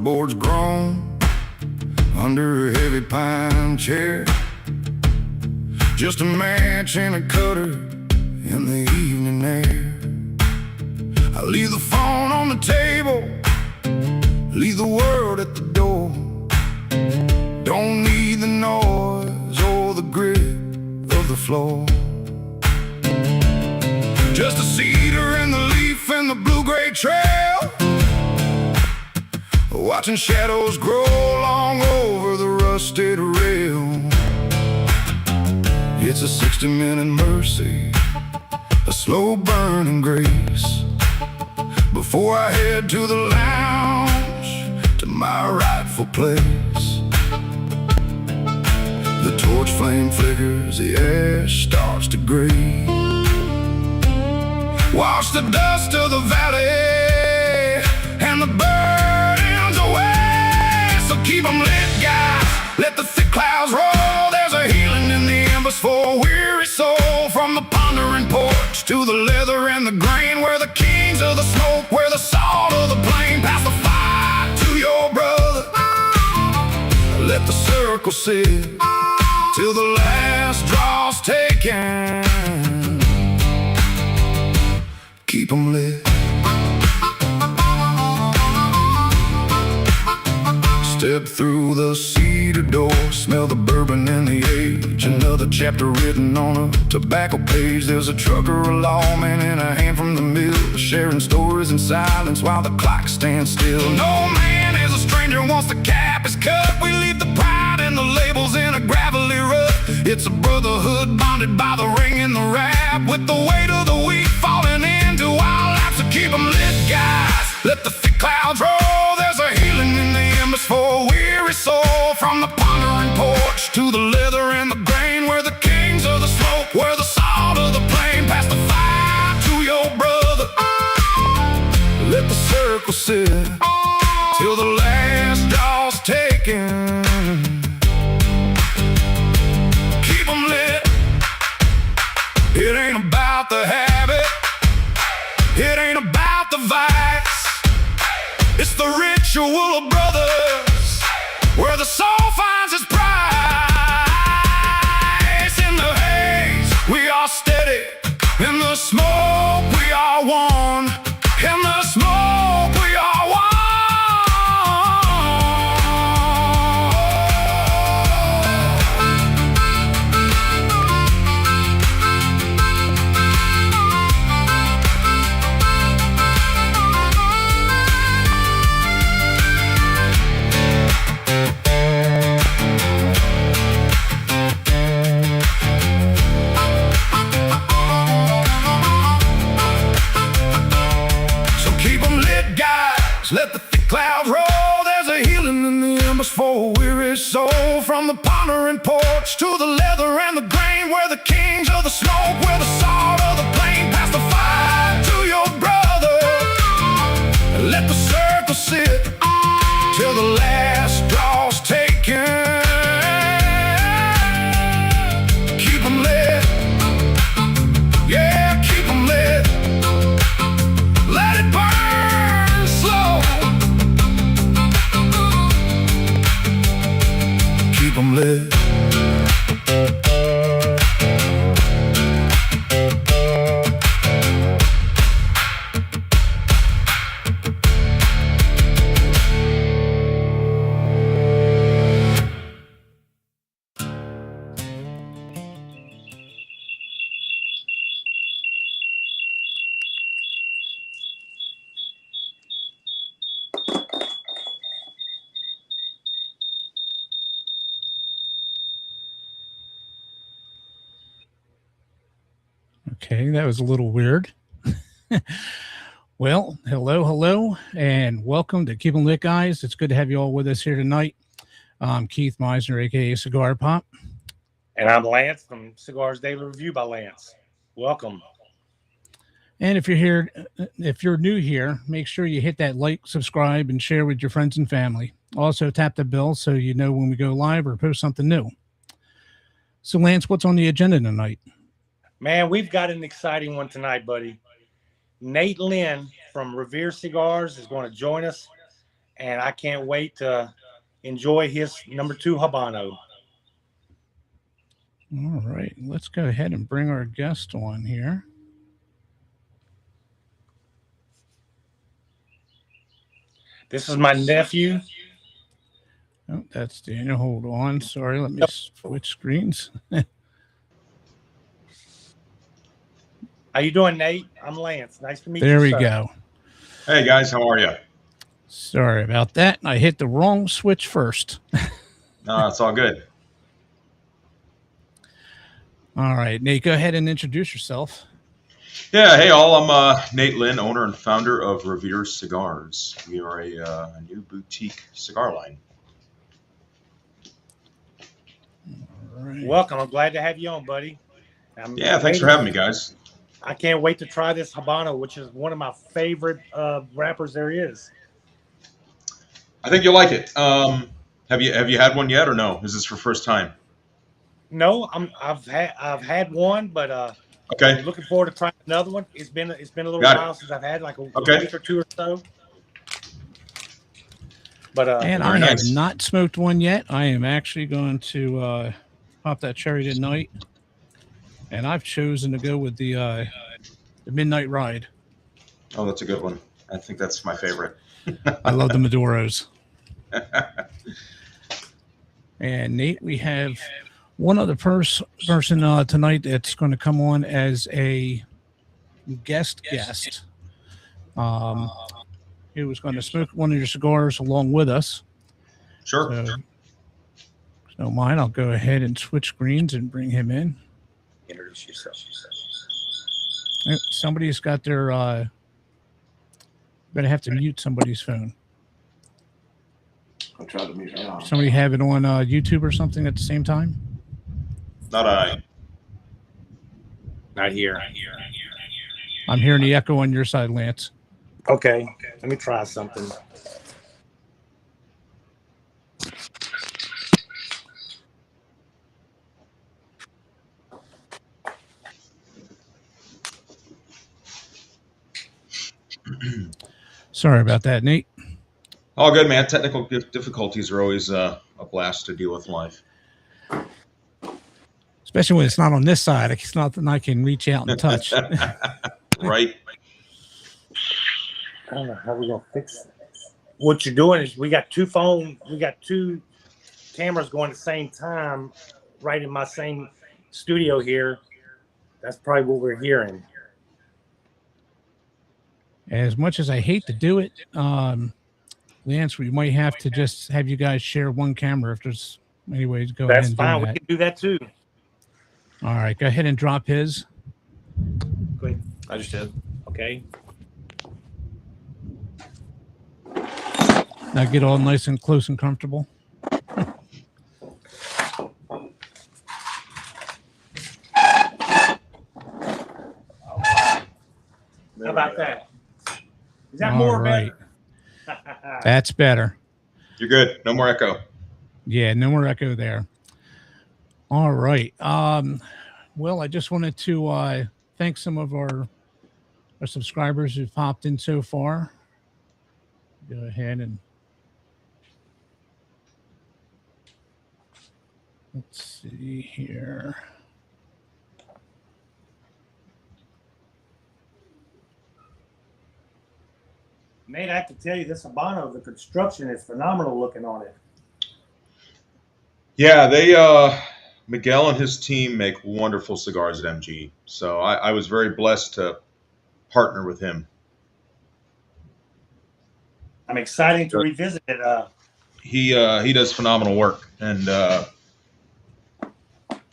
boards groan under a heavy pine chair. Just a match and a cutter in the evening air. I leave the phone on the table, leave the world at the door. Don't need the noise or the grip of the floor. Just a cedar and the leaf and the blue-gray trail, watching shadows grow long over the rusted rail. It's a 60-minute mercy, a slow burning grace, before I head to the lounge, to my rightful place. The torch flame flickers, the ash starts to gray. Wash the dust of the valley and the burdens away. So keep them lit, guys, let the thick clouds roll. There's a healing in the embers for a weary soul. From the pondering porch to the leather and the grain, where the kings of the smoke, where the salt of the plain. Pass the fire to your brother, let the circle sit till the last draw's taken. Keep them lit. Step through the cedar door, smell the bourbon and the age. Another chapter written on a tobacco page. There's a trucker, a lawman, and a hand from the mill, sharing stories in silence while the clock stands still. No man is a stranger once the cap is cut. We leave the pride and the labels in a gravelly rut. It's a brotherhood bonded by the ring and the rap, with the weight of the week falling into our laps. So keep them lit, guys, let the thick clouds roll. There's a healing in the embers for a weary soul. From the pondering porch to the leather and the grain, where the kings of the smoke, where the salt of the plain. Pass the fire to your brother, let the circle sit till the last draw's taken. Keep them lit. It ain't about the habit, it ain't about the vice. It's the ritual of brothers, where the soul finds its price. In the haze, we are steady. In the smoke, we are one. In the smoke, we are one. Let the thick clouds roll. There's a healing in the embers for a weary soul. From the pondering porch to the leather and the grain, where the kings of the smoke, where the salt of the plain. Pass the fire to your brother, let the circle sit till the last draw's taken. Keep them lit, yeah, keep them lit. Let it burn. Keep them lit. Okay, that was a little weird. Well, hello, and welcome to Keep 'em Lit, guys. It's good to have you all with us here tonight. I'm Keith Meisner, aka CigarPop. And I'm Lance from Cigars Daily Review by Lance. Welcome. And if you're new here, make sure you hit that like, subscribe, and share with your friends and family. Also, tap the bell so you know when we go live or post something new. So, Lance, what's on the agenda tonight? Man, we've got an exciting one tonight, buddy. Nate Lynn from Revere Cigars is going to join us, and I can't wait to enjoy his number 2 Habano. All right, let's go ahead and bring our guest on here. This is my nephew. Oh, that's Daniel. Hold on. Sorry, let me switch screens. How you doing, Nate? I'm Lance. Nice to meet you. There we sir. go. Hey guys, how are you? Sorry about that. I hit the wrong switch first. No, it's all good. All right, Nate, go ahead and introduce yourself. Yeah, hey all, I'm Nate Lynn, owner and founder of Revere Cigars. We are a new boutique cigar line. All right. Welcome. I'm glad to have you on, buddy. Yeah, thanks for having me, guys. I can't wait to try this Habano, which is one of my favorite wrappers there is. I think you'll like it. Have you had one yet, or no? Is this for first time? No, I've had one, but Okay. I'm looking forward to trying another one. It's been a little Got it. while since I've had like a Okay. week or two or so. But And very I nice. have not smoked one yet. I am actually going to pop that cherry tonight, and I've chosen to go with the Midnight Ride. Oh, that's a good one. I think that's my favorite. I love the Maduros. And Nate, we have one other person tonight that's going to come on as a guest. Who was going to smoke one of your cigars along with us. Sure. So, if you don't mind, I'll go ahead and switch screens and bring him in. introduce yourself. Somebody's got their gonna have to mute somebody's phone. I'll try to mute it off. Somebody have it on YouTube or something at the same time. Not I. Not here. I'm hearing the echo on your side, Lance. Okay, let me try something. Sorry about that, Nate. All good, man. Technical difficulties are always a blast to deal with in life. Especially when it's not on this side. It's not that I can reach out and touch. Right? I don't know how we're gonna fix it. What you're doing is we got two cameras going at the same time, right in my same studio here. That's probably what we're hearing. As much as I hate to do it, Lance, we might have to just have you guys share one camera if there's any way to go ahead That's and fine. do We that. can do that too. All right, go ahead and drop his. Go ahead. I just did. Okay. Now get all nice and close and comfortable. How about that? Is that All more right. better? That's better. You're good. No more echo. Yeah, no more echo there. All right. Well, I just wanted to thank some of our subscribers who've popped in so far. Go ahead and let's see here. Nate, I have to tell you, this Habano, the construction is phenomenal looking on it. Yeah, they Miguel and his team make wonderful cigars at MG. So I was very blessed to partner with him. I'm excited to revisit it. He does phenomenal work, and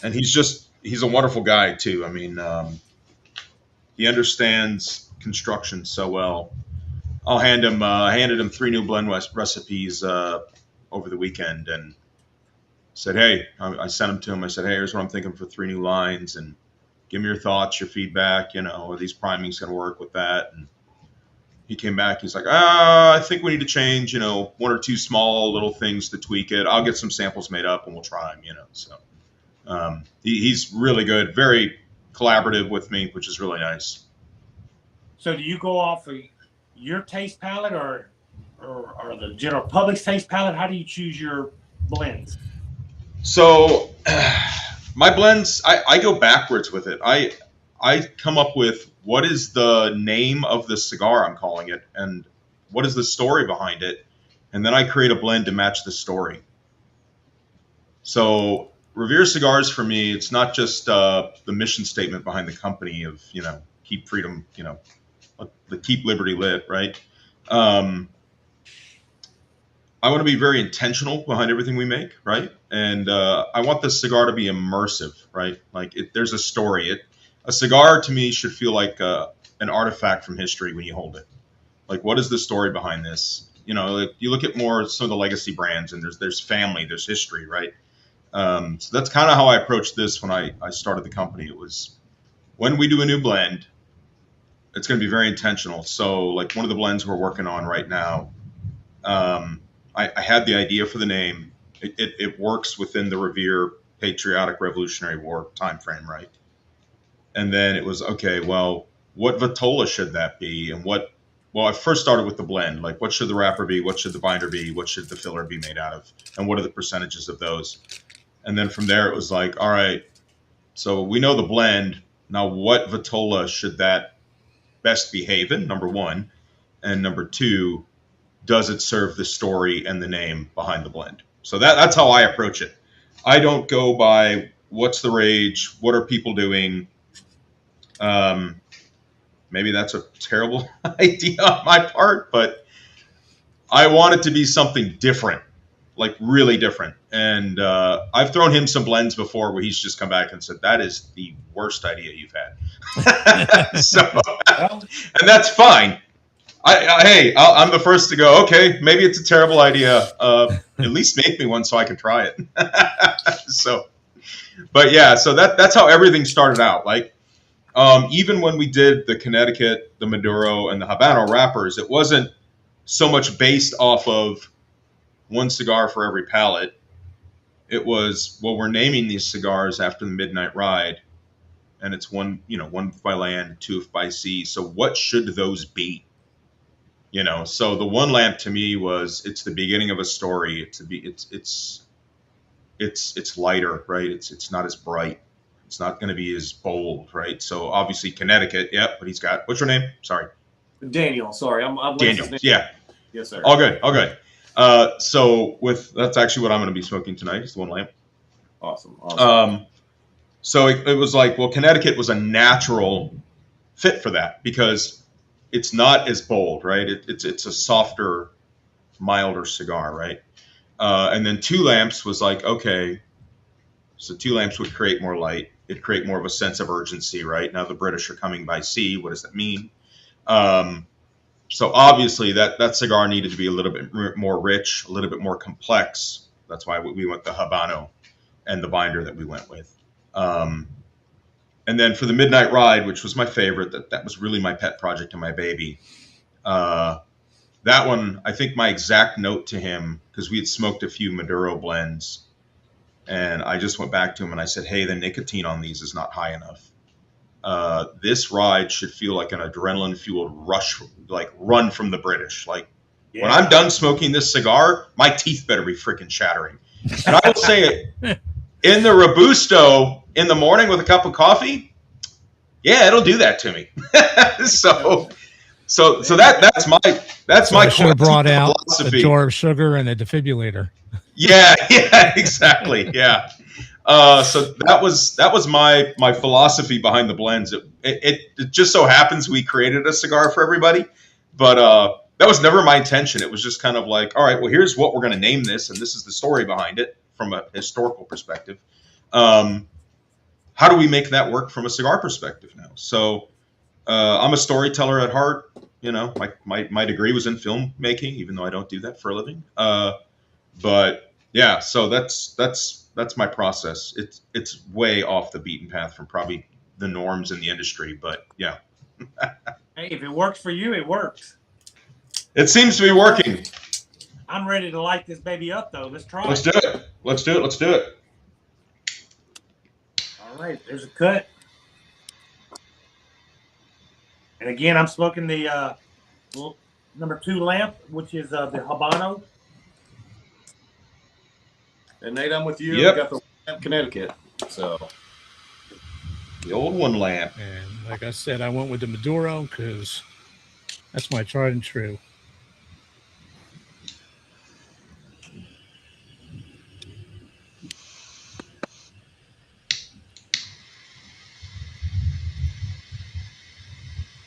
he's a wonderful guy too. I mean, he understands construction so well. I handed him 3 new blend recipes over the weekend, and said, hey, I sent them to him. I said, hey, here's what I'm thinking for 3 new lines, and give me your thoughts, your feedback. Are these primings going to work with that? And he came back. He's like, I think we need to change, 1 or 2 small little things to tweak it. I'll get some samples made up and we'll try them, So he's really good, very collaborative with me, which is really nice. So do you go off of your taste palette, or or the general public's taste palette? How do you choose your blends? So my blends, I go backwards with it. I come up with what is the name of the cigar I'm calling it, and what is the story behind it, and then I create a blend to match the story. So Revere Cigars for me, it's not just the mission statement behind the company of keep freedom, the keep liberty lit, right? I want to be very intentional behind everything we make, right? And I want the cigar to be immersive, right? Like there's a story. A cigar to me should feel like an artifact from history when you hold it. Like, what is the story behind this? Like you look at some of the legacy brands, and there's family, there's history, right? So that's kind of how I approached this when I started the company. It was when we do a new blend, it's going to be very intentional. So, like one of the blends we're working on right now. I had the idea for the name. It works within the Revere Patriotic Revolutionary War time frame, right? And then it was, okay, well, what vitola should that be? And well, I first started with the blend. Like, what should the wrapper be? What should the binder be? What should the filler be made out of? And what are the percentages of those? And then from there, it was like, all right, so we know the blend. Now, what vitola should that best behave in, number one? And number two, does it serve the story and the name behind the blend? So that's how I approach it. I don't go by what's the rage, what are people doing. Maybe that's a terrible idea on my part, but I want it to be something different, like really different. And I've thrown him some blends before where he's just come back and said, that is the worst idea you've had. And that's fine. I'm the first to go, okay, maybe it's a terrible idea. At least make me one so I can try it. So that's how everything started out. Like, even when we did the Connecticut, the Maduro, and the Habano wrappers, it wasn't so much based off of one cigar for every palate. It was, well, we're naming these cigars after the Midnight Ride, and it's one by land, two by sea. So what should those be? So the one lamp to me was, it's the beginning of a story. It's lighter, right? It's not as bright. It's not going to be as bold, right? So obviously Connecticut, yeah, but he's got, what's your name? Sorry. Daniel. Sorry, I'm Daniel. Yeah. Yes, sir. All good. So that's actually what I'm going to be smoking tonight. Is the one lamp. Awesome. So it was like, well, Connecticut was a natural fit for that because it's not as bold, right? It's a softer, milder cigar, right? And then Two Lamps was like, okay, so Two Lamps would create more light. It'd create more of a sense of urgency, right? Now the British are coming by sea. What does that mean? So obviously that cigar needed to be a little bit more rich, a little bit more complex. That's why we went the Habano and the binder that we went with. And then for the Midnight Ride, which was my favorite, that was really my pet project and my baby. That one, I think my exact note to him, because we had smoked a few Maduro blends, and I just went back to him and I said, hey, the nicotine on these is not high enough. This ride should feel like an adrenaline-fueled rush, like run from the British. Like, yeah. When I'm done smoking this cigar, my teeth better be freaking shattering. And I will say it, in the Robusto in the morning with a cup of coffee, yeah, it'll do that to me. so that's my I should have brought out philosophy. A jar of sugar and a defibrillator. Yeah, exactly. Yeah. So that was my philosophy behind the blends. It just so happens we created a cigar for everybody, but that was never my intention. It was just kind of like, all right, well, here's what we're going to name this, and this is the story behind it from a historical perspective. How do we make that work from a cigar perspective now? So I'm a storyteller at heart. My degree was in filmmaking, even though I don't do that for a living. But yeah, so that's my process. It's way off the beaten path from probably the norms in the industry, but yeah. Hey, if it works for you, it works. It seems to be working. I'm ready to light this baby up, though. Let's try. Let's do it. Let's do it. All right, there's a cut. And again, I'm smoking the number 2 lamp, which is the Habano. And Nate, I'm with you. Yep. We got the Lamp Connecticut. So The old one lamp. And like I said, I went with the Maduro because that's my tried and true.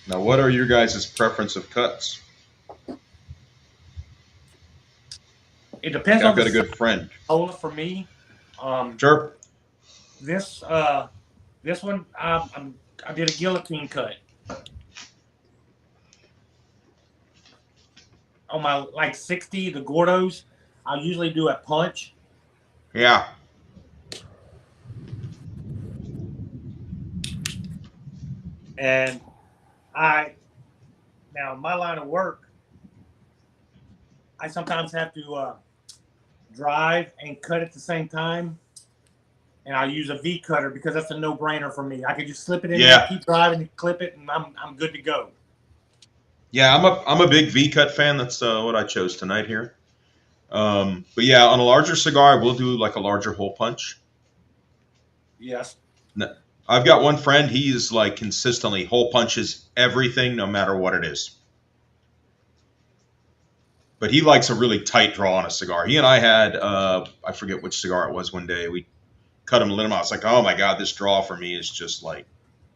Now, what are your guys' preference of cuts? It depends I've on got the a good friend. Cola for me. Sure. This one, I did a guillotine cut on my like 60. The Gordos, I usually do a punch. Yeah. And now in my line of work, I sometimes have to drive and cut at the same time. And I use a V cutter because that's a no-brainer for me. I can just slip it in there, keep driving, and clip it, and I'm good to go. Yeah, I'm a big V cut fan. That's what I chose tonight here. But yeah, on a larger cigar, we'll do like a larger hole punch. Yes. No, I've got one friend. He is like consistently hole punches everything, no matter what it is. But he likes a really tight draw on a cigar. He and I had I forget which cigar it was one day. We cut him, lit him out. It's like, oh my god, this draw for me is just like,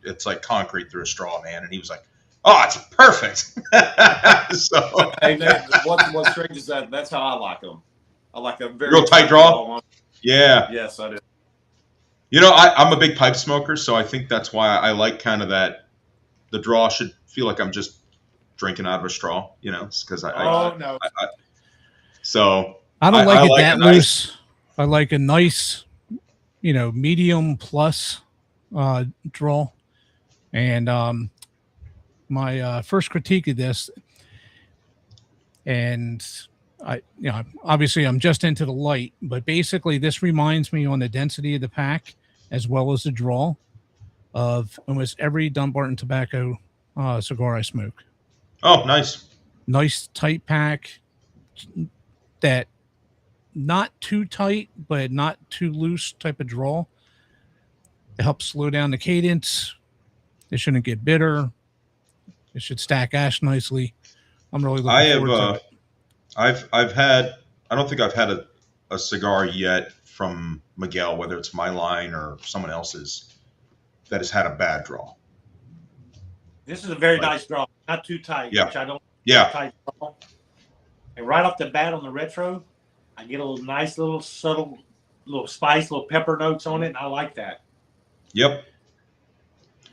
it's like concrete through a straw, man. And he was like, oh, it's perfect. So hey, Nate, what's strange is that that's how I like them. I like a very real tight draw. Yeah. Yes, I do. You know, I'm a big pipe smoker, so I think that's why I like kind of that. The draw should feel like I'm just drinking out of a straw, you know, because no. So I don't like it like that loose. I like a nice, medium plus draw. And my first critique of this, and obviously I'm just into the light, but basically this reminds me on the density of the pack as well as the draw of almost every Dumbarton Tobacco cigar I smoke. Oh, nice. Nice tight pack that not too tight, but not too loose type of draw. It helps slow down the cadence. It shouldn't get bitter. It should stack ash nicely. I'm really looking forward to it. I've had, I don't think I've had a cigar yet from Miguel, whether it's my line or someone else's, that has had a bad draw. This is a very nice draw, not too tight, Yeah. which I don't Yeah. tight draw. And right off the bat on the retro, I get a little nice little subtle little spice, little pepper notes on it, and I like that. Yep.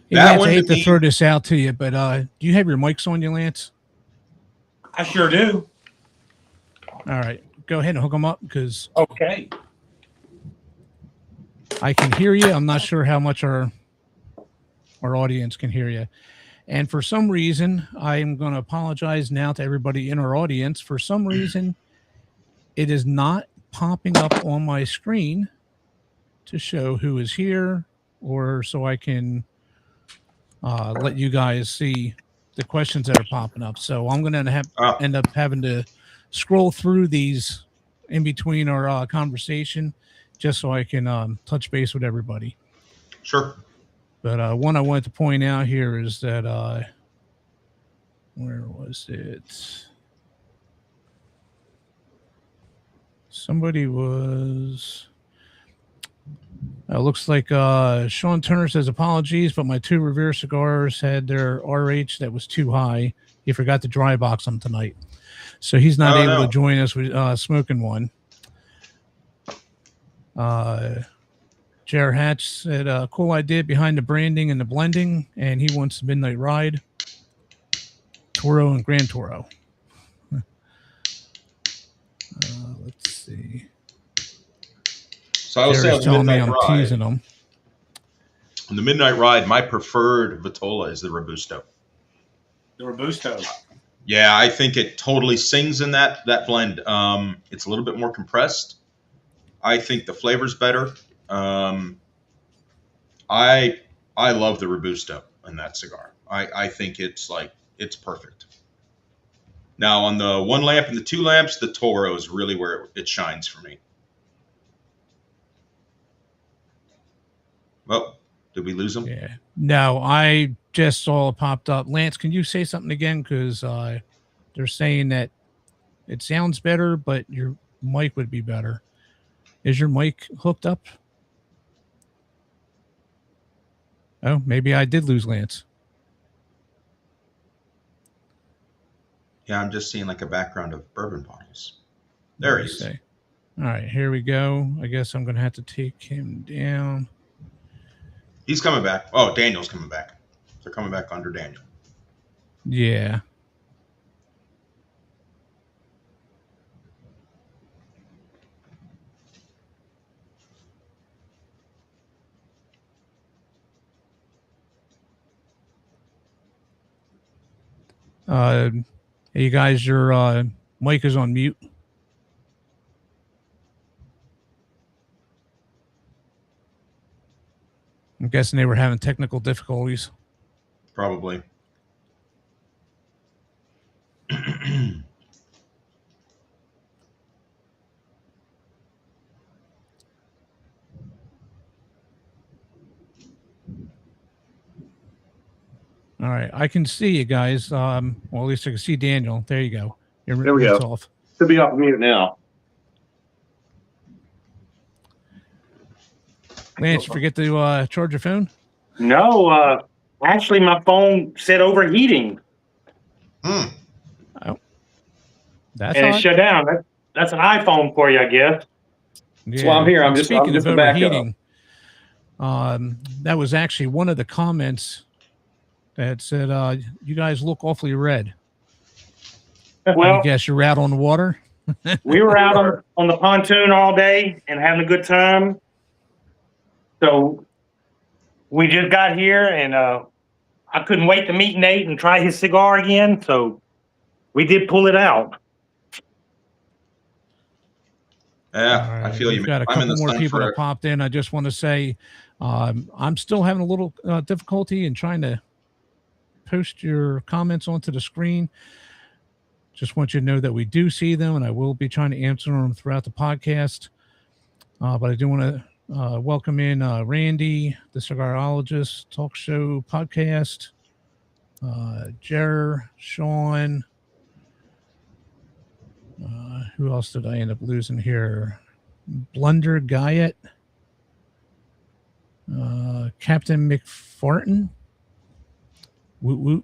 Hey, That Lance, one I to hate to me- throw this out to you, but do you have your mics on you, Lance? I sure do. All right. Go ahead and hook them up because Okay. I can hear you. I'm not sure how much our audience can hear you. And for some reason, I'm going to apologize now to everybody in our audience. For some reason, it is not popping up on my screen to show who is here or so I can let you guys see the questions that are popping up. So I'm going to end up having to scroll through these in between our conversation just so I can touch base with everybody. Sure. But one I wanted to point out here is that where was it? Somebody was. Looks like Sean Turner says apologies, but my 2 Revere cigars had their RH that was too high. He forgot to dry box them tonight, so he's not able to join us with smoking one. Jared Hatch said, cool idea behind the branding and the blending, and he wants the Midnight Ride, Toro and Grand Toro. Let's see. So I was saying telling me I'm Ride, teasing them. On the Midnight Ride, my preferred Vitola is the Robusto. The Robusto. Yeah, I think it totally sings in that blend. It's a little bit more compressed. I think the flavor's better. I love the Robusto in that cigar. I think it's perfect. Now on the 1 lamp and the 2 lamps, the Toro is really where it shines for me. Oh, did we lose him? Yeah. No, I just saw it popped up. Lance, can you say something again? Because they're saying that it sounds better, but your mic would be better. Is your mic hooked up? Oh, maybe I did lose Lance. Yeah, I'm just seeing like a background of bourbon bottles. There he is. All right, here we go. I guess I'm going to have to take him down. He's coming back. Oh, Daniel's coming back. They're coming back under Daniel. Yeah. Hey, you guys, your mic is on mute. I'm guessing they were having technical difficulties. Probably. All right, I can see you guys. Well, at least I can see Daniel. There you go. There we go. Off. Should be off mute now. Lance, you forget to charge your phone? No, actually, my phone said overheating. Oh, that's and odd. it shut down. That's an iPhone for you, I guess. Yeah. why I'm here. I'm just speaking of a backup. overheating. That was actually one of the comments that said, "You guys look awfully red." Well, I guess you're out on the water. we were out on the pontoon all day and having a good time. So we just got here, and I couldn't wait to meet Nate and try his cigar again. So we did pull it out. Yeah, Right, I feel you. We've got a couple more people that popped in. I just want to say I'm still having a little difficulty in trying to post your comments onto the screen. Just want you to know that we do see them, and I will be trying to answer them throughout the podcast. But I do want to welcome in Randy, the Cigarologist Talk Show podcast, Jer, Sean. Who else did I end up losing here? Blunder Guyette, Captain McFartin, woot woot.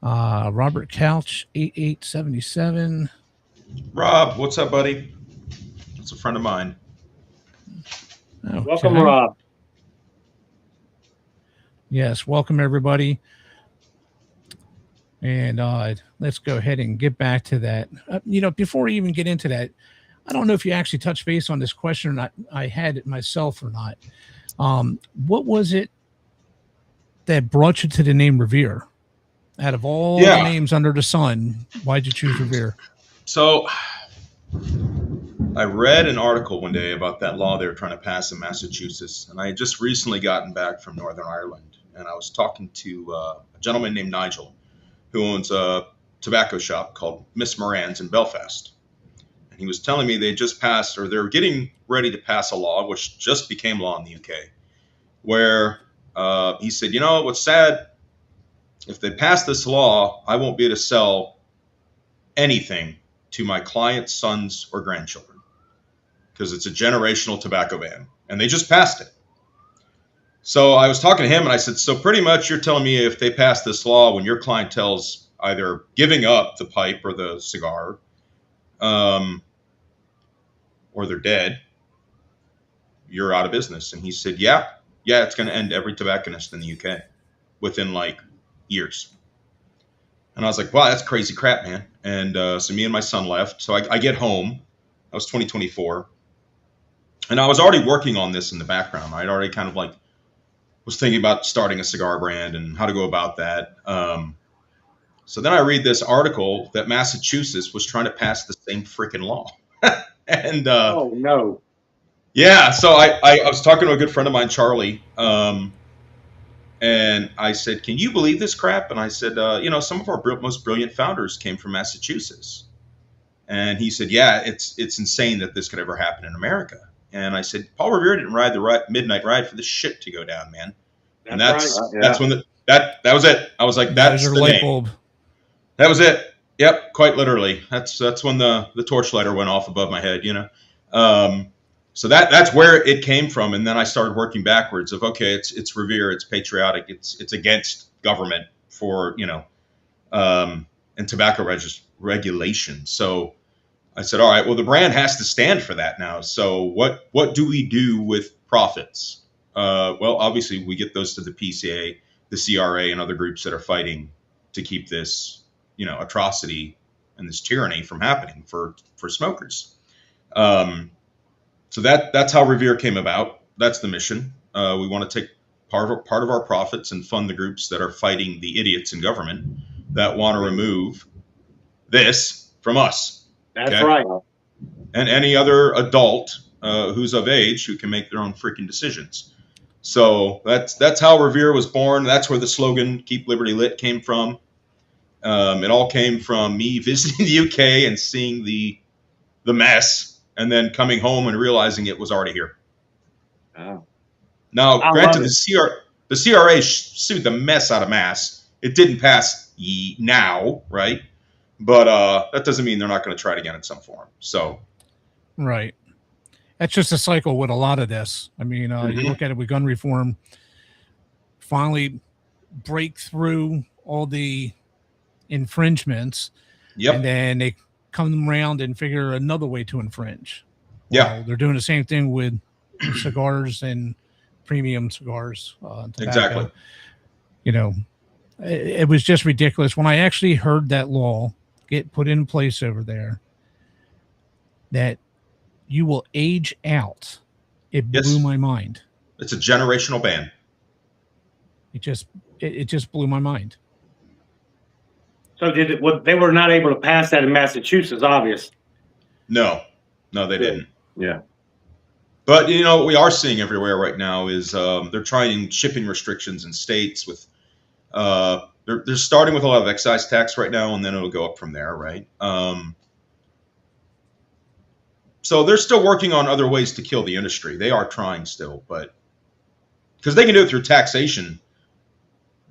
Robert Couch 8877. Rob, what's up, buddy? That's a friend of mine. Okay. Welcome, Rob. Yes, welcome everybody. And let's go ahead and get back to that. Before we even get into that, I don't know if you actually touched base on this question or not. I had it myself or not. What was it that brought you to the name Revere? Out of all the names under the sun, why'd you choose Revere? So I read an article one day about that law they were trying to pass in Massachusetts, and I had just recently gotten back from Northern Ireland, and I was talking to a gentleman named Nigel, who owns a tobacco shop called Miss Moran's in Belfast. And he was telling me they just passed, or they're getting ready to pass a law, which just became law in the UK, where he said, what's sad, if they pass this law, I won't be able to sell anything to my clients' sons or grandchildren because it's a generational tobacco ban, and they just passed it. So I was talking to him, and I said, so pretty much you're telling me if they pass this law, when your clientele's either giving up the pipe or the cigar, or they're dead, you're out of business. And he said, yeah, it's going to end every tobacconist in the UK within years. And I was like, wow, that's crazy crap, man. And so me and my son left. So I get home. I was 2024. And I was already working on this in the background. I'd already kind of was thinking about starting a cigar brand and how to go about that. So then I read this article that Massachusetts was trying to pass the same freaking law. And oh, no. Yeah, so I was talking to a good friend of mine, Charlie, And I said, "Can you believe this crap?" And I said, "Some of our most brilliant founders came from Massachusetts." And he said, "Yeah, it's insane that this could ever happen in America." And I said, "Paul Revere didn't ride the midnight ride for the shit to go down, man." And that's right. that's when that was it. I was like, That was "That's your the light name." bulb. That was it. Yep, quite literally. That's when the torchlighter went off above my head. So that's where it came from, and then I started working backwards. Of okay, it's Revere, it's patriotic, it's against government for and tobacco regulation. So I said, all right, well the brand has to stand for that now. So what do we do with profits? Well, obviously we get those to the PCA, the CRA, and other groups that are fighting to keep this atrocity and this tyranny from happening for smokers. So that's how Revere came about. That's the mission. We want to take part of our profits and fund the groups that are fighting the idiots in government that want to remove this from us. That's okay? right. And any other adult who's of age who can make their own freaking decisions. So that's how Revere was born. That's where the slogan "Keep Liberty Lit" came from. It all came from me visiting the UK and seeing the mess, and then coming home and realizing it was already here. Oh. Now, I granted, love the CRA sued the mess out of Mass. It didn't pass now, right? But that doesn't mean they're not going to try it again in some form. So, Right. That's just a cycle with a lot of this. I mean, you look at it with gun reform, finally break through all the infringements, yep. and then they come around and figure another way to infringe. Yeah. Well, they're doing the same thing with cigars and premium cigars. Tobacco. Exactly. It was just ridiculous. When I actually heard that law get put in place over there, that you will age out, it blew my mind. It's a generational ban. It just blew my mind. So they were not able to pass that in Massachusetts, obvious. No, they didn't. Yeah. But what we are seeing everywhere right now is they're trying shipping restrictions in states with they're starting with a lot of excise tax right now, and then it'll go up from there, right? So they're still working on other ways to kill the industry. They are trying still, but because they can do it through taxation.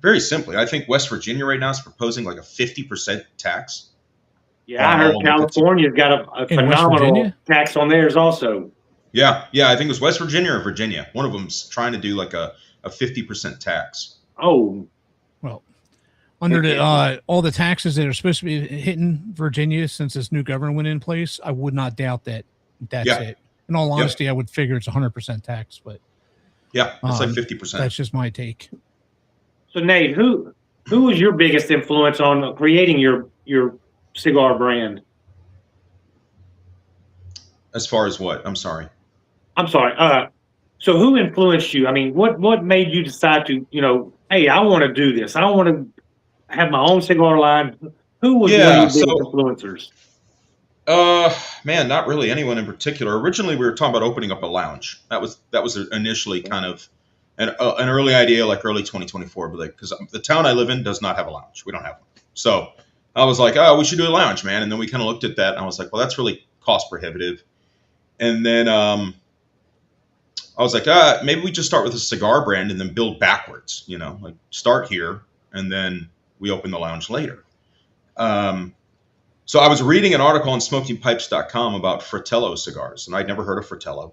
Very simply, I think West Virginia right now is proposing like a 50% tax. Yeah, I heard California's got a phenomenal tax on theirs also. Yeah, I think it was West Virginia or Virginia. One of them's trying to do like a 50% tax. Oh. Well, under all the taxes that are supposed to be hitting Virginia since this new government went in place, I would not doubt that's it. In all honesty, I would figure it's 100% tax, but yeah, it's like 50%. That's just my take. So Nate, who was your biggest influence on creating your cigar brand? As far as what? I'm sorry. So who influenced you? I mean, what made you decide to, hey, I want to do this. I want to have my own cigar line. Who was one of your biggest influencers? Man, not really anyone in particular. Originally, we were talking about opening up a lounge. That was initially kind of an early idea, like early 2024, but because the town I live in does not have a lounge. We don't have one. So I was like, oh, we should do a lounge, man. And then we kind of looked at that, and I was like, well, that's really cost prohibitive. And then I was like, maybe we just start with a cigar brand and then build backwards, like start here and then we open the lounge later. So I was reading an article on smokingpipes.com about Fratello cigars, and I'd never heard of Fratello.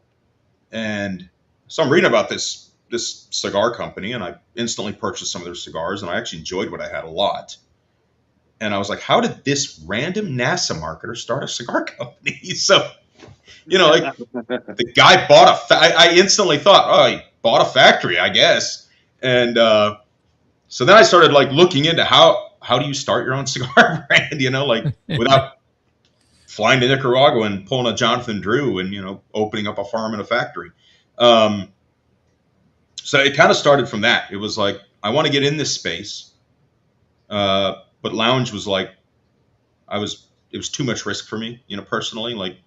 And so I'm reading about this cigar company, and I instantly purchased some of their cigars, and I actually enjoyed what I had a lot. And I was like, how did this random NASA marketer start a cigar company? So, like the guy bought I instantly thought, oh, he bought a factory, I guess. And so then I started like looking into how do you start your own cigar brand, like without flying to Nicaragua and pulling a Jonathan Drew and, opening up a farm and a factory. So it kind of started from that. It was like, I want to get in this space. But lounge was like, it was too much risk for me, personally. Like,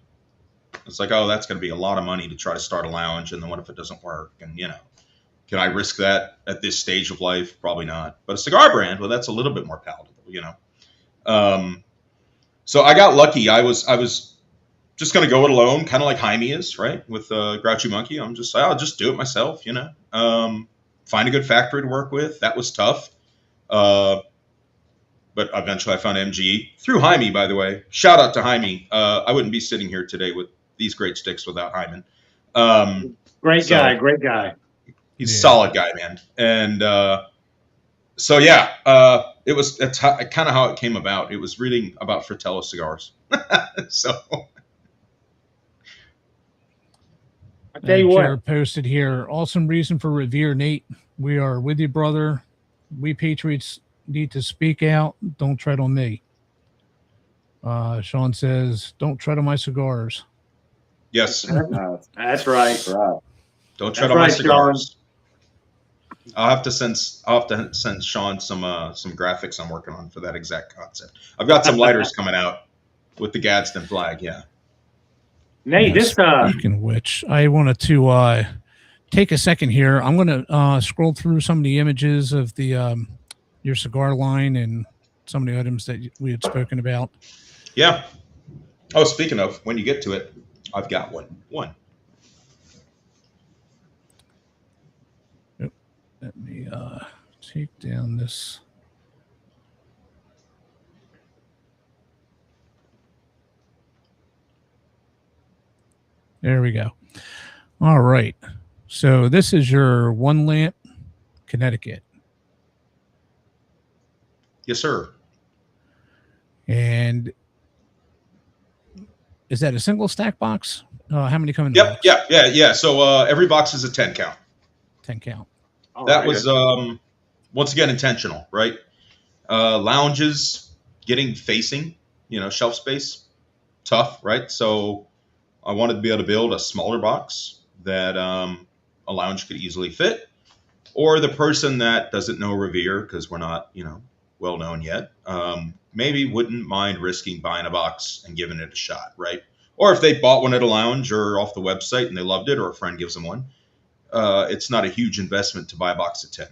it's like, oh, that's going to be a lot of money to try to start a lounge. And then what if it doesn't work? And, Can I risk that at this stage of life? Probably not. But a cigar brand, well, that's a little bit more palatable, you know. So I got lucky. I was just going to go it alone, kind of like Jaime is, right? With Grouchy Monkey. I'll just do it myself, you know. Find a good factory to work with. That was tough. But eventually I found MG through Jaime, by the way. Shout out to Jaime. I wouldn't be sitting here today with these great sticks without Hyman. Great guy. He's a solid guy, man. And so, yeah, that's kind of how it came about. It was reading about Fratello cigars. So I tell you Jared what, posted here, awesome reason for Revere, Nate. We are with you, brother. We Patriots need to speak out. Don't tread on me. Sean says, don't tread on my cigars. yes, that's right. don't tread That's on my right, cigars. I'll have to send Sean some graphics I'm working on for that exact concept. I've got some lighters coming out with the Gadsden flag. Yeah. Nate, this Speaking of which, I wanted to take a second here. I'm going to scroll through some of the images of the your cigar line and some of the items that we had spoken about. Yeah. Oh, speaking of, when you get to it, I've got one. Let me take down this. There we go. All right. So this is your one lamp, Connecticut. Yes, sir. And is that a single stack box? How many come in the box? Yeah. So every box is a 10 count. 10 count. That was once again intentional, right? Lounges getting facing, shelf space, tough, right? So I wanted to be able to build a smaller box that a lounge could easily fit, or the person that doesn't know Revere, because we're not, well known yet, maybe wouldn't mind risking buying a box and giving it a shot, right? Or if they bought one at a lounge or off the website and they loved it, or a friend gives them one, it's not a huge investment to buy a box of 10.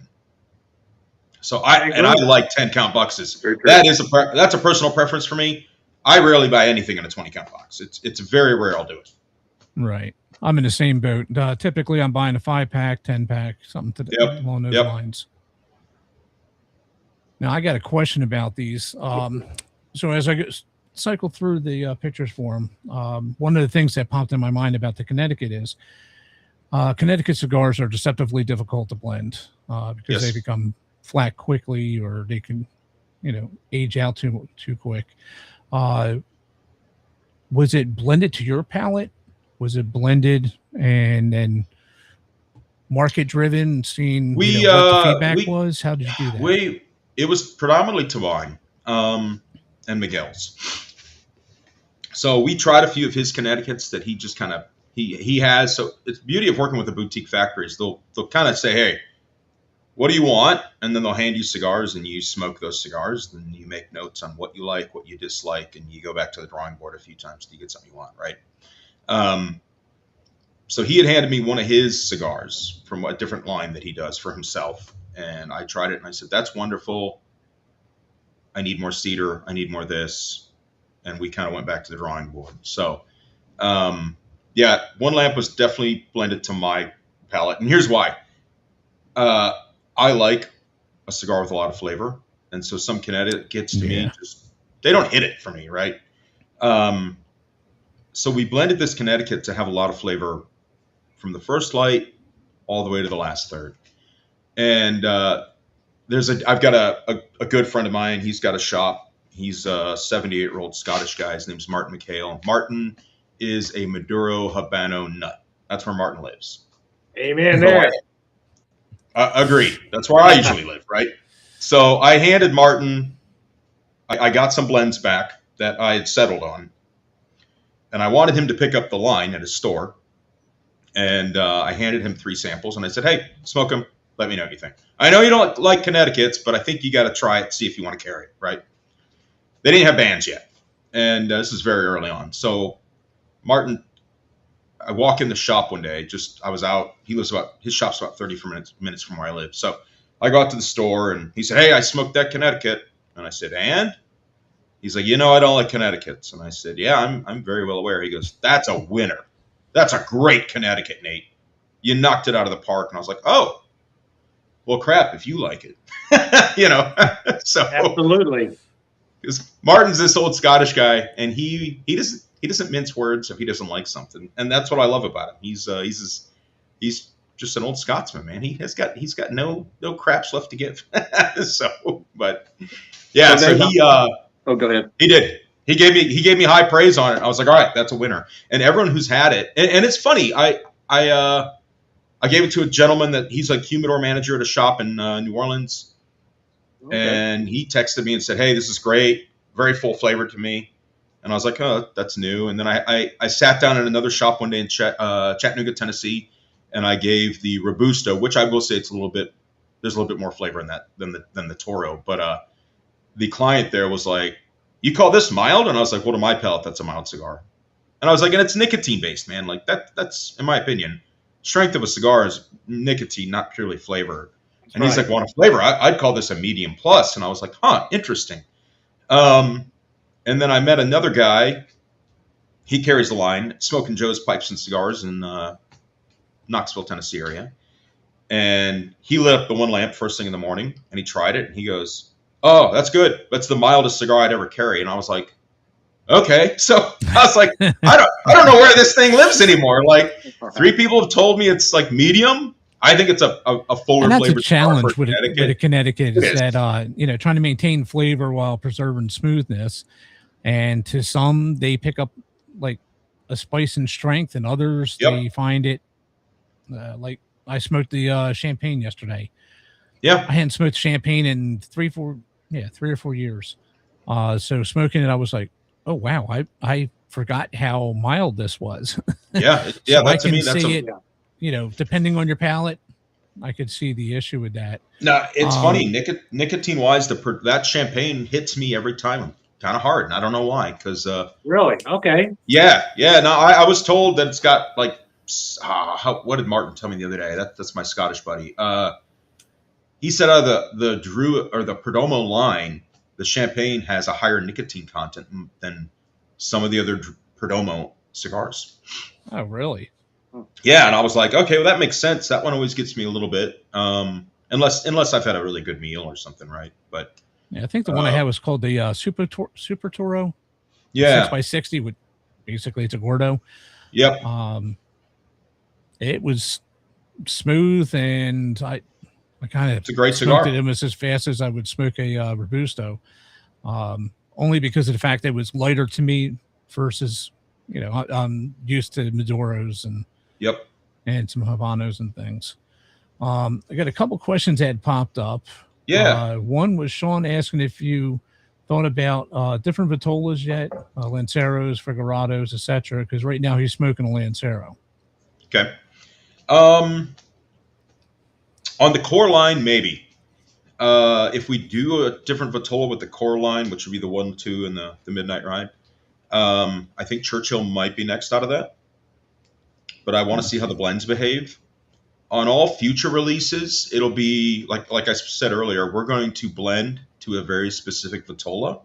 So I like 10 count boxes. That's a personal preference for me. I rarely buy anything in a 20 count box. It's very rare I'll do it. Right. I'm in the same boat. Typically I'm buying a 5-pack, 10-pack, something along those lines. Now I got a question about these. So as I cycle through the pictures for them, one of the things that popped in my mind about the Connecticut is Connecticut cigars are deceptively difficult to blend because they become flat quickly, or they can, age out too quick. Was it blended to your palate? Was it blended and then market driven, seeing what the feedback was? How did you do that? It was predominantly Tavine and Miguel's. So we tried a few of his Connecticut's that he just kind of he has. So it's the beauty of working with the boutique factories. They'll kind of say, hey, what do you want? And then they'll hand you cigars and you smoke those cigars. Then you make notes on what you like, what you dislike, and you go back to the drawing board a few times till you get something you want, right? So he had handed me one of his cigars from a different line that he does for himself. And I tried it and I said, that's wonderful. I need more cedar. I need more this. And we kind of went back to the drawing board. So, one lamp was definitely blended to my palate. And here's why. I like a cigar with a lot of flavor. And so some Connecticut's to me, they don't hit it for me, right? So we blended this Connecticut to have a lot of flavor from the first light all the way to the last third. And I've got a good friend of mine. He's got a shop. He's a 78-year-old Scottish guy. His name's Martin McHale. Martin is a Maduro Habano nut. That's where Martin lives. Amen there. Agreed. That's where I usually live, right? So I handed Martin, I got some blends back that I had settled on. And I wanted him to pick up the line at his store. And I handed him 3 samples. And I said, hey, smoke them. Let me know what you think. I know you don't like Connecticut's, but I think you got to try it, see if you want to carry it, right? They didn't have bands yet. And this is very early on. So Martin I walk in the shop one day. I was out. His shop's about 30 minutes from where I live. So I go out to the store and he said, "Hey, I smoked that Connecticut." And I said, "And?" He's like, "I don't like Connecticut's." And I said, "Yeah, I'm very well aware." He goes, "That's a winner. That's a great Connecticut, Nate. You knocked it out of the park." And I was like, "Oh, well, crap, if you like it." So Absolutely. because Martin's this old Scottish guy, and he doesn't mince words if he doesn't like something, and that's what I love about him. He's just an old Scotsman, man. He's got no craps left to give. So, but yeah, so he Oh, go ahead. he did. He gave me high praise on it. I was like, all right, that's a winner. And everyone who's had it, and it's funny, I gave it to a gentleman that he's like humidor manager at a shop in New Orleans. Okay. And he texted me and said, "Hey, this is great. Very full flavor to me." And I was like, "Oh, that's new." And then I sat down in another shop one day in Chattanooga, Tennessee, and I gave the Robusto, which I will say there's a little bit more flavor in that than the Toro. But the client there was like, "You call this mild?" And I was like, "Well, to my palate, that's a mild cigar." And I was like, "And it's nicotine based, man. Like that's in my opinion, strength of a cigar is nicotine, not purely flavor." And he's like, "Want a flavor? I'd call this a medium plus." And I was like, "Huh, interesting." And then I met another guy. He carries the line, Smoking Joe's Pipes and Cigars in Knoxville, Tennessee area. And he lit up the one lamp first thing in the morning, and he tried it, and he goes, "Oh, that's good. That's the mildest cigar I'd ever carry." And I was like, "Okay." So I was like, I don't know where this thing lives anymore. Like 3 people have told me it's like medium. I think it's a fuller and that's flavor. A challenge with a Connecticut is that trying to maintain flavor while preserving smoothness. And to some, they pick up like a spice and strength, and others they find it like I smoked the champagne yesterday. Yeah, I hadn't smoked champagne in 3 or 4 years. So smoking it, I was like, "Oh wow, I forgot how mild this was." Yeah, So that to me, that's it. Depending on your palate, I could see the issue with that. No, it's funny. Nicotine wise, that champagne hits me every time kind of hard, and I don't know why. Because really, okay, yeah. No, I was told that it's got like what did Martin tell me the other day? That's my Scottish buddy. He said out of the Drew or the Perdomo line, the champagne has a higher nicotine content than some of the other Perdomo cigars. Oh, really? Yeah, and I was like, okay, well, that makes sense. That one always gets me a little bit, unless I've had a really good meal or something, right? But yeah, I think the one I had was called the Super Toro. Yeah, 6x60 with basically it's a Gordo. Yep. It was smooth, and I kind of it's a great cigar. It almost as fast as I would smoke a Robusto, only because of the fact that it was lighter to me versus I'm used to Maduros and some Habanos and things. I got a couple questions that had popped up. Yeah. One was Sean asking if you thought about different Vitolas yet, Lanceros, Figurados, etc. Because right now he's smoking a Lancero. Okay. On the core line, maybe. If we do a different Vitola with the core line, which would be the 1-2 and the Midnight Ride, I think Churchill might be next out of that. But I want to see how the blends behave. On all future releases, it'll be, like I said earlier, we're going to blend to a very specific Vitola.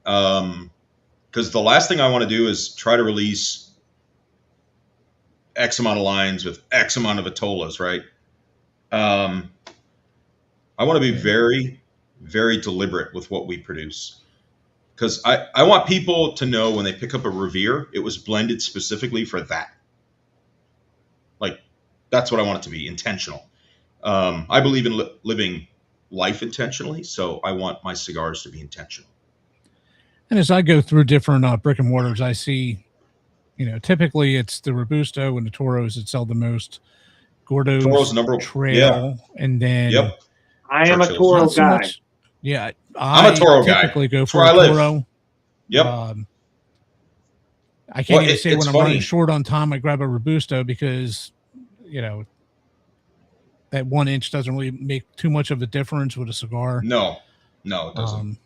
Because the last thing I want to do is try to release X amount of lines with X amount of Vitolas, right? I want to be very, very deliberate with what we produce. Because I want people to know when they pick up a Revere, it was blended specifically for that. Like, that's what I want it to be, intentional. I believe in living life intentionally, so I want my cigars to be intentional. And as I go through different brick and mortars, I see, typically it's the Robusto and the Toros that sell the most. Gordo's Trail, and then I am a Toro guy. Yeah, I'm a Toro guy. Typically go for a Toro. Yep. I can't even say when I'm running short on time, I grab a Robusto because, that 1 inch doesn't really make too much of a difference with a cigar. No, it doesn't.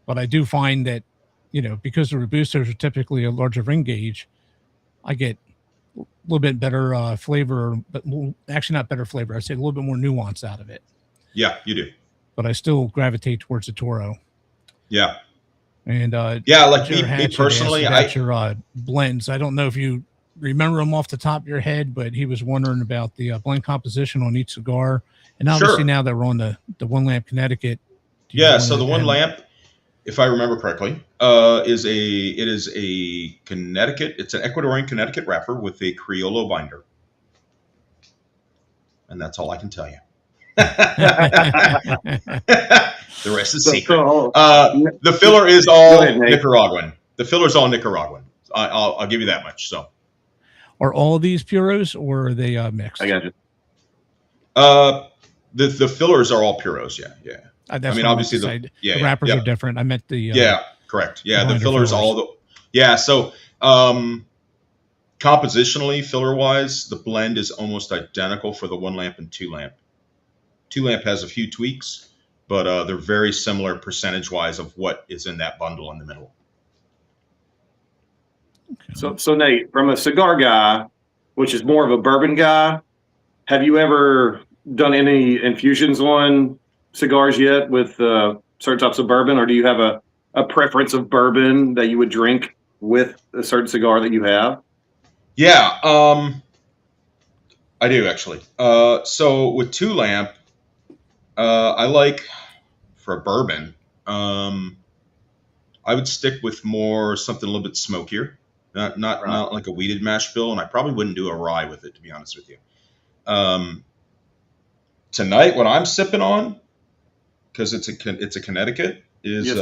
But I do find that, because the Robustos are typically a larger ring gauge, I get little bit better flavor, but actually not better flavor. I'd say a little bit more nuance out of it. Yeah, you do. But I still gravitate towards the Toro. Yeah. And Yeah, like Jared me Hatch had personally, asked about your blends. I don't know if you remember them off the top of your head, but he was wondering about the blend composition on each cigar. And obviously now that we're on the One Lamp Connecticut. Yeah, so the One Lamp, if I remember correctly, is a Connecticut. It's an Ecuadorian Connecticut wrapper with a Criollo binder, and that's all I can tell you. The rest is secret. The filler is all Nicaraguan. The filler is all Nicaraguan. I'll give you that much. So, are all these puros or are they mixed? I got you. The fillers are all puros. Yeah. I mean, obviously the wrappers are different. I meant the correct. Yeah, the fillers So compositionally, filler wise, the blend is almost identical for the One Lamp and Two Lamp. Two Lamp has a few tweaks, but they're very similar percentage wise of what is in that bundle in the middle. Okay. So Nate, from a cigar guy, which is more of a bourbon guy, have you ever done any infusions on cigars yet with certain types of bourbon, or do you have a preference of bourbon that you would drink with a certain cigar that you have? Yeah, I do actually. So with Two Lamp, I like for a bourbon, I would stick with something a little bit smokier, not like a wheated mash bill, and I probably wouldn't do a rye with it, to be honest with you. Tonight, what I'm sipping on, because it's a Connecticut, is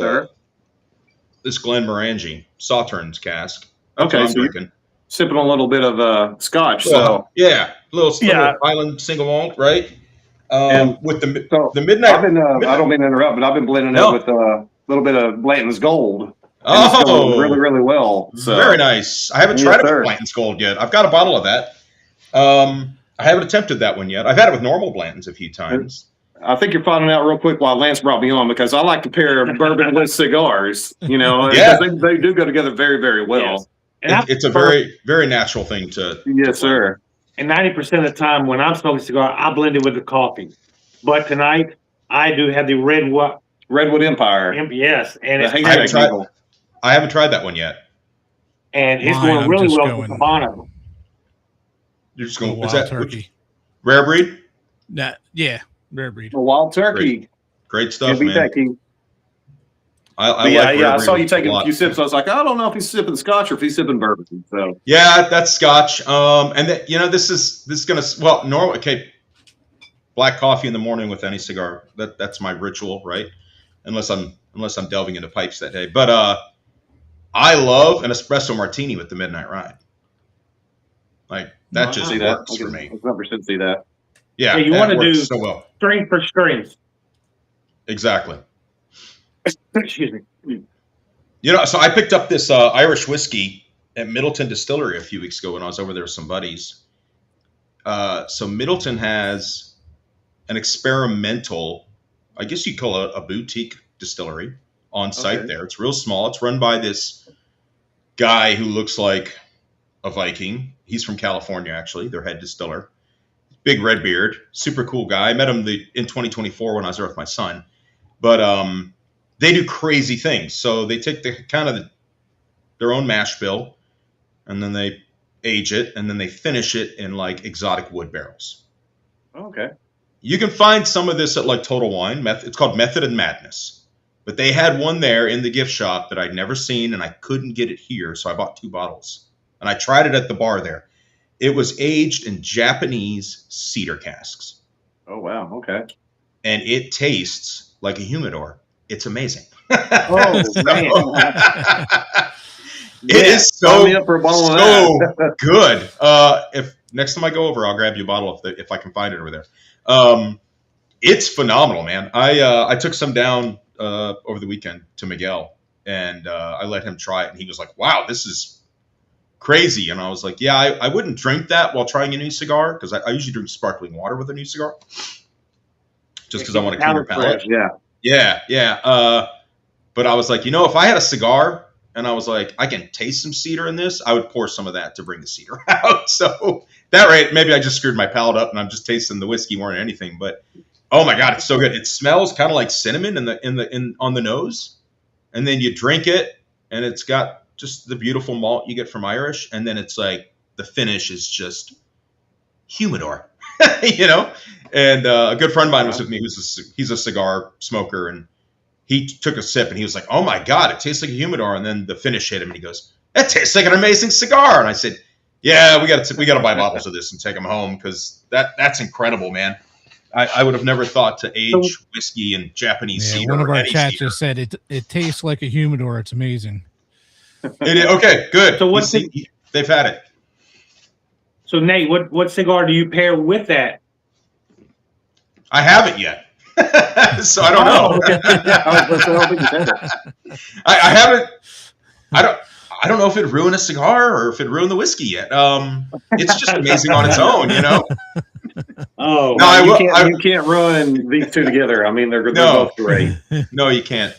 this Glenmorangie Sauternes cask. Okay, so you're sipping a little bit of scotch. So little Island single malt, right? With the midnight. I don't mean to interrupt, but I've been blending it with a little bit of Blanton's Gold. It's going really, really well. So. Very nice. I haven't tried it with Blanton's Gold yet. I've got a bottle of that. I haven't attempted that one yet. I've had it with normal Blanton's a few times. I think you're finding out real quick why Lance brought me on, because I like to pair bourbon with cigars, they do go together very, very well. Yes. It's a very, very natural thing to. Yes, sir. And 90% of the time when I'm smoking cigar, I blend it with the coffee. But tonight, I do have the Redwood Empire. Yes. And I haven't tried that one yet. And it's going really well with Habano. You're just going wild turkey. Rare breed? Rare breed. A wild turkey. Great stuff, man. I saw you taking a few sips. I was like, I don't know if he's sipping scotch or if he's sipping bourbon. So yeah, that's scotch. And this is gonna normal. Okay, black coffee in the morning with any cigar. That's my ritual, right? Unless I'm delving into pipes that day. But I love an espresso martini with the Midnight Ride. Like that just works for me. 100% see that. Yeah, you want to do so well. String for strings. Exactly. Excuse me. So I picked up this Irish whiskey at Middleton Distillery a few weeks ago when I was over there with some buddies. So Middleton has an experimental, I guess you'd call it a boutique distillery on site there. It's real small. It's run by this guy who looks like a Viking. He's from California, actually, their head distiller. Big red beard, super cool guy. I met him in 2024 when I was there with my son. But they do crazy things. So they take their own mash bill, and then they age it, and then they finish it in like exotic wood barrels. Okay. You can find some of this at like Total Wine. It's called Method and Madness. But they had one there in the gift shop that I'd never seen, and I couldn't get it here, so I bought 2 bottles. And I tried it at the bar there. It was aged in Japanese cedar casks. Oh, wow. Okay. And it tastes like a humidor. It's amazing. Oh, man. It is so good. If next time I go over, I'll grab you a bottle if I can find it over there. It's phenomenal, man. I took some down over the weekend to Miguel, and I let him try it, and he was like, wow, this is crazy. And I was like, yeah, I wouldn't drink that while trying a new cigar, because I usually drink sparkling water with a new cigar, just because I want to clean your palate. Yeah. But I was like, if I had a cigar and I was like, I can taste some cedar in this. I would pour some of that to bring the cedar out. So that rate, maybe I just screwed my palate up and I'm just tasting the whiskey more than anything. But oh my God, it's so good. It smells kind of like cinnamon on the nose, and then you drink it, and it's got just the beautiful malt you get from Irish, and then it's like the finish is just humidor, you know. And a good friend of mine was with me. He's a cigar smoker, and he took a sip and he was like, "Oh my God, it tastes like a humidor." And then the finish hit him, and he goes, "That tastes like an amazing cigar." And I said, "Yeah, we got to buy bottles of this and take them home because that's incredible, man." I would have never thought to age whiskey in Japanese cedar. One of our chats cedar. just said it tastes like a humidor. It's amazing. Okay, good. So they've had it. So Nate, what cigar do you pair with that? I haven't yet, so I don't know. I haven't. I don't know if it ruined a cigar or if it ruined the whiskey yet. It's just amazing on its own, you know. Oh, No, you can't run these two together. I mean, they're both great. No, you can't.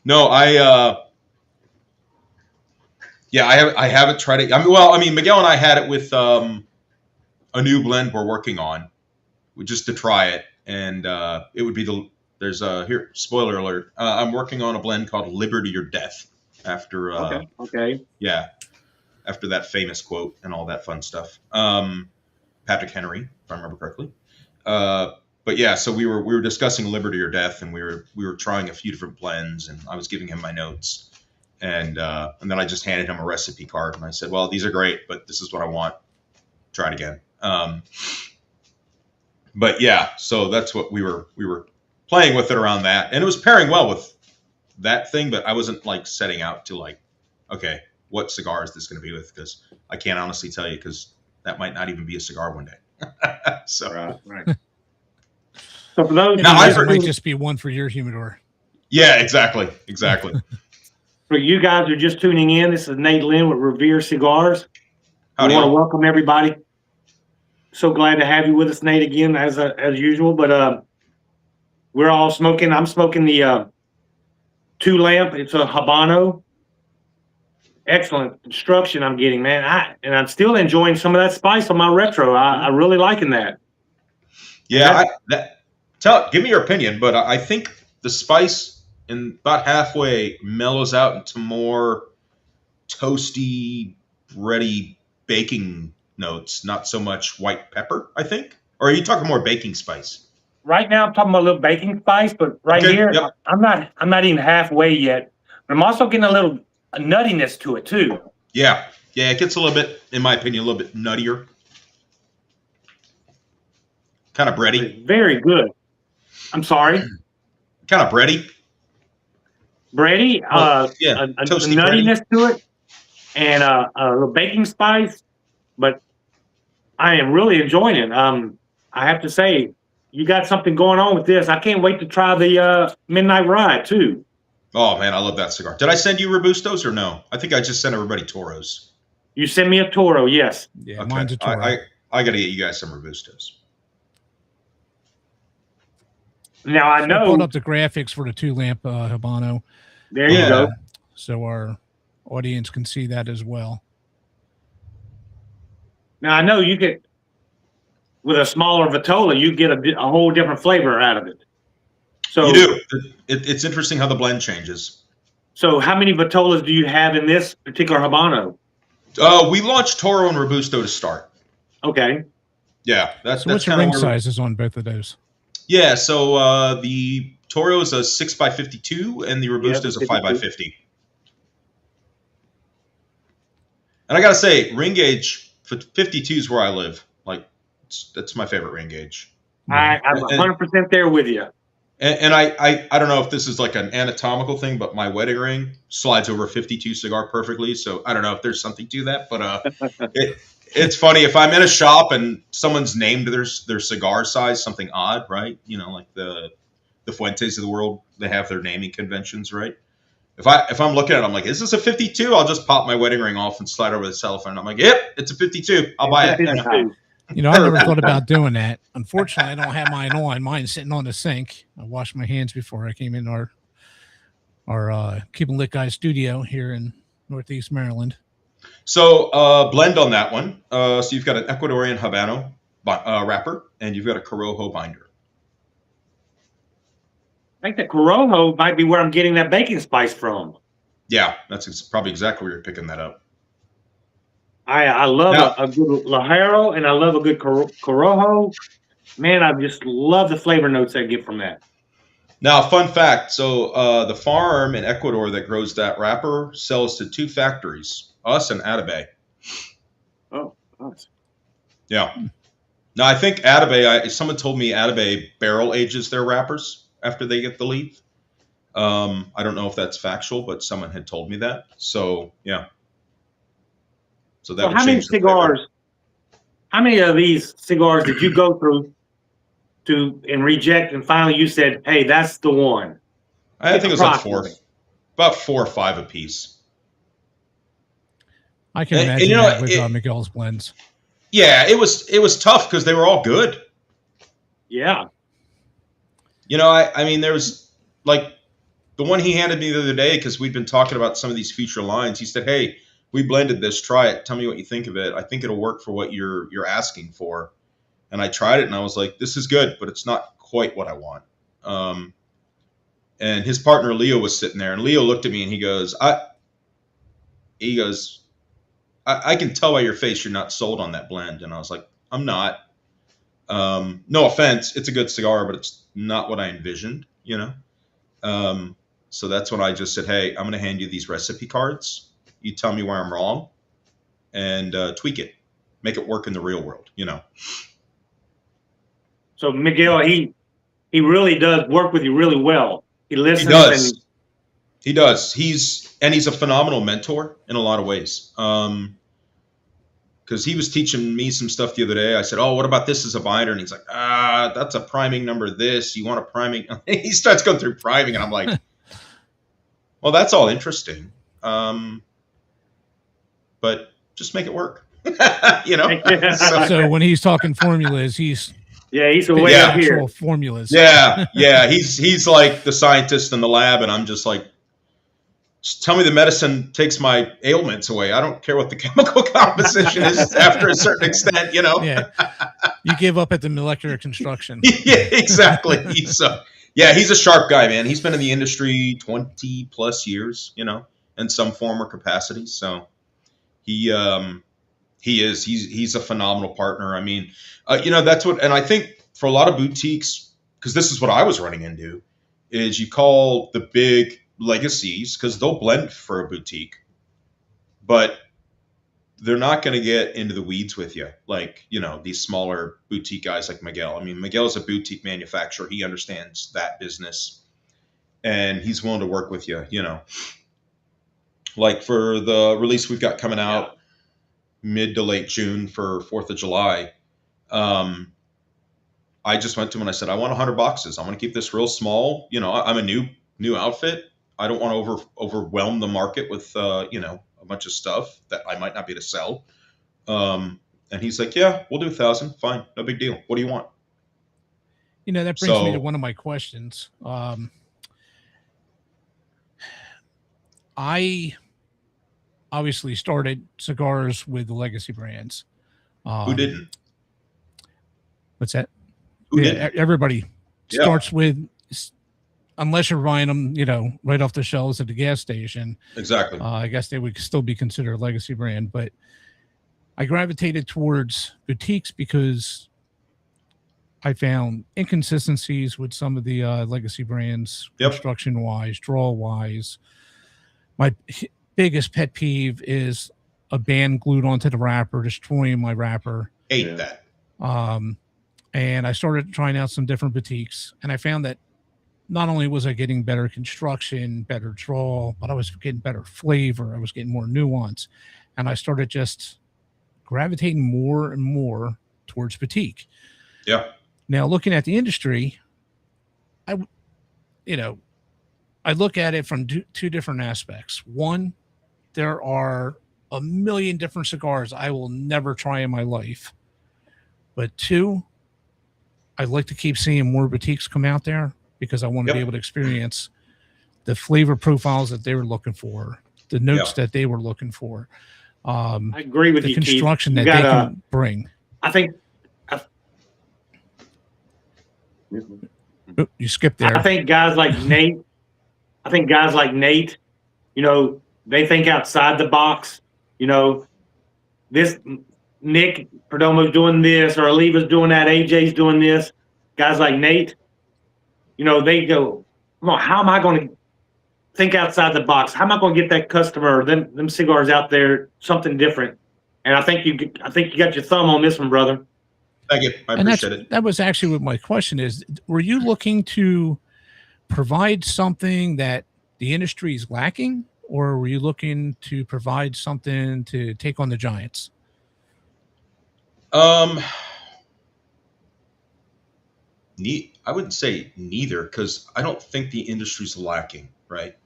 No, yeah, I haven't tried it. I mean, Miguel and I had it with a new blend we're working on, just to try it, and it would be here. Spoiler alert! I'm working on a blend called "Liberty or Death." After Okay. Yeah, after that famous quote and all that fun stuff. Patrick Henry, if I remember correctly. But yeah, so we were discussing Liberty or Death, and we were trying a few different blends, and I was giving him my notes, and then I just handed him a recipe card, and I said, "Well, these are great, but this is what I want. Try it again." But yeah, so that's what we were playing with it around that, and it was pairing well with that thing, but I wasn't like setting out to like, okay, what cigar is this going to be with? Because I can't honestly tell you, because that might not even be a cigar one day. So Right. So for those, It might just be one for your humidor. yeah, exactly. for you guys who are just tuning in, this is Nate Lynn with Revere Cigars. Howdy, I want to y'all. welcome everybody. So glad to have you with us, Nate, again as usual. But we're all smoking. I'm smoking the 2-lamp. It's a Habano. Excellent construction I'm getting, man. I'm still enjoying some of that spice on my retro. I really liking that. Yeah, give me your opinion, but I think the spice in about halfway mellows out into more toasty, bready baking notes, not so much white pepper, I think. Or are you talking more baking spice? Right now I'm talking about a little baking spice, but here yep. I'm not even halfway yet. But I'm also getting a little nuttiness to it too. Yeah, it gets a little bit, in my opinion, a little bit nuttier. Kind of bready. Very good. I'm sorry. Kind of bready. Bready, yeah, a toasty nuttiness to it, and a little baking spice. But I am really enjoying it. I have to say, you got something going on with this. I can't wait to try the Midnight Ride too. Oh man, I love that cigar. Did I send you Robustos or no? I think I just sent everybody Toros. You sent me a Toro, yes. Yeah, Okay. mine's a Toro. I got to get you guys some Robustos. Now I I know. pulled up the graphics for the 2-lamp Habano, There you go. so our audience can see that as well. Now I know you get with a smaller Vitola, you get a whole different flavor out of it. So You do. It's interesting how the blend changes. So how many Vitolas do you have in this particular Habano? We launched Toro and Robusto to start. Okay. Yeah, that's So what's your kind ring of sizes on both of those? Yeah, so the Toro is a 6x52 and the Robusto is a 52. 5x50. And I gotta say, ring gauge 52 is where I live. Like, that's my favorite ring gauge. I'm 100% there with you. And I don't know if this is like an anatomical thing, but my wedding ring slides over a 52 cigar perfectly. So I don't know if there's something to that, but it's funny if I'm in a shop and someone's named their cigar size something odd, right? You know, like the Fuentes of the world, they have their naming conventions, right? If I'm looking at it, I'm like, is this a 52? I'll just pop my wedding ring off and slide over the cellophane. I'm like, yep, it's a 52. I'll buy it. You know, I never thought about doing that. Unfortunately, I don't have mine on. Mine's sitting on the sink. I washed my hands before I came in our our Keep 'em Lit Guy studio here in Northeast Maryland. So blend on that one. So you've got an Ecuadorian Habano wrapper, and you've got a Corojo binder. I think the Corojo might be where I'm getting that baking spice from. Yeah, that's probably exactly where you're picking that up. I love Now- a good Lajero, and I love a good Corojo. Man, I just love the flavor notes I get from that. Now, fun fact. So the farm in Ecuador that grows that wrapper sells to 2 factories, us and Atabay. Oh, nice. Yeah. Now, I think Atabay, someone told me Atabay barrel ages their wrappers after they get the leaf. I don't know if that's factual, but someone had told me that. So, yeah. So that So would how many change the flavor. cigars? How many of these cigars did you go through and reject, and finally you said, "Hey, that's the one"? I think it was like Approximately. about 4 or 5 apiece. I can And imagine you know, that with it- Miguel's blends. Yeah, it was tough because they were all good. Yeah. You know, I mean, there was like the one he handed me the other day because we'd been talking about some of these future lines. He said, "Hey, we blended this. Try it. Tell me what you think of it. I think it'll work for what you're asking for." And I tried it, and I was like, "This is good, but it's not quite what I want." And his partner Leo was sitting there, and Leo looked at me and he goes, I can tell by your face you're not sold on that blend." And I was like, "I'm not. No offense, it's a good cigar, but it's not what I envisioned, you know." So that's when I just said, "Hey, I'm going to hand you these recipe cards. You tell me where I'm wrong, and tweak it, make it work in the real world, you know." So Miguel, he really does work with you really well. He listens. He does. And He does. He's a phenomenal mentor in a lot of ways. Because he was teaching me some stuff the other day. I said, "Oh, what about this as a binder?" And he's like, "That's a priming number this. You want a priming?" He starts going through priming, and I'm like, "Well, that's all interesting. But just make it work." You know? So when he's talking formulas, he's yeah, he's way Yeah. up here. actual formulas. Yeah. He's like the scientist in the lab, and I'm just like, "Just tell me the medicine takes my ailments away. I don't care what the chemical composition is after a certain extent, you know?" Yeah. You give up at the molecular construction. Yeah, exactly. He's a sharp guy, man. He's been in the industry 20 plus years, you know, in some form or capacity. So he's a phenomenal partner. I mean, you know, that's what, and I think for a lot of boutiques, because this is what I was running into, is you call the big legacies because they'll blend for a boutique, but they're not going to get into the weeds with you like, you know, these smaller boutique guys like Miguel. I mean, Miguel is a boutique manufacturer. He understands that business, and he's willing to work with you, you know. Like for the release we've got coming out mid to late June for 4th of July, I just went to him and I said, "I want 100 boxes. I'm going to keep this real small. You know, I'm a new outfit. I don't want to overwhelm the market with, you know, a bunch of stuff that I might not be able to sell." And he's like, "Yeah, we'll do 1,000. Fine. No big deal. What do you want?" You know, that brings me to So- one of my questions. I obviously started cigars with the legacy brands. Who didn't? What's that? Who Yeah, didn't? everybody Yeah. starts with, unless you're buying them, you know, right off the shelves at the gas station. Exactly. I guess they would still be considered a legacy brand, but I gravitated towards boutiques because I found inconsistencies with some of the legacy brands, Yep. construction wise, draw wise. My biggest pet peeve is a band glued onto the wrapper, destroying my wrapper. Hate Yeah. that. And I started trying out some different boutiques, and I found that not only was I getting better construction, better draw, but I was getting better flavor. I was getting more nuance, and I started just gravitating more and more towards boutique. Yeah. Now, looking at the industry, I look at it from two different aspects. One, there are a million different cigars I will never try in my life. But two, I'd like to keep seeing more boutiques come out there because I want to be Yep. able to experience the flavor profiles that they were looking for, the notes Yeah. that they were looking for, I agree with the you, Keith. construction You that they gotta- can bring. I think Oop, you skipped there. I think guys like Nate, you know, they think outside the box. You know, this Nick Perdomo's doing this, or Oliva's doing that, AJ's doing this. Guys like Nate, you know, they go, come on, how am I going to think outside the box? How am I going to get that customer, them cigars out there, something different? And I think you got your thumb on this one, brother. Thank you. I And appreciate it. that was actually what my question is. Were you looking to provide something that the industry is lacking, or were you looking to provide something to take on the giants? I wouldn't say neither, because I don't think the industry's lacking, right?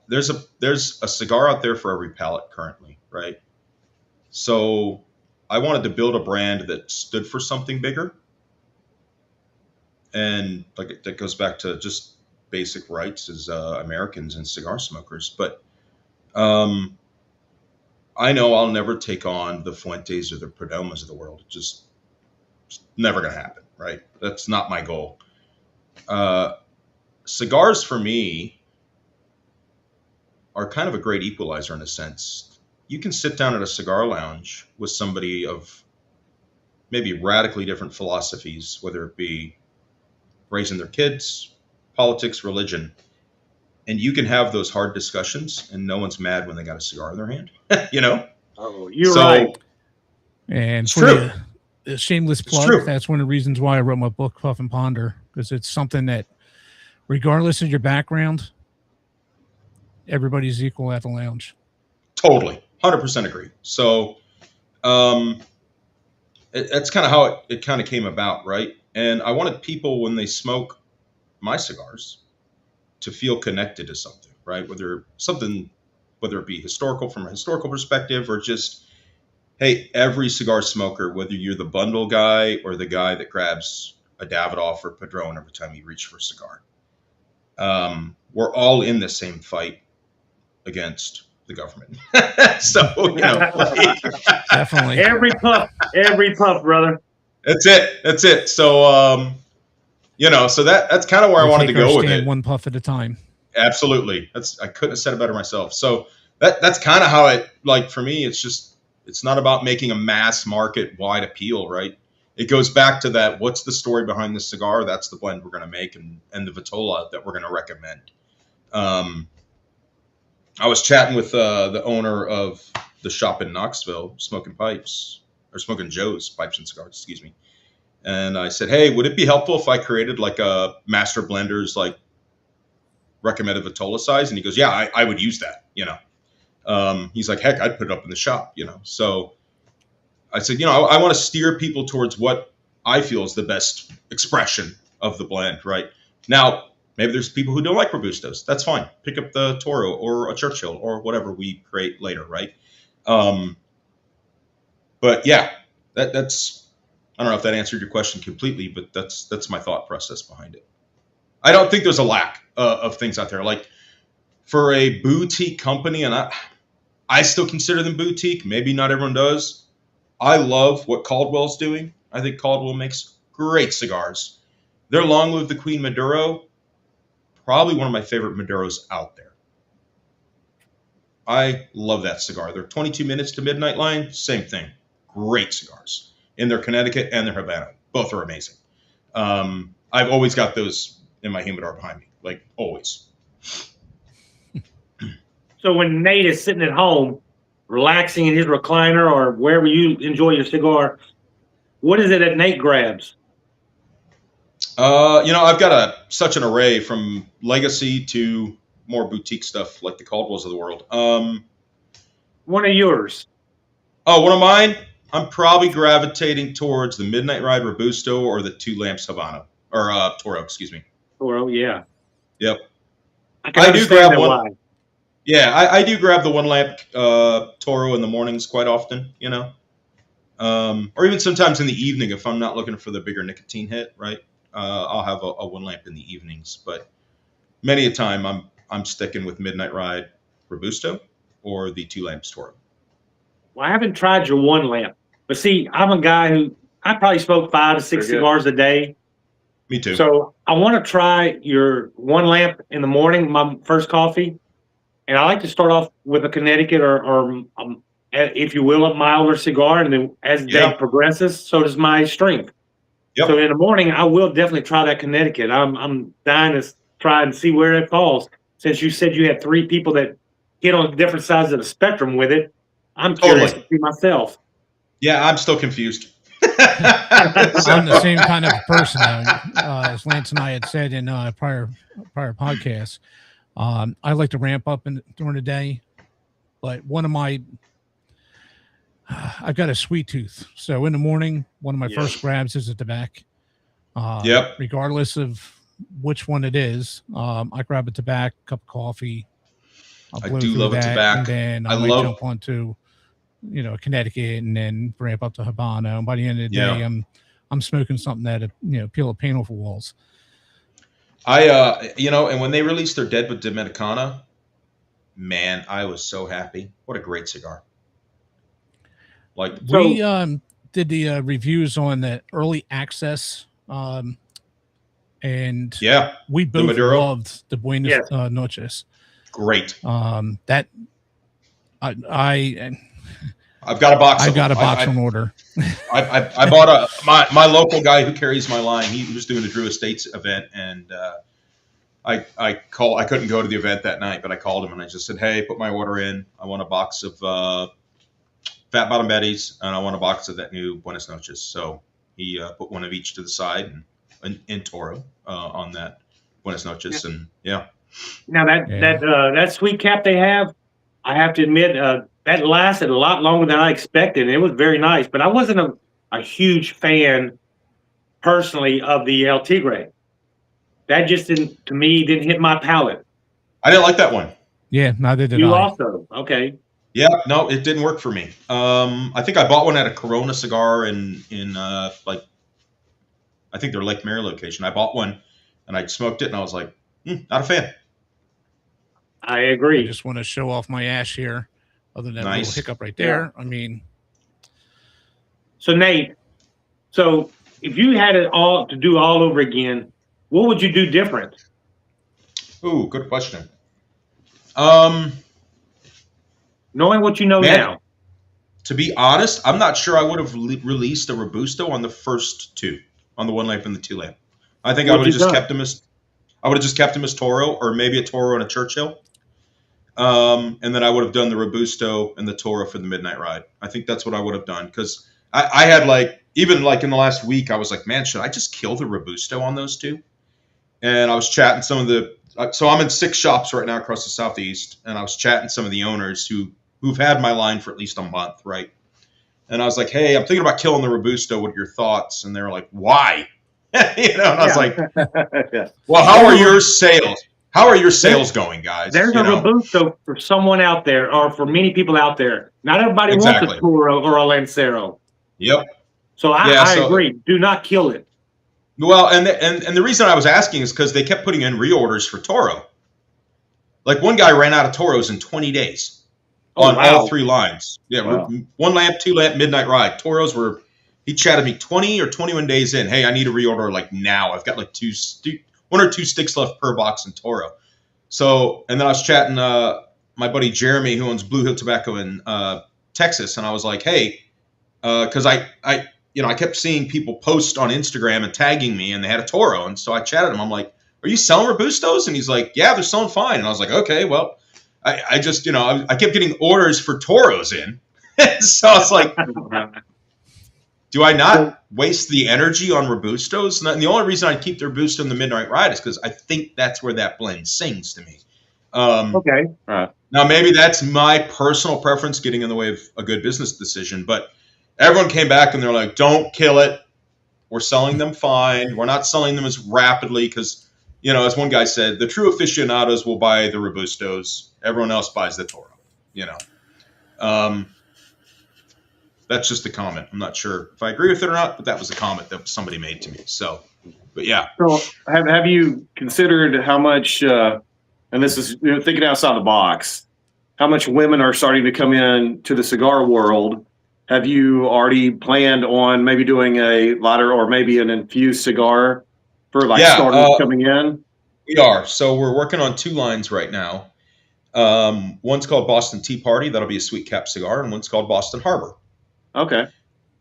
There's a cigar out there for every palate currently, right? So I wanted to build a brand that stood for something bigger. And like that goes back to just basic rights as Americans and cigar smokers. But I know I'll never take on the Fuentes or the Perdomas of the world. It's never going to happen, right? That's not my goal. Cigars for me are kind of a great equalizer in a sense. You can sit down at a cigar lounge with somebody of maybe radically different philosophies, whether it be raising their kids, politics, religion, and you can have those hard discussions and no one's mad when they got a cigar in their hand, you know? Oh, you're right. And It's for true. the shameless plug, true. that's one of the reasons why I wrote my book, Puff and Ponder, because it's something that, regardless of your background, everybody's equal at the lounge. Totally. 100% agree. So that's kind of how it kind of came about, right? And I wanted people, when they smoke my cigars, to feel connected to something, right? Whether it be historical from a historical perspective, or just, hey, every cigar smoker, whether you're the bundle guy or the guy that grabs a Davidoff or Padron every time you reach for a cigar, we're all in the same fight against the government. So, you know, like, Definitely. Every puff, brother. that's it. So, you know, so that's kind of where I wanted to go with it. One puff at a time. Absolutely. I couldn't have said it better myself. So that's kind of how it, like, for me, it's not about making a mass market wide appeal, right? It goes back to that. What's the story behind the cigar? That's the blend we're going to make, and the Vitola that we're going to recommend. I was chatting with the owner of the shop in Knoxville, Smoking Joe's Pipes and Cigars, excuse me. And I said, hey, would it be helpful if I created like a master blender's like recommended Vitola size? And he goes, yeah, I would use that, you know. He's like, heck, I'd put it up in the shop, you know. So I said, you know, I want to steer people towards what I feel is the best expression of the blend, right? Now, maybe there's people who don't like Robustos. That's fine. Pick up the Toro or a Churchill or whatever we create later, right? But yeah, that's, I don't know if that answered your question completely, but that's my thought process behind it. I don't think there's a lack of things out there. Like, for a boutique company, and I still consider them boutique. Maybe not everyone does. I love what Caldwell's doing. I think Caldwell makes great cigars. Their Long Live the Queen Maduro, probably one of my favorite Maduros out there. I love that cigar. Their 22 minutes to midnight line, same thing. Great cigars. In their Connecticut and their Havana. Both are amazing. I've always got those in my humidor behind me, like always. So when Nate is sitting at home, relaxing in his recliner or wherever you enjoy your cigar, what is it that Nate grabs? You know, I've got such an array from legacy to more boutique stuff like the Caldwells of the world. One of yours. Oh, one of mine? I'm probably gravitating towards the Midnight Ride Robusto or the Two Lamps Havana. Or Toro, excuse me. Toro, yeah. Yep. I do grab one. Why. Yeah, I do grab the one lamp Toro in the mornings quite often, you know. Or even sometimes in the evening if I'm not looking for the bigger nicotine hit, right? I'll have a one lamp in the evenings. But many a time I'm sticking with Midnight Ride Robusto or the 2 Lamps Toro. Well, I haven't tried your one lamp, but see, I'm a guy who I probably smoke 5 to 6 Very good. cigars a day. Me too. So I want to try your one lamp in the morning, my first coffee. And I like to start off with a Connecticut or if you will, a milder cigar. And then as the Yeah. day progresses, so does my strength. Yep. So in the morning, I will definitely try that Connecticut. I'm dying to try and see where it falls. Since you said you had 3 people that hit on different sides of the spectrum with it, I'm curious to see myself. Yeah, I'm still confused. I'm the same kind of person, as Lance and I had said in prior podcasts. I like to ramp up during the day, but one of my I've got a sweet tooth, so in the morning, one of my first grabs is at the back. Yep. Regardless of which one it is, I grab a tobacco, cup of coffee. I do love a tobacco. and then I might jump onto, Connecticut, and then ramp up to Habano. And by the end of the day, I'm smoking something that peel a paint off of walls. And when they released their Deadwood Dominicana, man, I was so happy. What a great cigar! We did the reviews on the early access, and we both loved the Buenos Noches. Great. That I've got a box. I've got a box on order. I bought my local guy who carries my line. He was doing a Drew Estates event, and I couldn't go to the event that night, but I called him and I just said, "Hey, put my order in. I want a box of Fat Bottom Betty's, and I want a box of that new Buenos Noches." So he put one of each to the side and in Toro on that Buenos Noches, and yeah. Now that sweet cap they have, I have to admit, that lasted a lot longer than I expected. It was very nice, but I wasn't a huge fan personally of the El Tigre. That just didn't hit my palate. I didn't like that one. Yeah, neither did I. You also, okay. Yeah, no, it didn't work for me. I think I bought one at a Corona cigar in I think their Lake Mary location. I bought one and I smoked it and I was like, not a fan. I agree. I just want to show off my ash here. Other than that little hiccup right there. Yeah. I mean. So Nate, if you had it all to do all over again, what would you do different? Ooh, good question. Knowing what you know now. To be honest, I'm not sure I would have released a Robusto on the first 2, on the 1 lamp and the 2 lamp. I think I would have just kept them as Toro, or maybe a Toro and a Churchill. And then I would have done the Robusto and the Toro for the Midnight Ride. I think that's what I would have done, because I had even in the last week, I was like, man, should I just kill the Robusto on those 2? And I was chatting some of the so I'm in 6 shops right now across the Southeast, and I was chatting some of the owners who've had my line for at least a month, right? And I was like, hey, I'm thinking about killing the Robusto. What are your thoughts? And they were like, why? And I was like, well, how are your sales? How are your sales going, guys? There's a Robusto for someone out there, or for many people out there. Not everybody wants a Toro or a Lancero. Yep. So I agree. Do not kill it. Well, and the reason I was asking is because they kept putting in reorders for Toro. Like, one guy ran out of Toros in 20 days on all 3 lines. Yeah, 1 lamp, 2 lamp, Midnight Ride. Toros were, he chatted me 20 or 21 days in. Hey, I need a reorder now. I've got 1 or 2 sticks left per box in Toro. So, and then I was chatting my buddy Jeremy, who owns Blue Hill Tobacco in Texas, and I was like, hey, because I kept seeing people post on Instagram and tagging me, and they had a Toro. And so I chatted him. I'm like, are you selling Robustos? And he's like, yeah, they're selling fine. And I was like, okay, well, I just, I kept getting orders for Toros in. So I was like, do I not waste the energy on Robustos? And the only reason I keep the Robusto in the Midnight Ride is because I think that's where that blend sings to me. Okay. All right. Now, maybe that's my personal preference getting in the way of a good business decision, but everyone came back and they're like, don't kill it. We're selling them fine. We're not selling them as rapidly because, as one guy said, the true aficionados will buy the Robustos. Everyone else buys the Toro, That's just a comment. I'm not sure if I agree with it or not, but that was a comment that somebody made to me. So, But yeah, So have you considered how much, and this is thinking outside the box, how much women are starting to come in to the cigar world? Have you already planned on maybe doing a lighter or maybe an infused cigar for like yeah, starters coming in? we are. So we're working on 2 lines right now. One's called Boston Tea Party. That'll be a sweet cap cigar, and one's called Boston Harbor. Okay.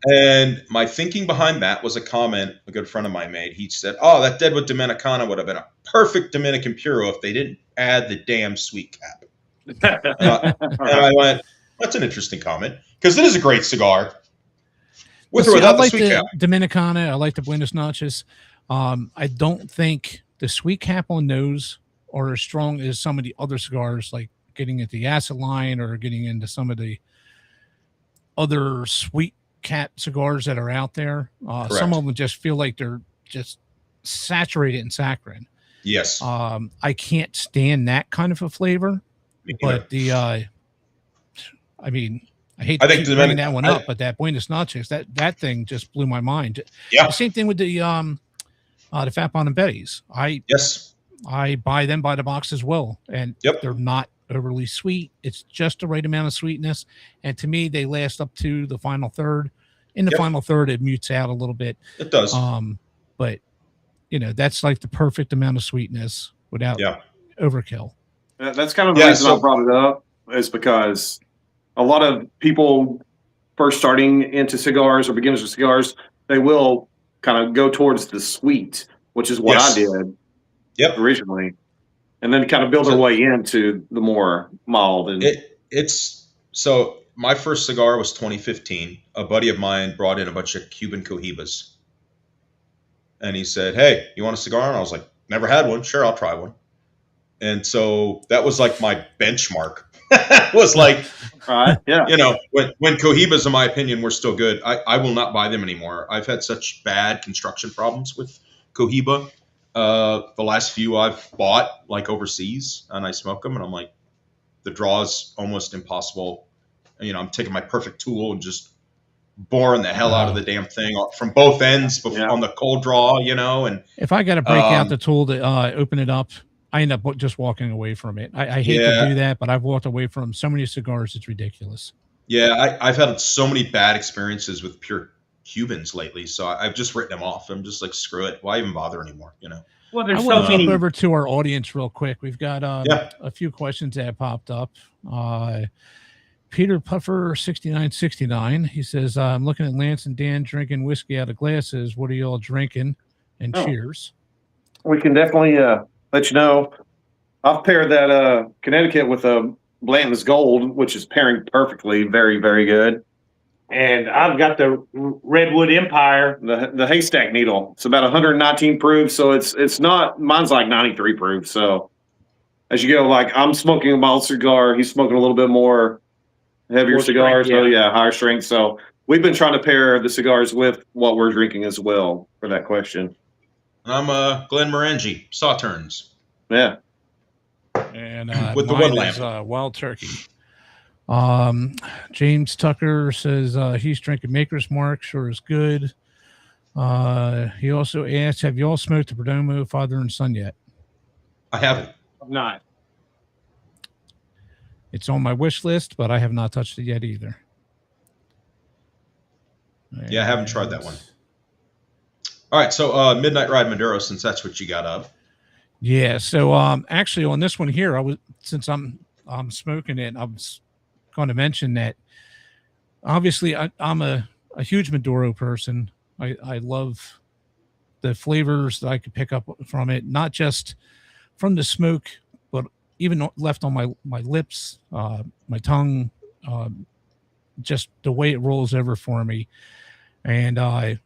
And my thinking behind that was a comment a good friend of mine made. He said, "Oh, that Deadwood Dominicana would have been a perfect Dominican Puro if they didn't add the damn sweet cap." And I went, "That's an interesting comment because it is a great cigar with or See, I without the like sweet the cap." Dominicana. I like the Buenos Noches. I don't think the sweet cap on those are as strong as some of the other cigars, like getting into the acid line or getting into some of the other sweet cap cigars that are out there. Some of them just feel like they're just saturated in saccharin. Yes, I can't stand that kind of a flavor, me neither. but I mean, I hate I to think keep bringing that one I- up, but that Buenos Noches, that thing just blew my mind. Yeah. The same thing with the Fat Bon and Betty's. Yes, I buy them by the box as well, and Yep. they're not overly sweet. It's just the right amount of sweetness, and to me, they last up to the final third. In the Yep. final third, it mutes out a little bit. it does. But that's like the perfect amount of sweetness without Yeah. overkill. That's kind of the Yeah, reason so- I brought it up, is because a lot of people first starting into cigars or beginners with cigars, they will kind of go towards the sweet, which is what Yes. I did Yep. originally, and then kind of build their So- way into the more mild. And It's so my first cigar was 2015. A buddy of mine brought in a bunch of Cuban Cohibas. And he said, "Hey, you want a cigar?" And I was like, "Never had one. Sure, I'll try one." And so that was like my benchmark. Was like, right, yeah, when Cohibas, in my opinion, were still good, I will not buy them anymore. I've had such bad construction problems with Cohiba. The last few I've bought like overseas, and I smoke them, and I'm like, the draw is almost impossible. I'm taking my perfect tool and just boring the hell out of the damn thing from both ends on the cold draw, and If I got to break out the tool to open it up, I end up just walking away from it. I hate to do that, but I've walked away from so many cigars, it's ridiculous. Yeah, I've had so many bad experiences with pure Cubans lately, so I've just written them off. I'm just like, screw it. Why even bother anymore? Well, I there's want so to jump many. over to our audience real quick. We've got Yeah. a few questions that have popped up. Peter Puffer 6969. He says, "I'm looking at Lance and Dan drinking whiskey out of glasses. What are you all drinking?" And cheers. we can definitely let you know. I've paired that Connecticut with a Blanton's Gold, which is pairing perfectly. Very, very good. And I've got the Redwood Empire. The haystack needle. It's about 119 proof, so it's not. Mine's like 93 proof. So as you go, like I'm smoking a mild cigar, he's smoking a little bit more heavier More cigars. strength, So yeah, higher strength. So we've been trying to pair the cigars with what we're drinking as well for that question. And I'm Glen Morangi, Sauternes. Yeah. And With the mine one is lamp. Wild Turkey. James Tucker says he's drinking Maker's Mark. Sure is good. He also asked, "Have you all smoked the Perdomo father and son yet?" I haven't. I'm not. It's on my wish list, but I have not touched it yet either. Yeah, I haven't tried that one. All right, so Midnight Ride Maduro, since that's what you got up. Yeah. So actually on this one here, since I'm smoking it, I was going to mention that obviously I'm a huge Maduro person. I love the flavors that I could pick up from it, not just from the smoke, but even left on my lips, my tongue, just the way it rolls over for me. And on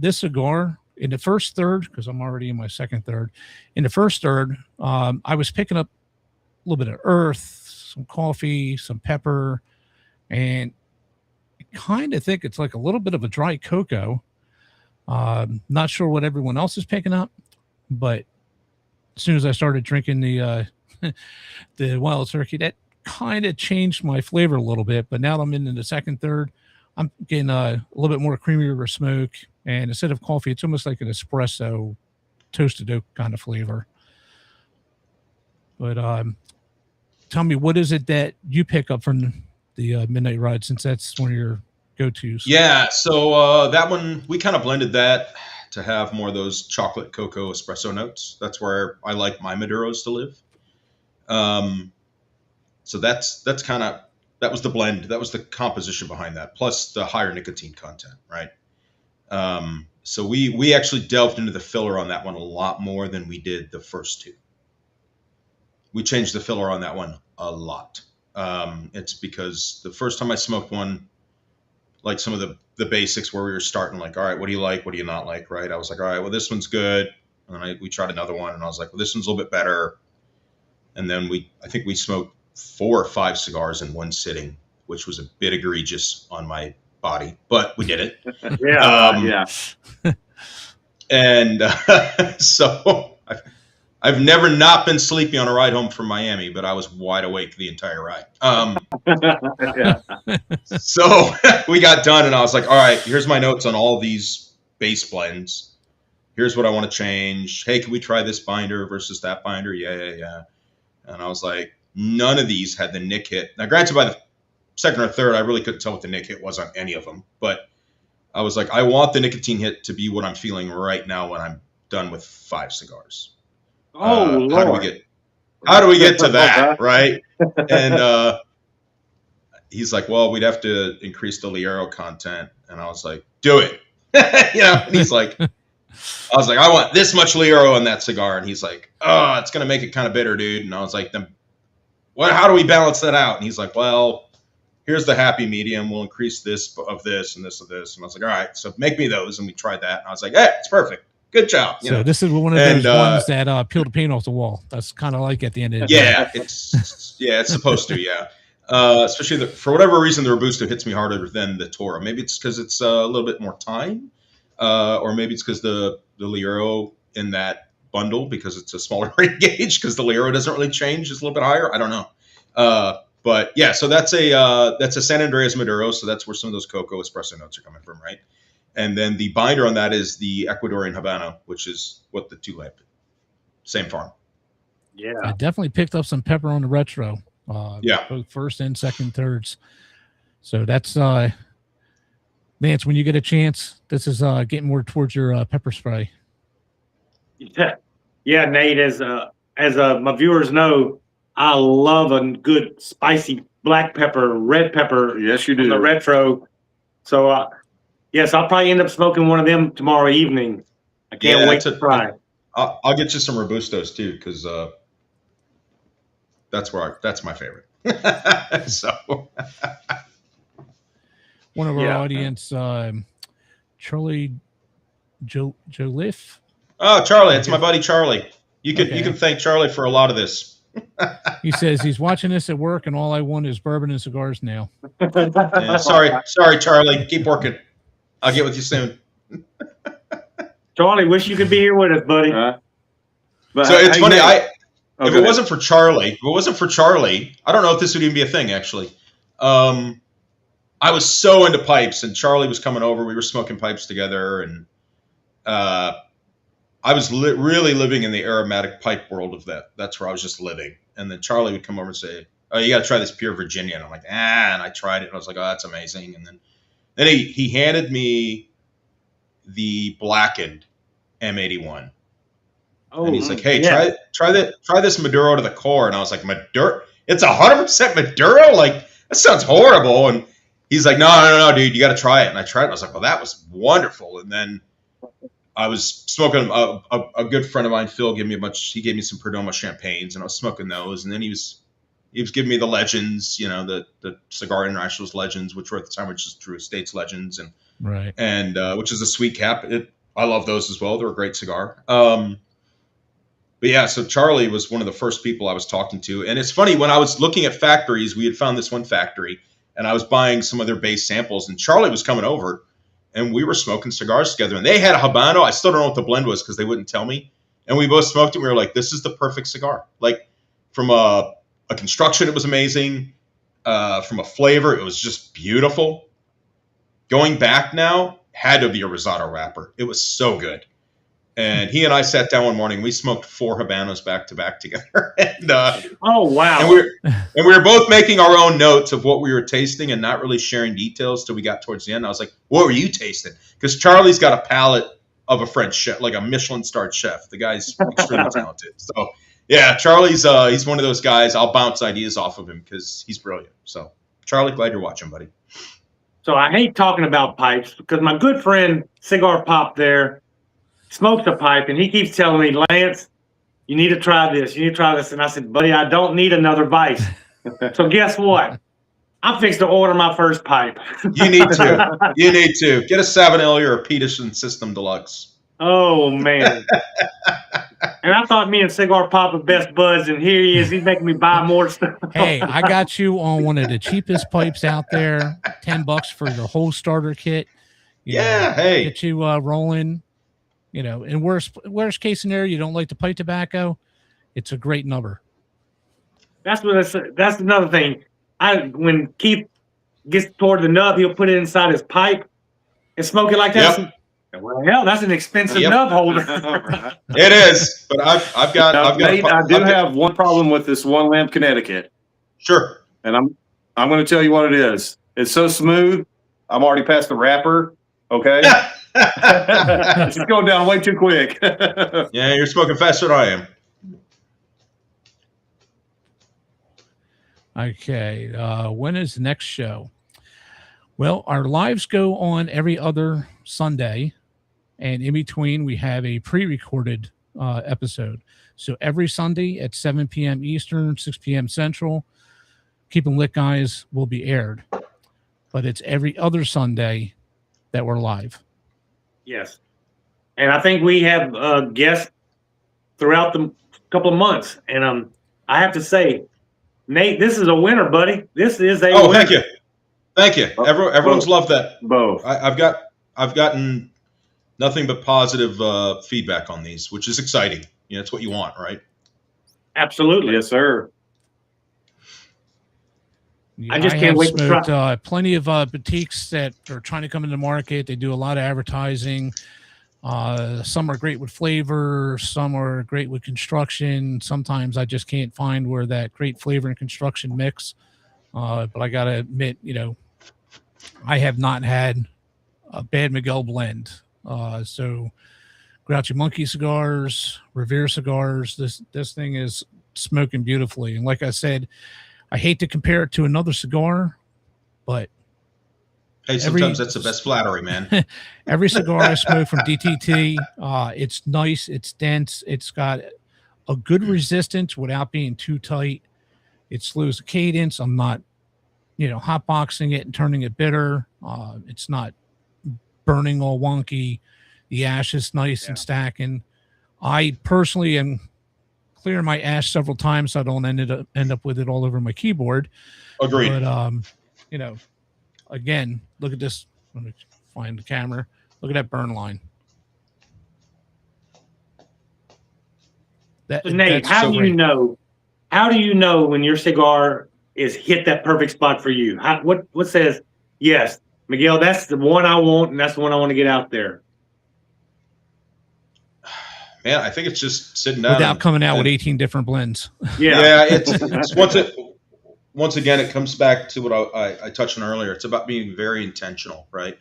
this cigar, in the first third, because I'm already in my second third, in the first third, I was picking up a little bit of earth, some coffee, some pepper, and I kind of think it's like a little bit of a dry cocoa. Not sure what everyone else is picking up, but as soon as I started drinking the the Wild Turkey, that kind of changed my flavor a little bit. But now I'm into the second third, I'm getting a little bit more creamier smoke, And instead of coffee, it's almost like an espresso, toasted oak kind of flavor. But tell me, what is it that you pick up from the Midnight Ride, since that's one of your go-tos? Yeah, so that one, we kind of blended that to have more of those chocolate cocoa espresso notes. That's where I like my Maduros to live. So that's kind of, that was the blend. That was the composition behind that, plus the higher nicotine content, right? So we actually delved into the filler on that one a lot more than we did the first two. We changed the filler on that one a lot. It's because the first time I smoked one, like some of the basics where we were starting, like, all right, what do you like? What do you not like? Right. I was like, all right, well, this one's good. And we tried another one and I was like, well, this one's a little bit better. And then I think we smoked 4 or 5 cigars in one sitting, which was a bit egregious on my body, but we did it. Yeah. And so I've never not been sleepy on a ride home from Miami, but I was wide awake the entire ride. Yeah. So we got done and I was like, all right, here's my notes on all these base blends. Here's what I want to change. Hey, can we try this binder versus that binder? Yeah. And I was like, none of these had the nick hit. Now, granted, by the second or third, I really couldn't tell what the nick hit was on any of them. But I was like, I want the nicotine hit to be what I'm feeling right now when I'm done with 5 cigars. Lord. How do we get to that, right? And he's like, well, we'd have to increase the Liero content. And I was like, do it. And he's like, I was like, I want this much Liero in that cigar. And he's like, oh, it's going to make it kind of bitter, dude. And I was like, then how do we balance that out? And he's like, well, here's the happy medium. We'll increase this of this and this of this. And I was like, all right, so make me those. And we tried that. And I was like, hey, it's perfect. Good job. So this is one of those ones that peel the paint off the wall. That's kind of like at the end of the day. It's supposed to, yeah. Especially for whatever reason, the Robusto hits me harder than the Toro. Maybe it's because it's a little bit more time, or maybe it's because the Liero in that bundle, because it's a smaller rate gauge, because the Liero doesn't really change. It's a little bit higher. I don't know. But yeah, so that's a San Andreas Maduro. So that's where some of those cocoa espresso notes are coming from, right? And then the binder on that is the Ecuadorian Habano, which is what the two lamp. Same farm. Yeah. I definitely picked up some pepper on the retro. Both first and second thirds. So that's Lance, when you get a chance, this is getting more towards your pepper spray. Yeah, Nate, as my viewers know, I love a good spicy black pepper, red pepper. Yes, you do. On the retro. So yes, I'll probably end up smoking one of them tomorrow evening. I can't wait to try. I'll get you some Robustos too, because that's my favorite. So one of our audience, Charlie Joliffe. Oh, Charlie, it's my buddy Charlie. You can thank Charlie for a lot of this. He says he's watching this at work, and all I want is bourbon and cigars now. Yeah, sorry, Charlie. Keep working. I'll get with you soon. Charlie, wish you could be here with us, buddy. So it's funny. If it wasn't for Charlie, I don't know if this would even be a thing. Actually, I was so into pipes, and Charlie was coming over. We were smoking pipes together, and I was really living in the aromatic pipe world of that. That's where I was just living. And then Charlie would come over and say, oh, you got to try this Pure Virginia. And I'm like, and I tried it. And I was like, oh, that's amazing. And then he handed me the blackened M81. Oh, and he's like, hey, try this Maduro to the core. And I was like, Maduro? It's 100% Maduro? Like, that sounds horrible. And he's like, no, dude, you got to try it. And I tried it. I was like, well, that was wonderful. And then I was smoking a good friend of mine, Phil, he gave me some Perdomo champagnes, and I was smoking those. And then he was giving me the legends, the Cigar International's legends, which were at the time just Drew Estates legends, and which is a sweet cap. I love those as well. They're a great cigar. But yeah, so Charlie was one of the first people I was talking to. And it's funny, when I was looking at factories, we had found this one factory, and I was buying some of their base samples, and Charlie was coming over. And we were smoking cigars together. And they had a Habano. I still don't know what the blend was because they wouldn't tell me. And we both smoked it. We were like, this is the perfect cigar. Like, from a construction, it was amazing. From a flavor, it was just beautiful. Going back now, had to be a rosado wrapper. It was so good. And he and I sat down one morning. We smoked 4 Habanos back to back together, and Oh, wow. and we were both making our own notes of what we were tasting and not really sharing details till we got towards the end. I was like, "What were you tasting?" Because Charlie's got a palate of a French chef, like a Michelin-starred chef. The guy's extremely talented. So yeah, Charlie's he's one of those guys. I'll bounce ideas off of him because he's brilliant. So Charlie, glad you're watching, buddy. So I hate talking about pipes because my good friend CigarPop there smokes a pipe, and he keeps telling me, Lance, you need to try this. You need to try this. And I said, buddy, I don't need another vice. So guess what? I'm fixed to order my first pipe. You need to. You need to. Get a Savinelli or a Peterson System Deluxe. Oh, man. And I thought me and CigarPop were best buds, and here he is. He's making me buy more stuff. Hey, I got you on one of the cheapest pipes out there, $10 for the whole starter kit. Hey. Get you rolling. In worst case scenario, you don't like to pipe tobacco, it's a great number. That's another thing. When Keith gets toward the nub, he'll put it inside his pipe and smoke it like that. Yep. Well, hell, that's an expensive nub holder. It is, but I've got. Nate, I do have one problem with this One Lamp Connecticut. Sure. And I'm going to tell you what it is. It's so smooth. I'm already past the wrapper. Okay. It's going down way too quick. Yeah, you're smoking faster than I am. Okay. When is the next show? Well, our lives go on every other Sunday, and in between we have a pre-recorded episode. So every Sunday at 7 p.m. Eastern, 6 p.m. Central, Keeping Lit Guys will be aired. But it's every other Sunday that we're live. Yes. And I think we have guests throughout the couple of months. And I have to say, Nate, this is a winner, buddy. This is a winner. Thank you. Thank you. Everyone's loved that. Both. I've gotten nothing but positive feedback on these, which is exciting. It's what you want, right? Absolutely. Yes, sir. Yeah, I just can't wait to try. Plenty of boutiques that are trying to come into the market. They do a lot of advertising. Some are great with flavor. Some are great with construction. Sometimes I just can't find where that great flavor and construction mix. But I got to admit, I have not had a bad Miguel blend. So Grouchy Monkey Cigars, Revere Cigars, this thing is smoking beautifully. And like I said, I hate to compare it to another cigar, but hey, sometimes that's the best flattery, man. Every cigar I smoke from DTT, it's nice, it's dense, it's got a good resistance without being too tight. It slows the cadence. I'm not, hotboxing it and turning it bitter. It's not burning all wonky. The ash is nice and stacking. I personally am clearing my ash several times so I don't end up with it all over my keyboard. Agreed. But again, look at this. Let me find the camera. Look at that burn line. So Nate, how do you know when your cigar is hit that perfect spot for you? What says, yes, Miguel, that's the one I want, and that's the one I want to get out there? Man, I think it's just sitting down without coming out with 18 different blends. Yeah, it's once again, it comes back to what I touched on earlier. It's about being very intentional, right?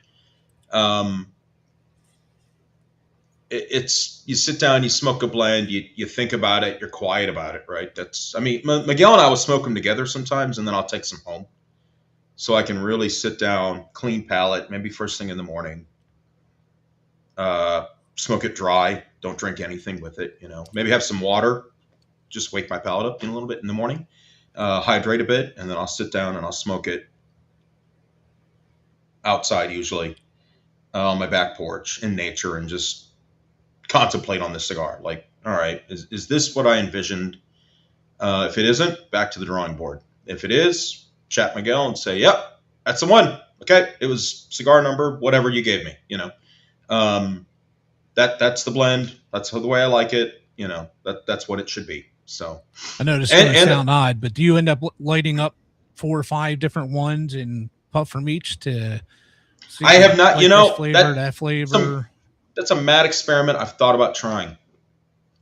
It's you sit down, you smoke a blend, you think about it, you're quiet about it, right? Miguel and I will smoke them together sometimes, and then I'll take some home, so I can really sit down, clean palate, maybe first thing in the morning. Smoke it dry. Don't drink anything with it. Maybe have some water, just wake my palate up a little bit in the morning. Hydrate a bit, and then I'll sit down and I'll smoke it outside, usually on my back porch in nature, and just contemplate on this cigar. Like, all right, is this what I envisioned? If it isn't, back to the drawing board. If it is, chat Miguel and say, yep, that's the one. Okay, it was cigar number, whatever you gave me. That's the blend. That's the way I like it. That's what it should be. So I know this is going to sound odd, but do you end up lighting up 4 or 5 different ones and puff from each to See I if have not. like You know, this flavor, that flavor. that's a mad experiment I've thought about trying,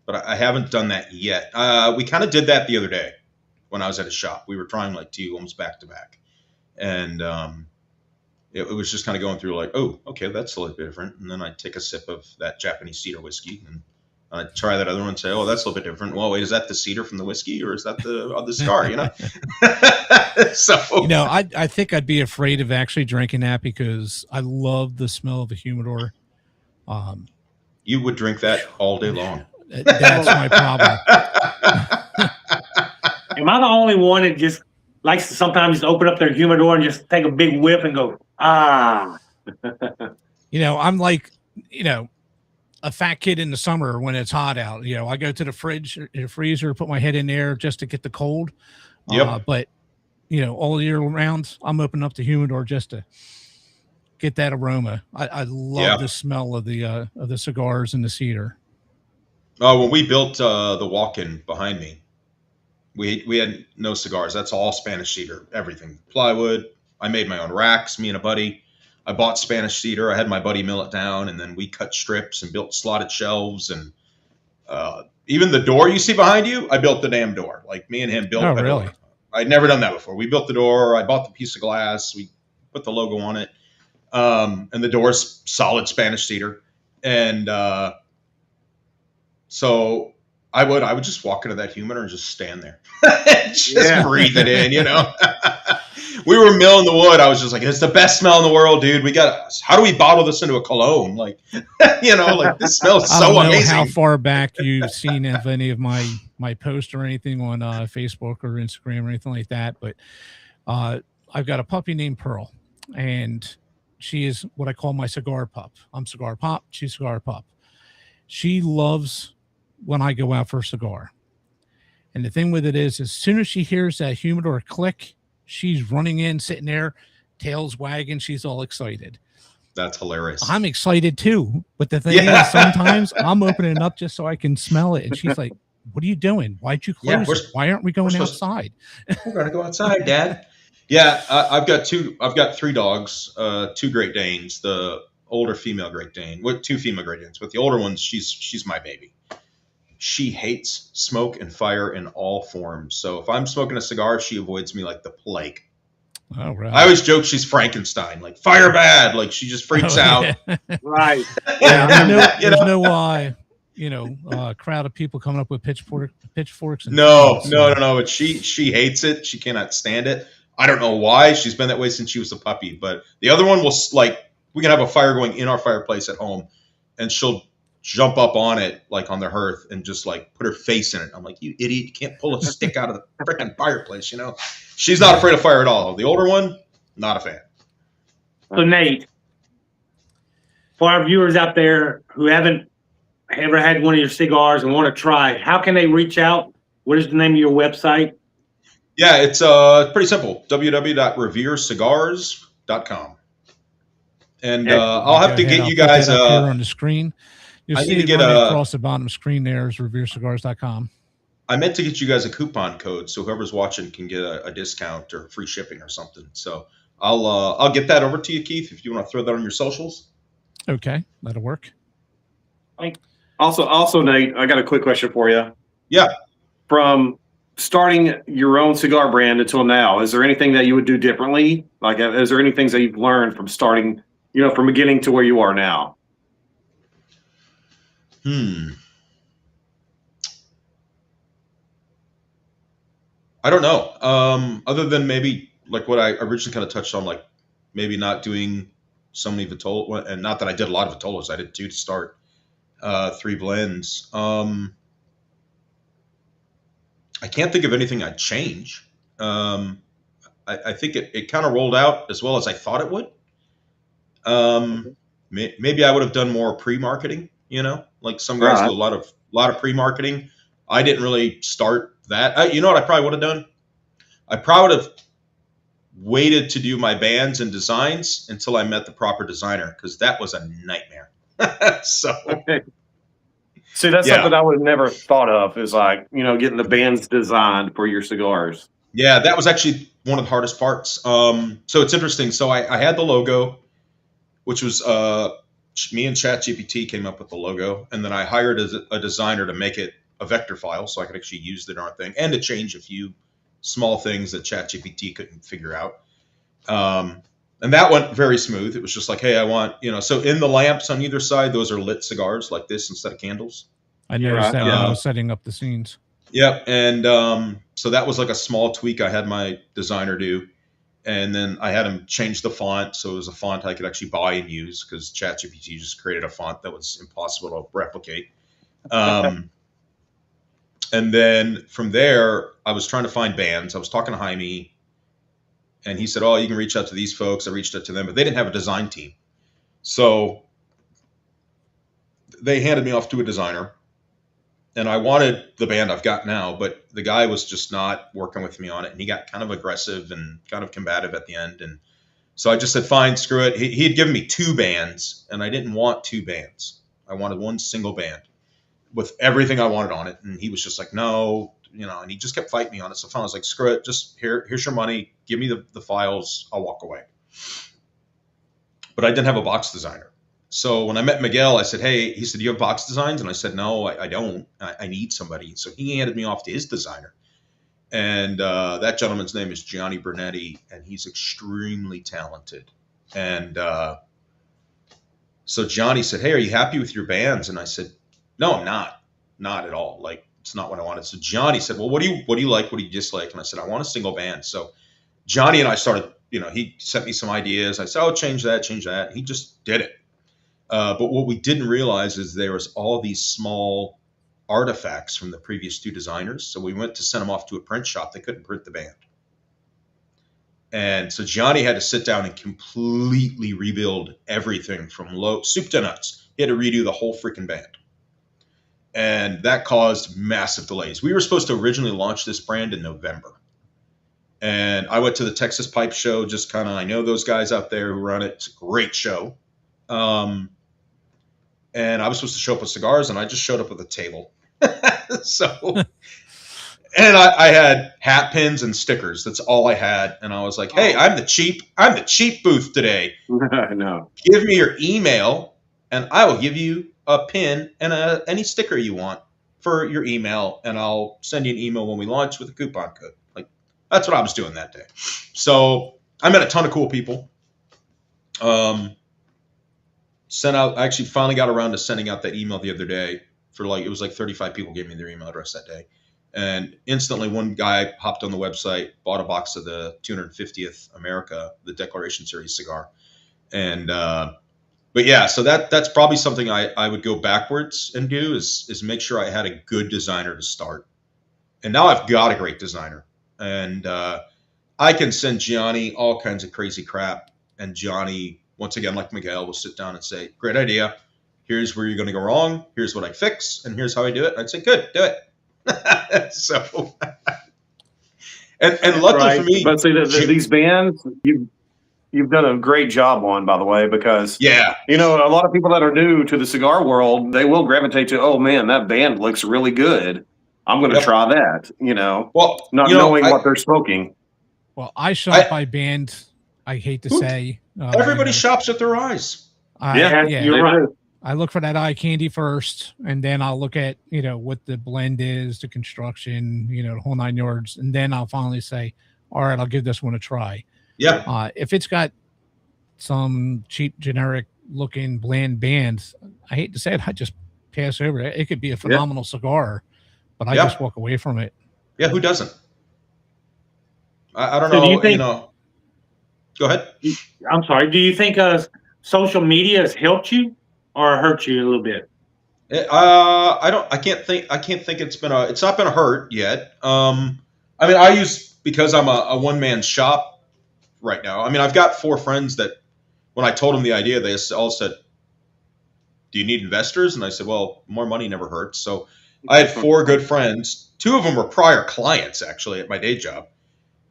but I haven't done that yet. We kind of did that the other day when I was at a shop. We were trying like two almost back to back, and it was just kind of going through like, oh, okay, that's a little bit different. And then I'd take a sip of that Japanese cedar whiskey, and I'd try that other one and say, oh, that's a little bit different. Well, wait, is that the cedar from the whiskey, or is that the cigar? You know. So You know, I think I'd be afraid of actually drinking that because I love the smell of a humidor. You would drink that all day long. That's my problem. Am I the only one that just likes to sometimes open up their humidor and just take a big whiff and go, ah? You know, I'm like, you know, a fat kid in the summer when it's hot out. You know, I go to the fridge or freezer, put my head in there just to get the cold. Yep. But, you know, all year round, I'm opening up the humidor just to get that aroma. I love the smell of the cigars and the cedar. When we built the walk-in behind me, we had no cigars. That's all Spanish cedar, everything. Plywood. I made my own racks, me and a buddy. I bought Spanish cedar. I had my buddy mill it down, and then we cut strips and built slotted shelves. And even the door you see behind you, I built the damn door. Like me and him built Oh, the really? door. I'd never done that before. We built the door. I bought the piece of glass. We put the logo on it. And the door's solid Spanish cedar. And so I would just walk into that humidor and just stand there. Just breathe it in, you know. We were milling the wood. I was just like, it's the best smell in the world, dude. How do we bottle this into a cologne? Like, you know, like this smells so I don't know amazing. how far back you've seen of any of my posts or anything on Facebook or Instagram or anything like that, but I've got a puppy named Pearl, and she is what I call my cigar pup. I'm Cigar Pop. She's Cigar Pup. She loves when I go out for a cigar. And the thing with it is, as soon as she hears that humidor click, she's running in, sitting there, tails wagging. She's all excited. That's hilarious. I'm excited too. But the thing is, sometimes I'm opening it up just so I can smell it. And she's like, what are you doing? Why'd you close it? Why aren't we going outside? We're going to go outside, Dad. Yeah, I've got three dogs, two Great Danes, the older female Great Dane, with two female Great Danes. But the older one, she's my baby. She hates smoke and fire in all forms. So if I'm smoking a cigar, she avoids me like the plague. Oh, right. I always joke she's Frankenstein, like fire bad, like she just freaks out. Yeah. Right. There's no crowd of people coming up with pitchforks. And No. But she hates it. She cannot stand it. I don't know why. She's been that way since she was a puppy. But the other one will, like, we can have a fire going in our fireplace at home, and she'll jump up on it, like on the hearth, and just like put her face in it. I'm like, you idiot, you can't pull a stick out of the freaking fireplace, you know? She's not afraid of fire at all. The older one, not a fan. So Nate, for our viewers out there who haven't ever had one of your cigars and want to try, how can they reach out? What is the name of your website? Yeah, it's pretty simple. www.reverecigars.com. And I'll have to get you guys here on the screen. You'll I see need to it get running across the bottom screen there is reverecigars.com. I meant to get you guys a coupon code so whoever's watching can get a discount or free shipping or something. So I'll get that over to you, Keith, if you want to throw that on your socials. Okay, that'll work. Also, Nate, I got a quick question for you. Yeah. From starting your own cigar brand until now, is there anything that you would do differently? Like, is there any things that you've learned from starting, from beginning to where you are now? I don't know. Other than maybe like what I originally kind of touched on, like maybe not doing so many Vitola, and not that I did a lot of Vitolas. I did 2 to start, 3 blends. I can't think of anything I'd change. I think it kind of rolled out as well as I thought it would. Maybe I would have done more pre-marketing, like some guys do a lot of pre-marketing. I didn't really start that. You know what I probably would have done? I probably would have waited to do my bands and designs until I met the proper designer, because that was a nightmare. So, see, that's something I would have never thought of, is like, getting the bands designed for your cigars. Yeah, that was actually one of the hardest parts. So it's interesting. So I had the logo, which was me and ChatGPT came up with the logo, and then I hired a designer to make it a vector file so I could actually use the darn thing and to change a few small things that ChatGPT couldn't figure out. And that went very smooth. It was just like, hey, I want, so in the lamps on either side, those are lit cigars like this instead of candles. I noticed that when I was setting up the scenes. Yep. And so that was like a small tweak I had my designer do. And then I had him change the font. So it was a font I could actually buy and use because ChatGPT just created a font that was impossible to replicate. And then from there, I was trying to find bands. I was talking to Jaime. And he said, oh, you can reach out to these folks. I reached out to them, but they didn't have a design team. So they handed me off to a designer. And I wanted the band I've got now, but the guy was just not working with me on it. And he got kind of aggressive and kind of combative at the end. And so I just said, fine, screw it. He had given me 2 bands, and I didn't want 2 bands. I wanted one single band with everything I wanted on it. And he was just like, no. And he just kept fighting me on it. So finally I was like, screw it, just here's your money. Give me the files. I'll walk away. But I didn't have a box designer. So when I met Miguel, I said, hey, he said, do you have box designs? And I said, no, I don't. I need somebody. So he handed me off to his designer. And that gentleman's name is Gianni Bernetti, and he's extremely talented. And so Johnny said, hey, are you happy with your bands? And I said, no, I'm not at all. Like, it's not what I wanted. So Johnny said, well, what do you like? What do you dislike? And I said, I want a single band. So Johnny and I started, he sent me some ideas. I said, oh, change that. And he just did it. But what we didn't realize is there was all these small artifacts from the previous 2 designers. So we went to send them off to a print shop. They couldn't print the band. And so Johnny had to sit down and completely rebuild everything from soup to nuts. He had to redo the whole freaking band. And that caused massive delays. We were supposed to originally launch this brand in November. And I went to the Texas Pipe Show, just kind of, I know those guys out there who run it. It's a great show. And I was supposed to show up with cigars, and I just showed up with a table. And I had hat pins and stickers. That's all I had. And I was like, hey, I'm the cheap booth today. No. Give me your email, and I will give you a pin and any sticker you want for your email, and I'll send you an email when we launch with a coupon code. Like, that's what I was doing that day. So I met a ton of cool people. I actually finally got around to sending out that email the other day for it was like 35 people gave me their email address that day. And instantly one guy hopped on the website, bought a box of the 250th America, the Declaration Series cigar. And, but yeah, so that's probably something I would go backwards and do is make sure I had a good designer to start. And now I've got a great designer. And I can send Gianni all kinds of crazy crap. And Gianni, once again, like Miguel, will sit down and say, great idea. Here's where you're going to go wrong. Here's what I fix. And here's how I do it. I'd say, good, do it. So, and luckily for me. But see, these bands, you've done a great job on, by the way, because yeah, a lot of people that are new to the cigar world, they will gravitate to, oh man, that band looks really good. I'm going to try that. Well, not knowing what they're smoking. Well, I shop by band. I hate to say, everybody shops at their eyes. Yeah, you're right. I look for that eye candy first, and then I'll look at, what the blend is, the construction, the whole 9 yards. And then I'll finally say, all right, I'll give this one a try. Yeah. If it's got some cheap, generic looking bland band, I hate to say it, I just pass over it. It could be a phenomenal cigar, but I just walk away from it. Yeah. Who doesn't? I don't So know. do you think, go ahead. I'm sorry. Do you think social media has helped you or hurt you a little bit? I can't think it's not been a hurt yet. I use, because I'm a one-man shop right now. I've got 4 friends that when I told them the idea, they all said, do you need investors? And I said, well, more money never hurts. So I had 4 good friends. 2 of them were prior clients actually at my day job.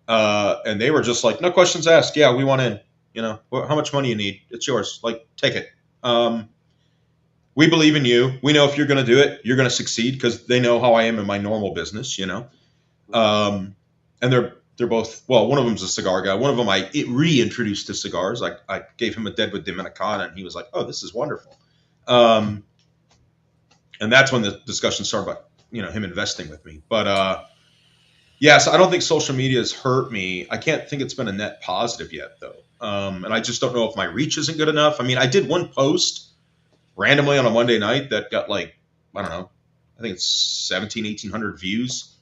And they were just like, no questions asked. Yeah, we want in, how much money you need? It's yours. Like, take it. We believe in you. We know if you're going to do it, you're going to succeed, because they know how I am in my normal business, And they're they're both, well, one of them's a cigar guy. One of them I reintroduced to cigars. I gave him a Deadwood Dominicana, and he was like, oh, this is wonderful. And that's when the discussion started about, him investing with me. But yes, I don't think social media has hurt me. I can't think it's been a net positive yet, though. And I just don't know if my reach isn't good enough. I mean, I did one post randomly on a Monday night that got like, I don't know, I think it's 1,800 views.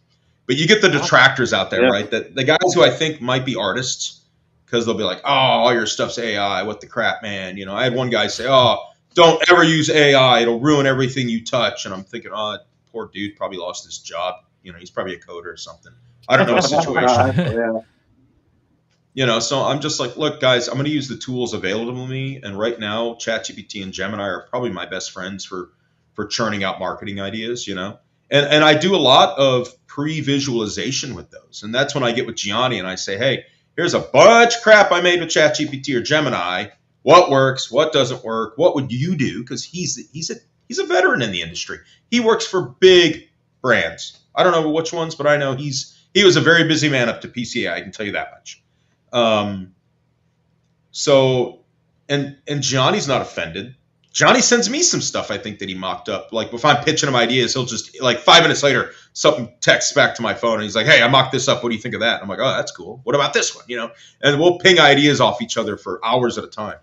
But you get the detractors out there, right? That the guys who I think might be artists, because they'll be like, oh, all your stuff's AI. What the crap, man? I had one guy say, oh, don't ever use AI. It'll ruin everything you touch. And I'm thinking, oh, poor dude probably lost his job. He's probably a coder or something. I don't know the situation. So I'm just like, look, guys, I'm going to use the tools available to me. And right now, ChatGPT and Gemini are probably my best friends for churning out marketing ideas, And I do a lot of pre-visualization with those. And that's when I get with Gianni and I say, hey, here's a bunch of crap I made with ChatGPT or Gemini. What works? What doesn't work? What would you do? Because he's a veteran in the industry. He works for big brands. I don't know which ones, but I know he was a very busy man up to PCA. I can tell you that much. So Johnny's not offended. Johnny sends me some stuff I think that he mocked up. Like if I'm pitching him ideas, he'll just like 5 minutes later, something texts back to my phone and he's like, hey, I mocked this up. What do you think of that? I'm like, oh, that's cool. What about this one? And we'll ping ideas off each other for hours at a time.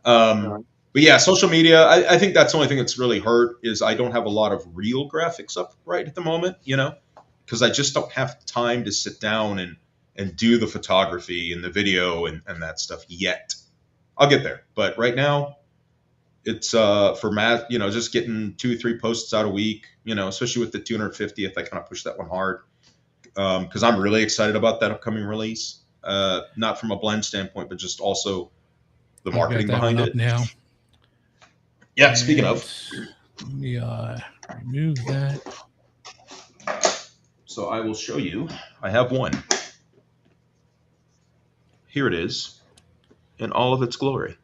But yeah, social media, I think that's the only thing that's really hurt is I don't have a lot of real graphics up right at the moment, because I just don't have time to sit down and do the photography and the video and that stuff yet. I'll get there. But right now, it's for Matt, just getting 2 or 3 posts out a week, especially with the 250th, I kind of push that one hard because I'm really excited about that upcoming release. Not from a blend standpoint, but just also the marketing behind it. Now. Yeah, and speaking of. Let me remove that. So I will show you. I have one. Here it is in all of its glory.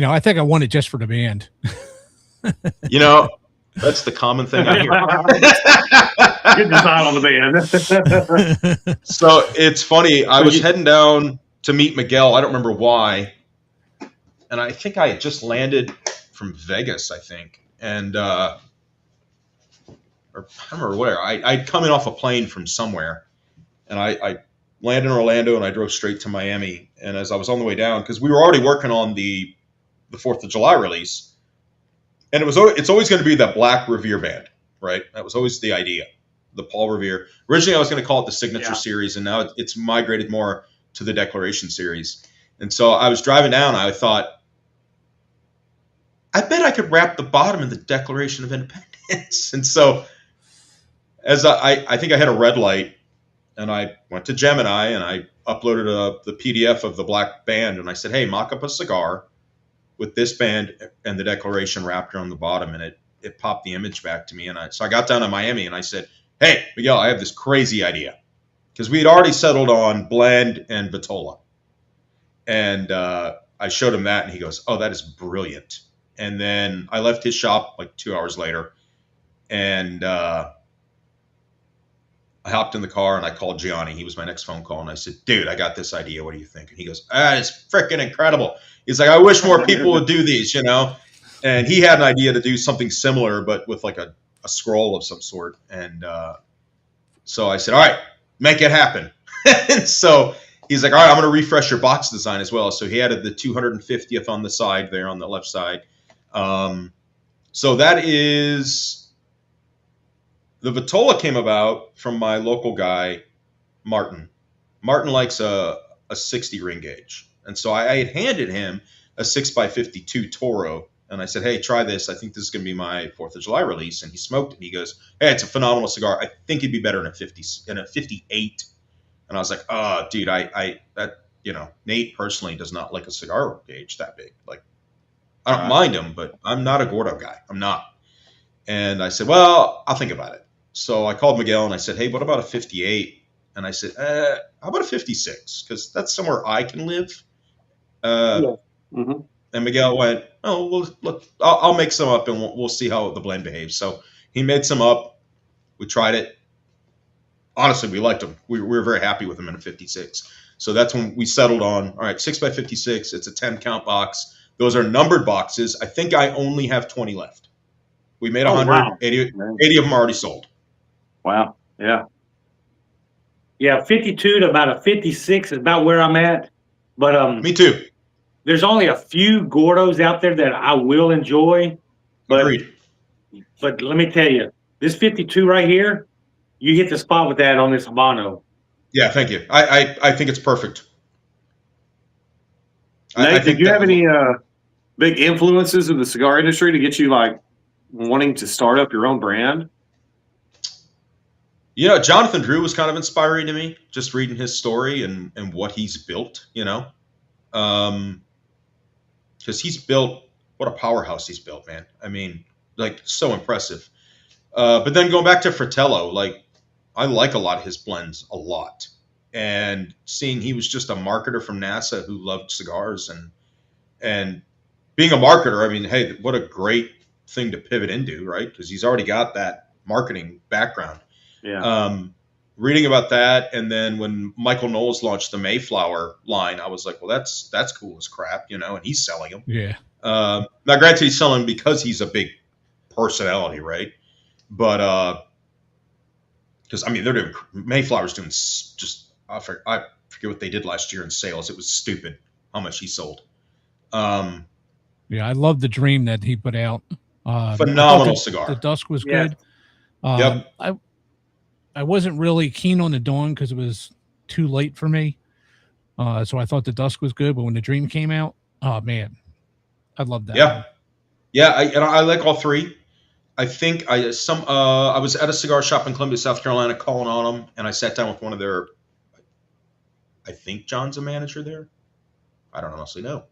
I think I want it just for the band. That's the common thing I hear. Good design on the band. So it's funny. I was heading down to meet Miguel. I don't remember why. And I think I had just landed from Vegas, I think. And or I don't remember where. I'd come in off a plane from somewhere. And I landed in Orlando and I drove straight to Miami. And as I was on the way down, because we were already working on the 4th of July release. And it's always going to be that black Revere band, right? That was always the idea, the Paul Revere. Originally, I was going to call it the Signature Series, and now it's migrated more to the Declaration Series. And so I was driving down, and I thought, I bet I could wrap the bottom in the Declaration of Independence. And so as I think I had a red light, and I went to Gemini, and I uploaded the PDF of the black band, and I said, hey, mock up a cigar with this band and the Declaration wrapped on the bottom, and it popped the image back to me. So I got down to Miami and I said, hey, Miguel, I have this crazy idea. Because we had already settled on blend and Vitola. And I showed him that and he goes, oh, that is brilliant. And then I left his shop like 2 hours later and I hopped in the car and I called Gianni. He was my next phone call. And I said, dude, I got this idea. What do you think? And he goes, it's freaking incredible. He's like, I wish more people would do these, And he had an idea to do something similar, but with like a scroll of some sort. And so I said, all right, make it happen. And so he's like, all right, I'm going to refresh your box design as well. So he added the 250th on the side there on the left side. So that is... The Vitola came about from my local guy, Martin. Martin likes a 60 ring gauge. And so I had handed him a 6x52 Toro. And I said, hey, try this. I think this is going to be my 4th of July release. And he smoked it. And he goes, hey, it's a phenomenal cigar. I think it'd be better in a 58. And I was like, oh, dude, Nate personally does not like a cigar gauge that big. Like, I don't mind him, but I'm not a Gordo guy. I'm not. And I said, well, I'll think about it. So I called Miguel and I said, hey, what about a 58? And I said, how about a 56? Because that's somewhere I can live. And Miguel went, oh, well, look, I'll make some up and we'll see how the blend behaves. So he made some up. We tried it. honestly, we liked them. We were very happy with them in a 56. So that's when we settled on, all right, 6x56. It's a 10 count box. Those are numbered boxes. I think I only have 20 left. We made 100. Wow. 80 of them already sold. Wow. Yeah. Yeah, 52 to about a 56 is about where I'm at. But Me too. there's only a few Gordos out there that I will enjoy. But Agreed. but let me tell you, this 52 right here, you hit the spot with that on this Habano. Yeah, thank you. I think it's perfect. Nate, think did you that have was- any big influences in the cigar industry to get you like wanting to start up your own brand? You know, Jonathan Drew was kind of inspiring to me, just reading his story and what he's built, you know. Because he's built, what a powerhouse he's built, man. I mean, like, so impressive. But then going back to Fratello, like, I like a lot of his blends a lot. And seeing he was just a marketer from NASA who loved cigars and being a marketer, I mean, hey, what a great thing to pivot into, right? Because he's already got that marketing background. Yeah. Reading about that, and then when Michael Knowles launched the Mayflower line, I was like, well, that's cool as crap, you know, and he's selling them. Yeah. Now, granted, he's selling because he's a big personality, right? But because I mean, they're doing Mayflower's doing just I forget what they did last year in sales. It was stupid how much he sold. Yeah, I love the Dream that he put out. Phenomenal cigar. The Dusk was Yeah. good. Yep. I wasn't really keen on the Dawn because it was too late for me. So I thought the Dusk was good, but when the Dream came out, oh man, I love that. Yeah. Yeah, I like all three. I think I was at a cigar shop in Columbia, South Carolina, calling on them, and I sat down with one of their. I think John's a manager there. I don't honestly know.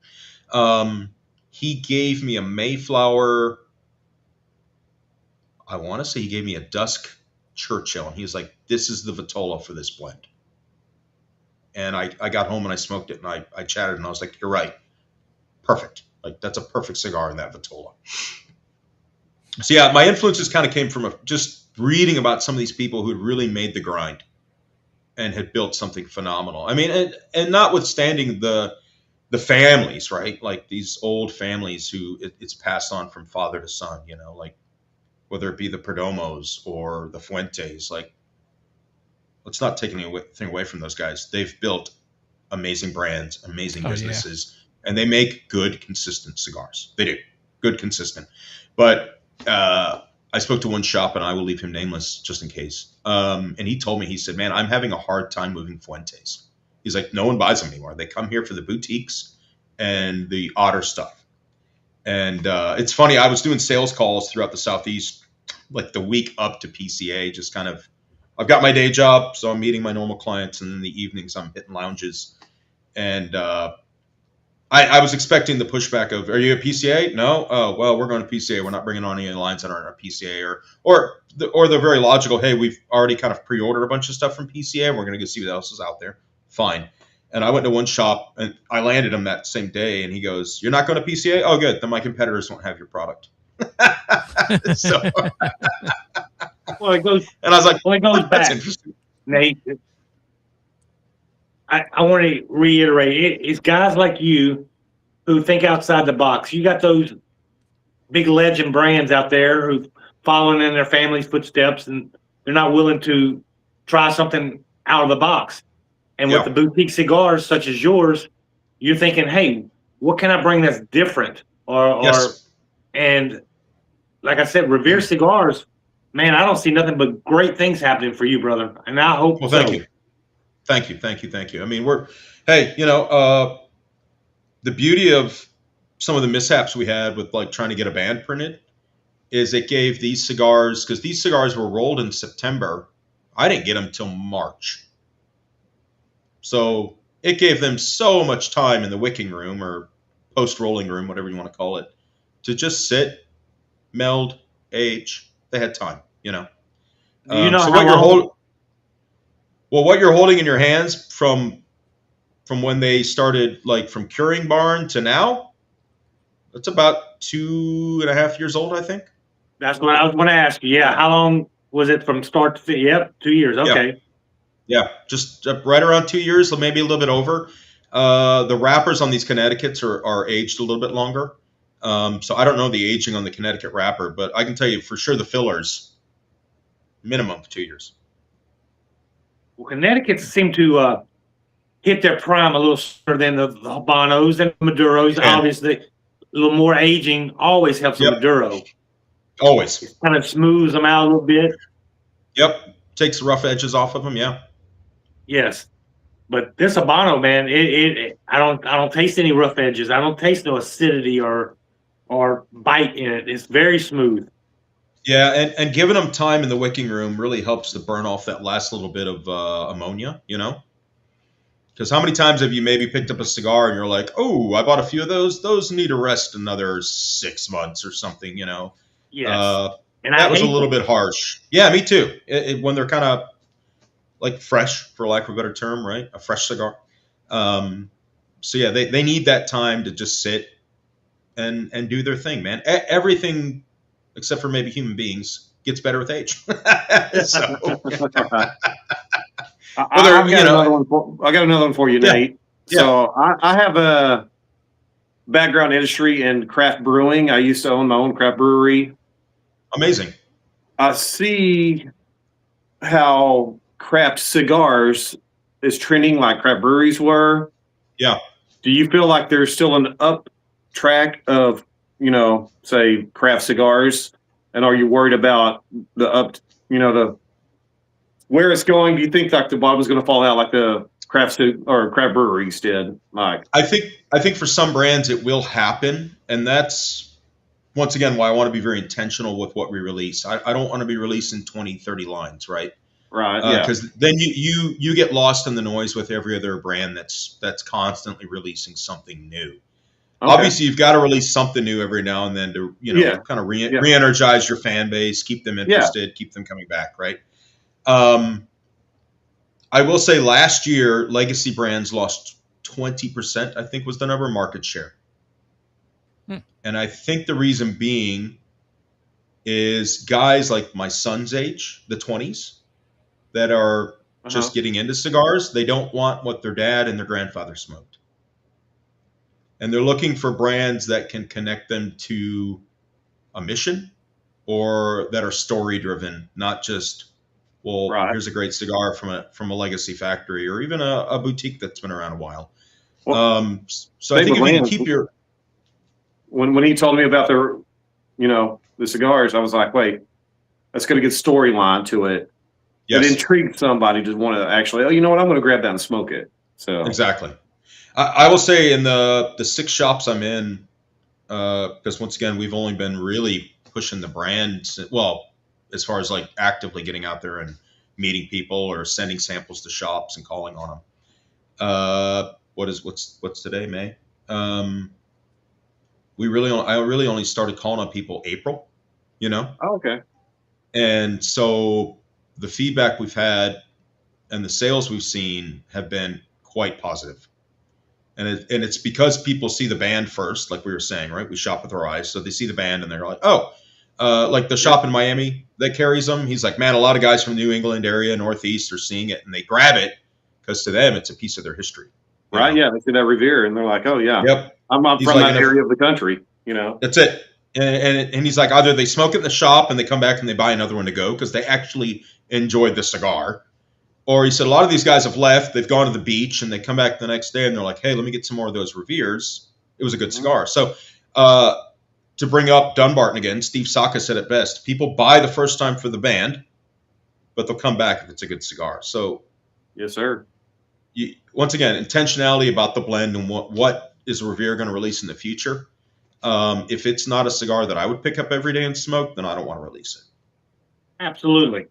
He gave me a Mayflower. I want to say he gave me a Dusk Churchill, and he was like, "This is the Vitola for this blend." And I got home and I smoked it, and I chatted, and I was like, "You're right, perfect. Like that's a perfect cigar in that Vitola." So yeah, my influences kind of came from just reading about some of these people who had really made the grind and had built something phenomenal. I mean, and notwithstanding the families, right? Like these old families who it's passed on from father to son, you know, like whether it be the Perdomos or the Fuentes, like let's not take anything away from those guys. They've built amazing brands, amazing businesses, and they make good, consistent cigars. They do. Good, consistent. But I spoke to one shop, and I will leave him nameless just in case. And he told me, he said, man, I'm having a hard time moving Fuentes. He's like, no one buys them anymore. They come here for the boutiques and the odder stuff. And it's funny, I was doing sales calls throughout the Southeast, like the week up to PCA, just kind of, I've got my day job, so I'm meeting my normal clients, and in the evenings I'm hitting lounges. And I was expecting the pushback of, are you a PCA? No? Oh, well, we're going to PCA. We're not bringing on any lines that aren't a PCA. Or the very logical, hey, we've already kind of pre-ordered a bunch of stuff from PCA, and we're going to go see what else is out there. Fine. And I went to one shop, and I landed him that same day, and he goes, you're not going to PCA? Oh, good. Then my competitors won't have your product. So, Well, it goes. and I was like, Well, it goes that's back, interesting. Nate. I want to reiterate, it's guys like you who think outside the box. You got those big legend brands out there who following in their family's footsteps, and they're not willing to try something out of the box. And with Yeah. the boutique cigars such as yours, you're thinking, hey, what can I bring that's different? Yes. And like I said, Revere Cigars, man, I don't see nothing but great things happening for you, brother. And I hope Well, so. thank you. Thank you. I mean, the beauty of some of the mishaps we had with like trying to get a band printed is it gave these cigars, because these cigars were rolled in September. I didn't get them till March. So it gave them so much time in the wicking room or post-rolling room, whatever you want to call it, to just sit, meld, age. They had time, you know. Do you know so how long? what you're holding in your hands from when they started, like from curing barn to now, that's about 2.5 years old, I think. That's what I was going to ask you. Yeah, how long was it from start to finish? Yep, 2 years. Okay. Yeah, just right around 2 years, maybe a little bit over. The wrappers on these Connecticut's are aged a little bit longer. So I don't know the aging on the Connecticut wrapper, but I can tell you for sure the fillers, minimum 2 years. Well, Connecticut seem to hit their prime a little sooner than the Habanos and Maduros. Yeah. Obviously, a little more aging always helps a Yep. Maduro. Always. Kind of smooths them out a little bit. Yep. Takes the rough edges off of them. Yeah. Yes. But this Habano, man, I don't taste any rough edges. I don't taste no acidity or bite in it. It's very smooth. Yeah, and giving them time in the wicking room really helps to burn off that last little bit of ammonia, you know? Because how many times have you maybe picked up a cigar and you're like, oh, I bought a few of those. Those need to rest another 6 months or something, you know? Yes. And that was a little bit harsh. Yeah, me too. When they're kind of like fresh, for lack of a better term, right? A fresh cigar. So yeah, they need that time to just sit and do their thing, man. Everything except for maybe human beings gets better with age. So, I got another one for you, Yeah. Nate. Yeah. So I have a background industry in craft brewing. I used to own my own craft brewery. amazing. I see how craft cigars is trending like craft breweries were. Yeah. Do you feel like there's still an up track of, say craft cigars? And are you worried about the where it's going? Do you think like the bottom's going to fall out like the craft breweries did, Mike? I think for some brands it will happen, and that's once again why I want to be very intentional with what we release. I don't want to be releasing 20, 30 lines, right? Right. Yeah. Because then you get lost in the noise with every other brand that's constantly releasing something new. Okay. Obviously, you've got to release something new every now and then to kind of re-energize your fan base, keep them interested, keep them coming back, right? I will say last year, legacy brands lost 20%, I think was the number, market share. And I think the reason being is guys like my son's age, the 20s, that are just getting into cigars, they don't want what their dad and their grandfather smoked. And they're looking for brands that can connect them to a mission or that are story driven, not just, well, here's a great cigar from a legacy factory or even a boutique that's been around a while. Well, so I think if you can keep your... When he told me about the cigars, I was like, wait, that's got a good storyline to it. Yes. It intrigued somebody to want to actually, you know what, I'm going to grab that and smoke it. So exactly. I will say in the 6 shops I'm in, because once again, we've only been really pushing the brand, well, as far as like actively getting out there and meeting people or sending samples to shops and calling on them. What's today, May? I really only started calling on people April, Oh, okay. And so the feedback we've had and the sales we've seen have been quite positive. And it's because people see the band first, like we were saying, right? We shop with our eyes. So they see the band and they're like, oh, like the shop in Miami that carries them. He's like, man, a lot of guys from the New England area, Northeast are seeing it and they grab it because to them, it's a piece of their history. Right. Yeah. They see that Revere and they're like, oh yeah. Yep. I'm from that area of the country, That's it. And he's like, either they smoke it in the shop and they come back and they buy another one to go because they actually enjoyed the cigar. Or he said, a lot of these guys have left. They've gone to the beach and they come back the next day and they're like, hey, let me get some more of those Reveres. It was a good cigar. So to bring up Dunbarton again, Steve Saka said it best. People buy the first time for the band, but they'll come back if it's a good cigar. So yes, sir. Once again, intentionality about the blend and what is Revere going to release in the future. If it's not a cigar that I would pick up every day and smoke, then I don't want to release it. Absolutely.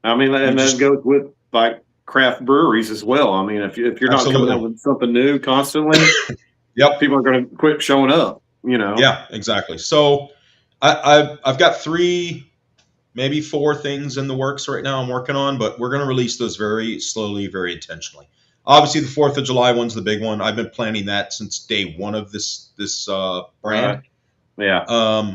I mean, and that goes with like craft breweries as well. I mean, if you're not coming up with something new constantly, people are going to quit showing up. Yeah, exactly. So I've got 3, maybe 4 things in the works right now I'm working on, but we're going to release those very slowly, very intentionally. Obviously, the 4th of July one's the big one. I've been planning that since day one of this brand. Yeah.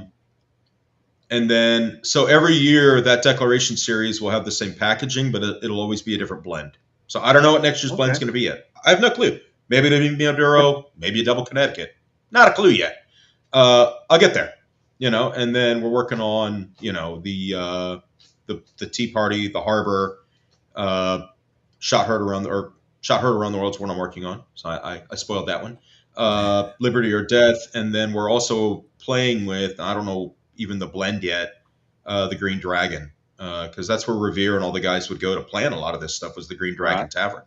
And then, so every year that Declaration series will have the same packaging, but it'll always be a different blend. So I don't know what next year's blend's going to be yet. I have no clue. Maybe it'll be a Maduro, maybe a double Connecticut. Not a clue yet. I'll get there, and then we're working on, the Tea Party, the Harbor, Shot Heard Around the World is what I'm working on. So I spoiled that one. Liberty or Death, and then we're also playing with, I don't know even the blend yet, the Green Dragon, because that's where Revere and all the guys would go to plan a lot of this stuff, was the Green Dragon Tavern.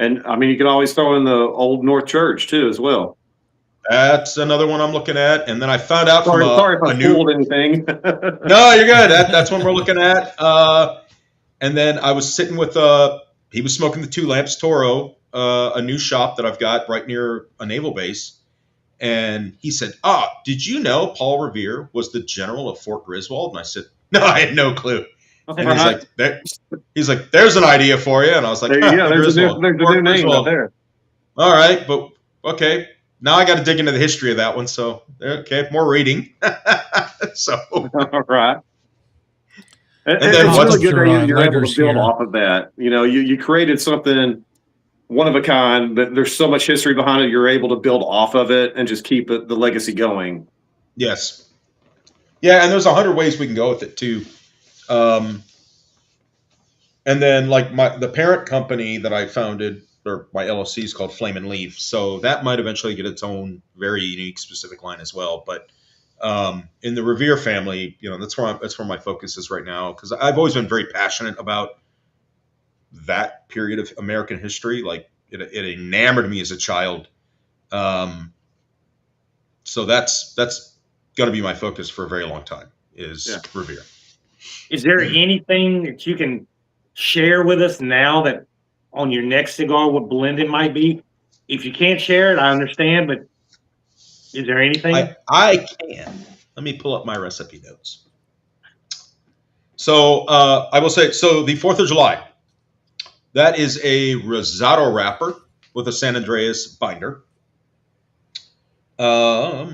And I mean, you can always throw in the Old North Church too, as well. That's another one I'm looking at. And then I found out Sorry if I new. fooled anything. No, you're good. That's one we're looking at. And then I was sitting with he was smoking the Two Lamps Toro, a new shop that I've got right near a naval base. And he said, did you know Paul Revere was the general of Fort Griswold? And I said, no, I had no clue. And he's like, there's an idea for you. And I was like, there's a new name out there. All right, but okay. Now I got to dig into the history of that one. So, okay, more reading. So, all right. And then it's what's really good that you're able to build here? off of that. You created something one of a kind, that there's so much history behind it. You're able to build off of it and just keep the legacy going. Yes. Yeah, and there's 100 ways we can go with it too. And then like the parent company that I founded, or my LLC, is called Flame and Leaf. So that might eventually get its own very unique, specific line as well. But in the Revere family, that's where my focus is right now, because I've always been very passionate about that period of American history. Like it enamored me as a child. So that's going to be my focus for a very long time, is Revere. Is there anything that you can share with us now that on your next cigar, what blend it might be? If you can't share it, I understand, but is there anything? I can. Let me pull up my recipe notes. So I will say, so the 4th of July, that is a Rosado wrapper with a San Andreas binder. Let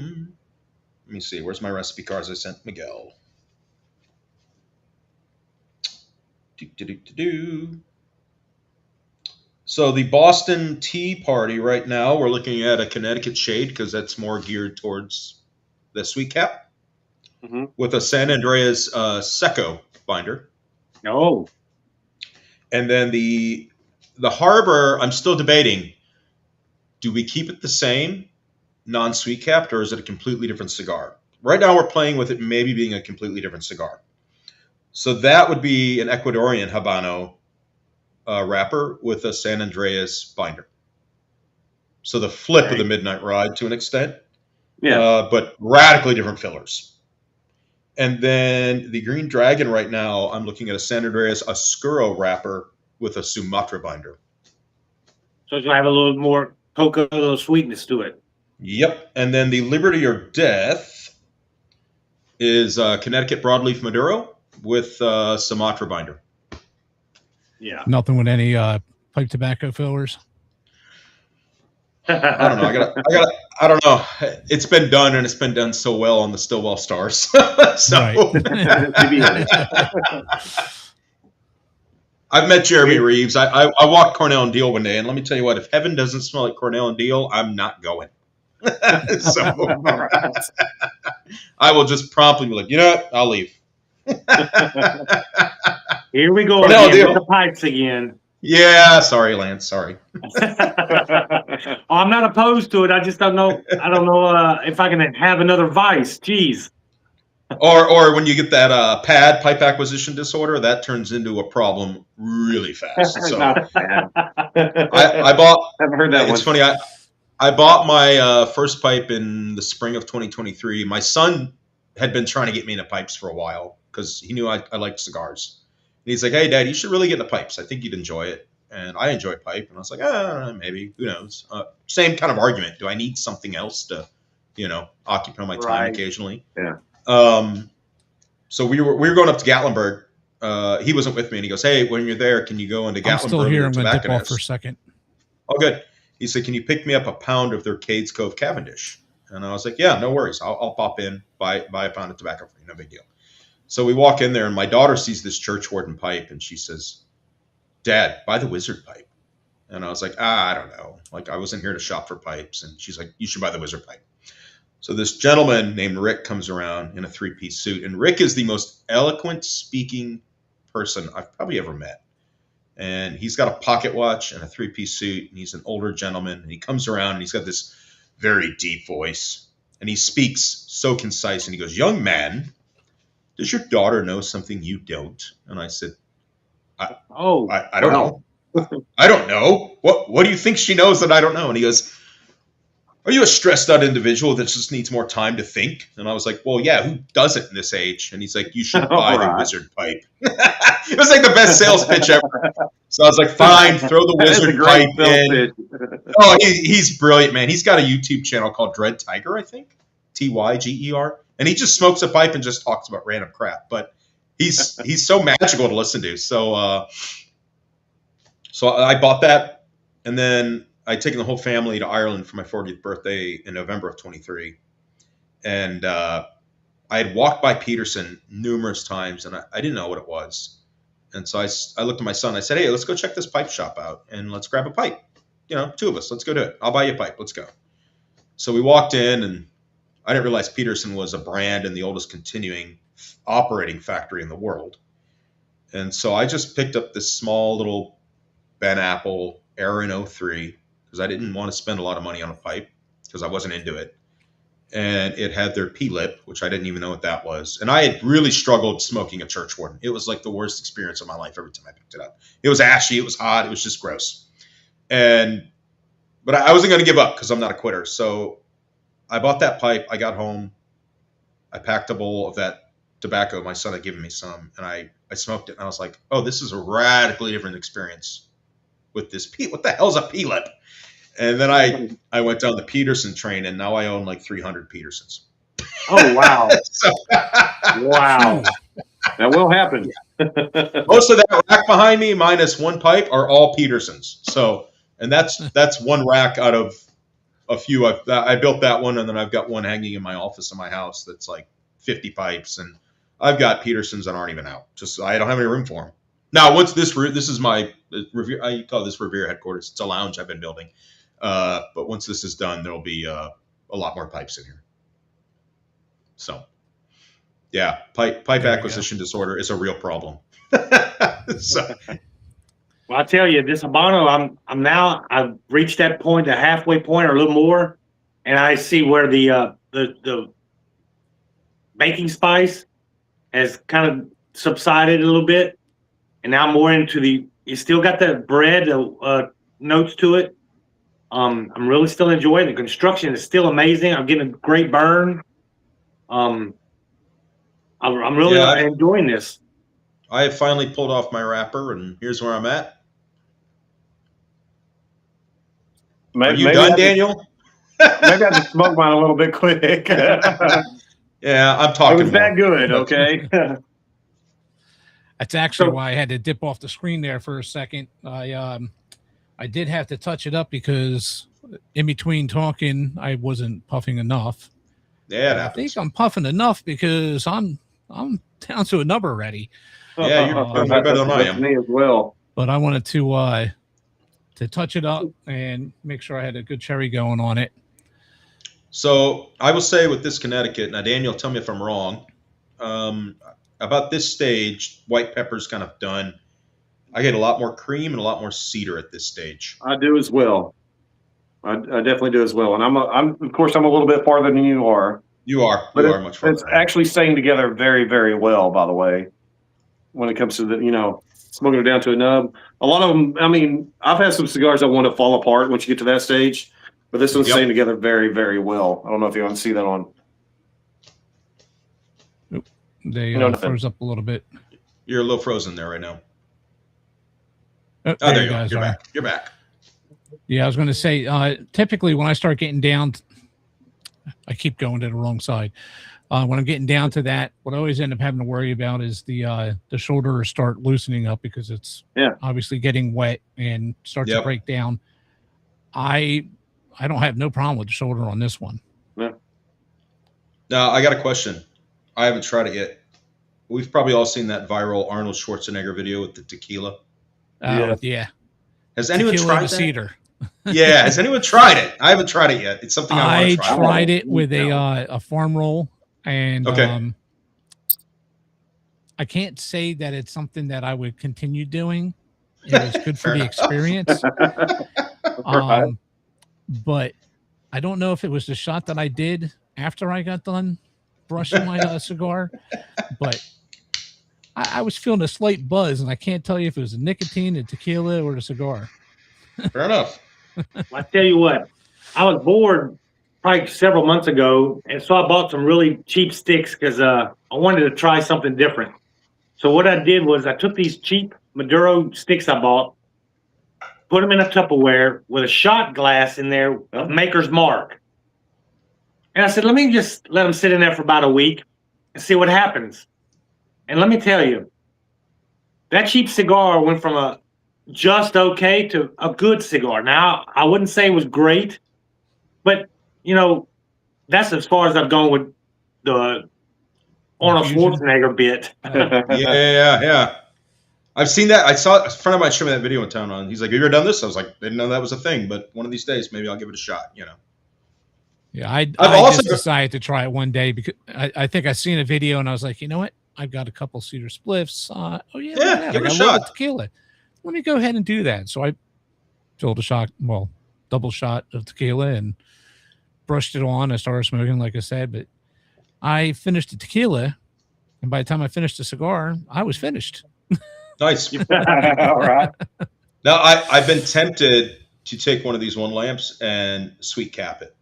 me see. Where's my recipe cards I sent Miguel? So the Boston Tea Party right now, we're looking at a Connecticut shade, because that's more geared towards the sweet cap, with a San Andreas Seco binder. No. And then the Harbor, I'm still debating. Do we keep it the same, non-sweet capped, or is it a completely different cigar? Right now we're playing with it maybe being a completely different cigar. So that would be an Ecuadorian Habano wrapper with a San Andreas binder. So the flip of the Midnight Ride to an extent, but radically different fillers. And then the Green Dragon right now, I'm looking at a San Andreas Oscuro wrapper with a Sumatra binder. So it's going to have a little more cocoa, a little sweetness to it. Yep. And then the Liberty or Death is Connecticut Broadleaf Maduro with Sumatra binder. Yeah. Nothing with any pipe tobacco fillers. I don't know. I don't know. It's been done, and it's been done so well on the Stillwell Stars. So I've met Jeremy Reeves. I walked Cornell and Deal one day, and let me tell you what, if heaven doesn't smell like Cornell and Deal, I'm not going. So I will just promptly be like, you know what? I'll leave. Here we go Cornell again Deal. with the pipes again. Yeah, sorry, Lance. Sorry. I'm not opposed to it. I just don't know. I don't know if I can have another vice. Jeez. Or when you get that pad, pipe acquisition disorder, that turns into a problem really fast. So I bought. Haven't heard that one. It's funny. I bought my first pipe in the spring of 2023. My son had been trying to get me into pipes for a while because he knew I liked cigars. And he's like, "Hey, Dad, you should really get into pipes. I think you'd enjoy it." And I enjoy pipe. And I was like, maybe. Who knows? Same kind of argument. Do I need something else to, occupy my time occasionally? Yeah. So we were going up to Gatlinburg. He wasn't with me, and he goes, "Hey, when you're there, can you go into Gatlinburg?" I'm still here. I'm going to dip off Tobacconist?" for a second. Oh, good. He said, "Can you pick me up a pound of their Cades Cove Cavendish?" And I was like, "Yeah, no worries. I'll pop in, buy a pound of tobacco for you. No big deal." So we walk in there, and my daughter sees this church warden pipe, and she says, Dad, buy the Wizard pipe. And I was like, I don't know. Like, I wasn't here to shop for pipes. And she's like, you should buy the Wizard pipe. So this gentleman named Rick comes around in a 3-piece suit. And Rick is the most eloquent speaking person I've probably ever met. And he's got a pocket watch and a 3-piece suit. And he's an older gentleman. And he comes around and he's got this very deep voice. And he speaks so concise. And he goes, young man, does your daughter know something you don't? And I said, I don't know. I don't know. What do you think she knows that I don't know? And he goes, are you a stressed out individual that just needs more time to think? And I was like, well, yeah, who doesn't in this age? And he's like, you should buy the Wizard pipe. It was like the best sales pitch ever. So I was like, fine, throw the Wizard pipe in. Oh, he's brilliant, man. He's got a YouTube channel called Dread Tiger, I think. Tyger. And he just smokes a pipe and just talks about random crap. But he's so magical to listen to. So I bought that, and then I'd taken the whole family to Ireland for my 40th birthday in November of 23. And I had walked by Peterson numerous times, and I didn't know what it was. And so I looked at my son. I said, hey, let's go check this pipe shop out, and let's grab a pipe. You know, 2 of us. Let's go do it. I'll buy you a pipe. Let's go. So we walked in, and I didn't realize Peterson was a brand and the oldest continuing operating factory in the world. And so I just picked up this small little Ben Apple Aaron 03 because I didn't want to spend a lot of money on a pipe because I wasn't into it. And it had their P-lip, which I didn't even know what that was. And I had really struggled smoking a church warden. It was like the worst experience of my life every time I picked it up. It was ashy. It was hot. It was just gross. But I wasn't going to give up because I'm not a quitter. So I bought that pipe. I got home. I packed a bowl of that tobacco. My son had given me some. And I smoked it. And I was like, oh, this is a radically different experience with this P. What the hell's a P-lip? And then I went down the Peterson train, and now I own like 300 Petersons. Oh, wow. Wow. That will happen. Most of that rack behind me, minus one pipe, are all Petersons. So, and that's one rack out of a few. I built that one, and then I've got one hanging in my office in my house that's like 50 pipes, and I've got Petersons that aren't even out. Just I don't have any room for them. Now, once this is my Revere, I call this Revere headquarters. It's a lounge I've been building. But once this is done, there'll be a lot more pipes in here. So, yeah, pipe acquisition disorder is a real problem. So, Well, I tell you, this Habano, I've reached that point, the halfway point or a little more, and I see where the baking spice has kind of subsided a little bit, and now more into you still got that bread notes to it. I'm really still enjoying the construction is still amazing. I'm getting a great burn. I'm really enjoying this. I have finally pulled off my wrapper, and here's where I'm at. Are you done, Daniel? Maybe I just smoked mine a little bit quick. Yeah, I'm talking. It was that good, okay? That's actually why I had to dip off the screen there for a second. I did have to touch it up because in between talking, I wasn't puffing enough. Yeah, I think I'm puffing enough because I'm down to a number already. Yeah, you're better than I am. Me as well. But I wanted to touch it up and make sure I had a good cherry going on it. So I will say with this Connecticut, now Daniel, tell me if I'm wrong. About this stage, white pepper's kind of done. I get a lot more cream and a lot more cedar at this stage. I do as well. I definitely do as well. And I'm of course I'm a little bit farther than you are. You are much farther. It's actually staying together very, very well, by the way. When it comes to smoking it down to a nub. A lot of them, I mean, I've had some cigars that want to fall apart once you get to that stage, but this one's staying together very, very well. I don't know if you want to see that on. They froze up a little bit. You're a little frozen there right now. Oh, there you go. You're back. You're back. Yeah, I was going to say, typically when I start getting down, I keep going to the wrong side. When I'm getting down to that, what I always end up having to worry about is the shoulders start loosening up because it's obviously getting wet and starts to break down. I don't have no problem with the shoulder on this one. Yeah. Now, I got a question. I haven't tried it yet. We've probably all seen that viral Arnold Schwarzenegger video with the tequila. Oh yeah. Has anyone Tequila and tried a that? cedar. Yeah, has anyone tried it? I haven't tried it yet. It's something I want I to try. tried it with a farm roll, and Okay. I can't say that it's something that I would continue doing. It was good for Fair the enough. experience, Right. but I don't know if it was the shot that I did after I got done brushing my cigar, but I was feeling a slight buzz, and I can't tell you if it was the nicotine, the tequila, or the cigar. Fair enough. I tell you what, I was bored probably several months ago, and so I bought some really cheap sticks because I wanted to try something different. So what I did was I took these cheap Maduro sticks I bought, put them in a Tupperware with a shot glass in there of Maker's Mark. And I said, let me just let them sit in there for about a week and see what happens. And let me tell you, that cheap cigar went from a just okay to a good cigar. Now, I wouldn't say it was great, but, you know, that's as far as I've gone with the Arnold Infusion? Schwarzenegger bit. Yeah. I've seen that. I saw a friend of mine show me that video in town on. He's like, "Have you ever done this?" I was like, "Didn't know that was a thing, but one of these days, maybe I'll give it a shot." You know. Yeah, I also just decided to try it one day because I think I seen a video and I was like, you know what? I've got a couple cedar spliffs. Oh yeah, look at that. give I it a got a little bit shot. of tequila. Let me go ahead and do that. So I filled a shot, double shot of tequila and brushed it on. I started smoking, like I said, but I finished the tequila, and by the time I finished the cigar, I was finished. Nice. All right. Now I've been tempted to take one of these one lamps and sweet cap it.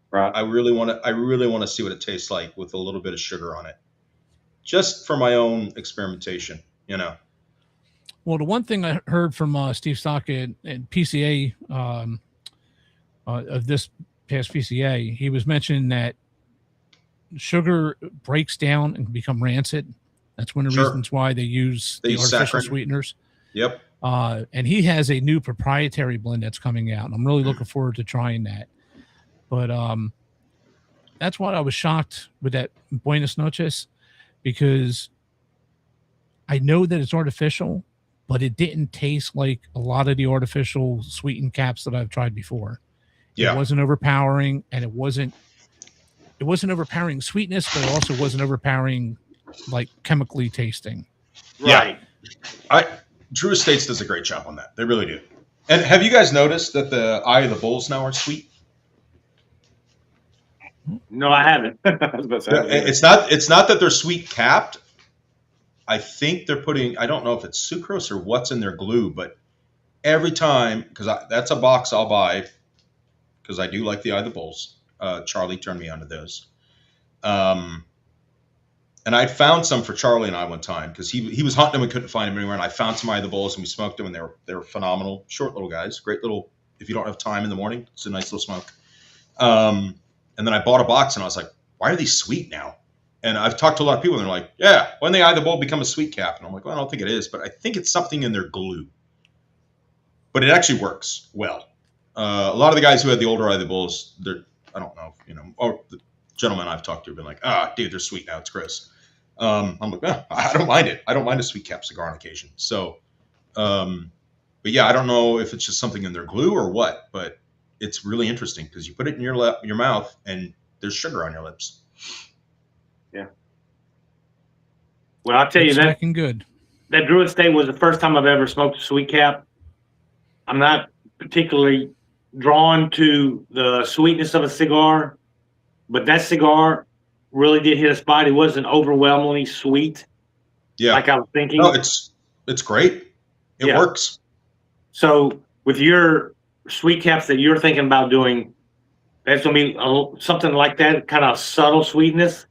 Right. I really want to see what it tastes like with a little bit of sugar on it, just for my own experimentation. You know. Well, the one thing I heard from Steve Stockett and PCA of this past PCA, he was mentioning that sugar breaks down and can become rancid. That's one of the Sure. reasons why they use They the use artificial saccharin. sweeteners. Yep. And he has a new proprietary blend that's coming out. And I'm really looking forward to trying that. But that's why I was shocked with that Buenos Noches, because I know that it's artificial, but it didn't taste like a lot of the artificial sweetened caps that I've tried before. Yeah. It wasn't overpowering, and it wasn't overpowering sweetness, but it also wasn't overpowering like chemically tasting. Right. Drew Estates does a great job on that. They really do. And have you guys noticed that the eye of the bulls now are sweet? No, I haven't. I was about to say, It's not that they're sweet capped. I think they're putting, I don't know if it's sucrose or what's in their glue, but every time, because that's a box I'll buy, because I do like the eye of the bulls. Charlie turned me onto those. And I found some for Charlie and I one time, because he was hunting them and couldn't find them anywhere. And I found some eye of the bulls and we smoked them, and they were phenomenal. Short little guys, great little, if you don't have time in the morning, it's a nice little smoke. And then I bought a box and I was like, why are these sweet now? And I've talked to a lot of people and they're like, yeah, when the eye of the bull become a sweet cap. And I'm like, well, I don't think it is, but I think it's something in their glue. But it actually works well. A lot of the guys who had the older eye of the bulls, I don't know, or the gentlemen I've talked to have been like, dude, they're sweet now. It's gross. I'm like, I don't mind it. I don't mind a sweet cap cigar on occasion. So, but yeah, I don't know if it's just something in their glue or what, but it's really interesting because you put it in your mouth and there's sugar on your lips. Yeah. Well, I'll tell you It's that smacking good. that Druid State was the first time I've ever smoked a sweet cap. I'm not particularly drawn to the sweetness of a cigar, but that cigar really did hit a spot. It wasn't overwhelmingly sweet, Yeah. like I was thinking. No, it's great. It Yeah. works. So with your sweet caps that you're thinking about doing, that's going to be something like that, kind of subtle sweetness.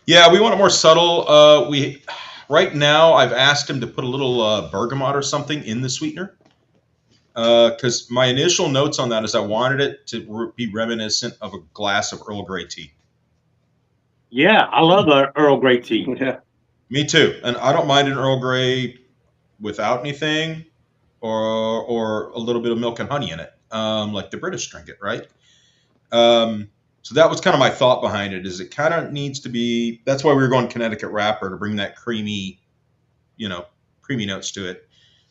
Yeah, we want it more subtle. Right now I've asked him to put a little bergamot or something in the sweetener. Because my initial notes on that is I wanted it to be reminiscent of a glass of Earl Grey tea. Yeah, I love Earl Grey tea. Yeah. Me too. And I don't mind an Earl Grey without anything or a little bit of milk and honey in it, like the British drink it, right? So that was kind of my thought behind it, is it kind of needs to be, that's why we were going Connecticut wrapper, to bring that creamy notes to it.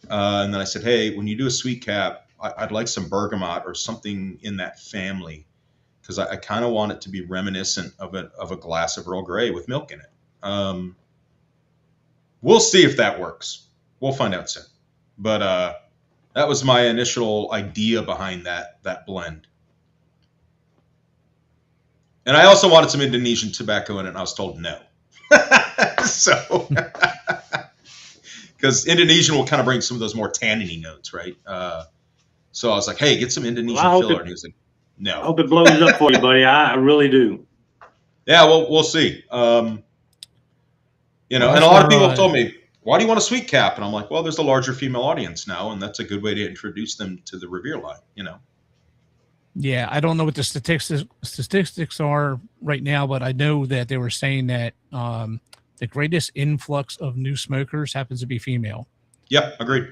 And then I said, hey, when you do a sweet cap, I'd like some bergamot or something in that family, because I kind of want it to be reminiscent of a glass of Earl Grey with milk in it. We'll see if that works. We'll find out soon. But that was my initial idea behind that blend. And I also wanted some Indonesian tobacco in it, and I was told no. So, because Indonesian will kind of bring some of those more tanniny notes, right? So I was like, hey, get some Indonesian filler. And he was like, no. I hope it blows up for you, buddy. I really do. Yeah, well, we'll see. And a lot of people have told me, why do you want a sweet cap? And I'm like, well, there's a larger female audience now, and that's a good way to introduce them to the Revere line, Yeah, I don't know what the statistics are right now, but I know that they were saying that the greatest influx of new smokers happens to be female. Yep, agreed.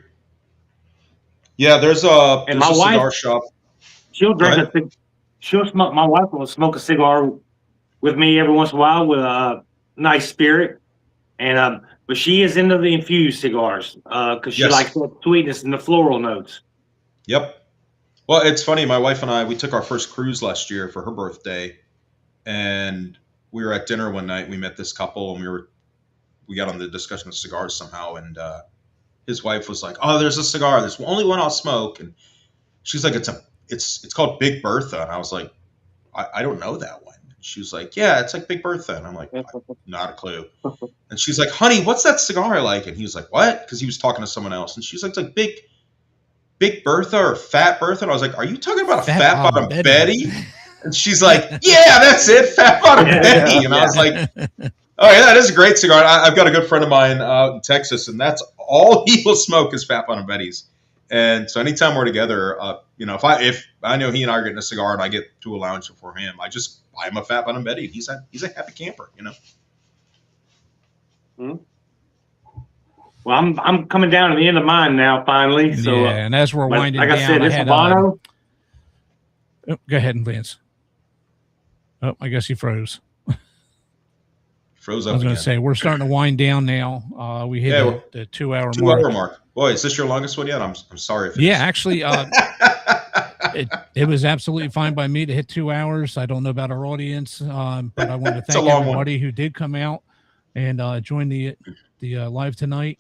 Yeah, there's a cigar shop. She'll drink she'll smoke. My wife will smoke a cigar with me every once in a while with a nice spirit, and but she is into the infused cigars because she likes the sweetness and the floral notes. Yep. Well, it's funny. My wife and I, we took our first cruise last year for her birthday, and we were at dinner one night. We met this couple, and we got on the discussion of cigars somehow, and his wife was like, "Oh, there's a cigar. There's only one I'll smoke," and she's like, "It's called Big Bertha," and I was like, "I don't know that one." She was like, "Yeah, it's like Big Bertha," and I'm like, "Not a clue." And she's like, "Honey, what's that cigar I like?" And he was like, "What?" Because he was talking to someone else, and she's like, "It's like Big Bertha or Fat Bertha," and I was like, "Are you talking about a Fat Bottom Betty?" And she's like, "Yeah, that's it, Fat Bottom Betty." And I was like, "Oh yeah, that is a great cigar." I've got a good friend of mine out in Texas, and that's all he will smoke is Fat Bottom Betties. And so anytime we're together, if I know he and I are getting a cigar and I get to a lounge for him, I just buy him a Fat Bottom Betty. He's a happy camper, Hmm. Well, I'm coming down to the end of mine now, finally. So yeah, and as we're winding like down, I said, this Habano. Go ahead, Lance. Oh, I guess he froze. Froze I up. was going to say we're starting to wind down now. We hit the 2 hour mark. 2 hour mark. Boy, is this your longest one yet? I'm sorry. Actually, it was absolutely fine by me to hit 2 hours. I don't know about our audience, but I want to thank everybody who did come out and join the live tonight.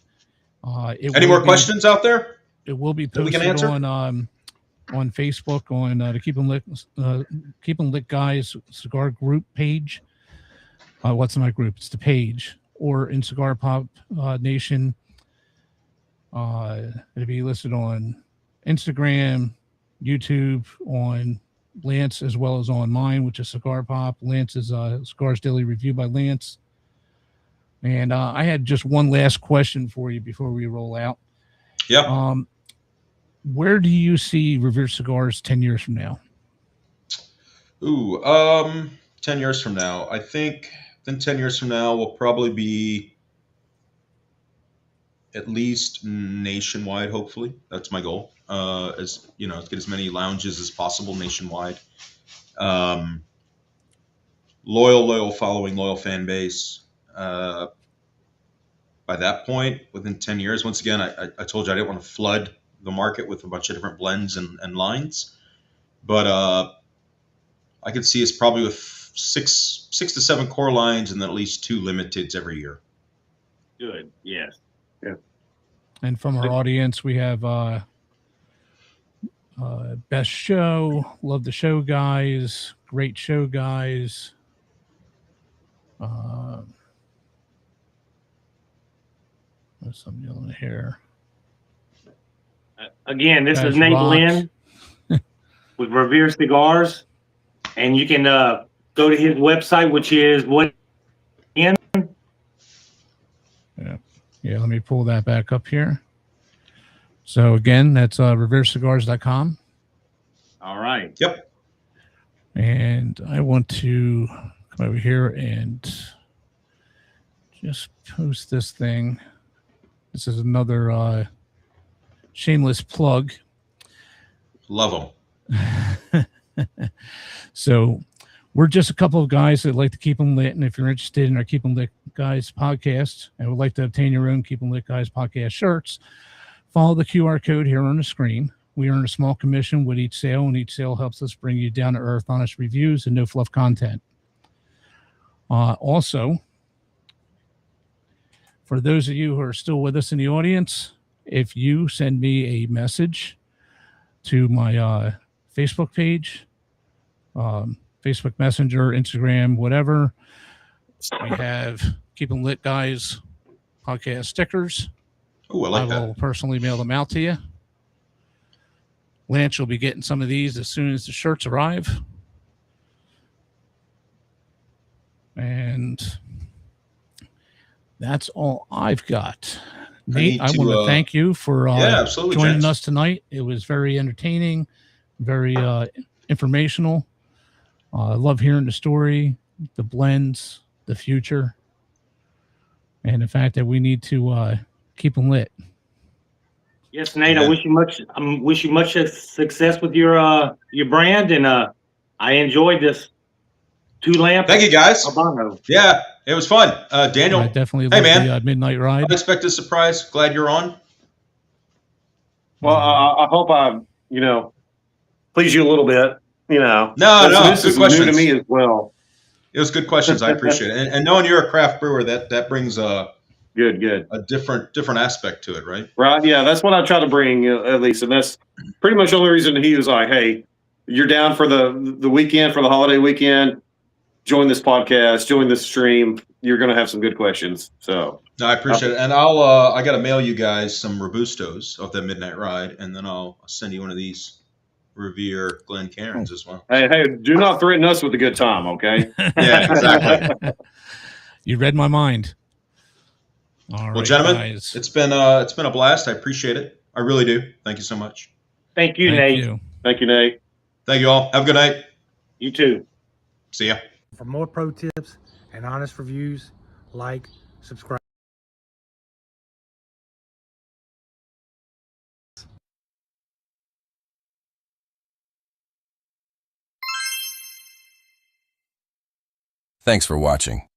Any more questions out there? It will be posted on Facebook on the Keep 'em Lit Guys cigar group page. What's my group? It's the page, or in CigarPop Nation. It'll be listed on Instagram, YouTube, on Lance, as well as on mine, which is CigarPop. Lance is Cigars Daily Review by Lance. And I had just one last question for you before we roll out. Yeah. Where do you see Revere Cigars 10 years from now? 10 years from now, I think then 10 years from now we'll probably be at least nationwide. Hopefully, that's my goal. As get as many lounges as possible nationwide. Loyal following, loyal fan base. By that point, within 10 years, once again, I told you I didn't want to flood the market with a bunch of different blends and lines, but I could see us probably with six to seven core lines and then at least 2 limiteds every year. Good. Yes. Yeah. And from our audience, we have best show, love the show guys, great show guys. There's some yellow hair. Again, this Guys is Nate rocks. Lynn with Revere Cigars, and you can go to his website, which is what? Yeah, let me pull that back up here. So again, that's reverecigars.com. All right. Yep. And I want to come over here and just post this thing. This is another shameless plug. Love them. So we're just a couple of guys that like to keep them lit. And if you're interested in our Keep 'em Lit Guys podcast and would like to obtain your own Keep 'em Lit Guys podcast shirts Follow the QR code here on the screen. We earn a small commission with each sale, and each sale helps us bring you down to earth, honest reviews and no fluff content. Also, for those of you who are still with us in the audience, if you send me a message to my Facebook page, Facebook Messenger, Instagram, whatever, we have Keep 'em Lit Guys podcast stickers. Oh, I like I will personally mail them out to you. Lance will be getting some of these as soon as the shirts arrive. And that's all I've got. Nate, I want to thank you for absolutely, joining gents. us tonight. It was very entertaining, very informational. I love hearing the story, the blends, the future, and the fact that we need to keep them lit. Yes, Nate. I wish you much success with your brand, and I enjoyed this 2-lamp. Thank you, guys. Habano. Yeah, it was fun. Daniel, I definitely hey, love man. the midnight ride. Unexpected surprise. Glad you're on. Well, I hope I, please you a little bit. No, this good is new questions. to me as well. It was good questions. I appreciate it. And knowing you're a craft brewer, that brings a different aspect to it, right? Right. Yeah, that's what I try to bring, at least, and that's pretty much the only reason he was like, "Hey, you're down for the weekend, for the holiday weekend. Join this podcast, join this stream. You're going to have some good questions." So No, I appreciate it. And I got to mail you guys some Robustos of that midnight ride, and then I'll send you one of these Revere Glencairns as well. hey, do not threaten us with a good time, okay? Yeah, exactly. You read my mind. All right, Gentlemen, guys. it's been a blast. I appreciate it. I really do. Thank you so much. Thank you, Thank Nate. you. Thank you, Nate. Thank you all. Have a good night. You too. See ya. For more pro tips and honest reviews, like, subscribe. Thanks for watching.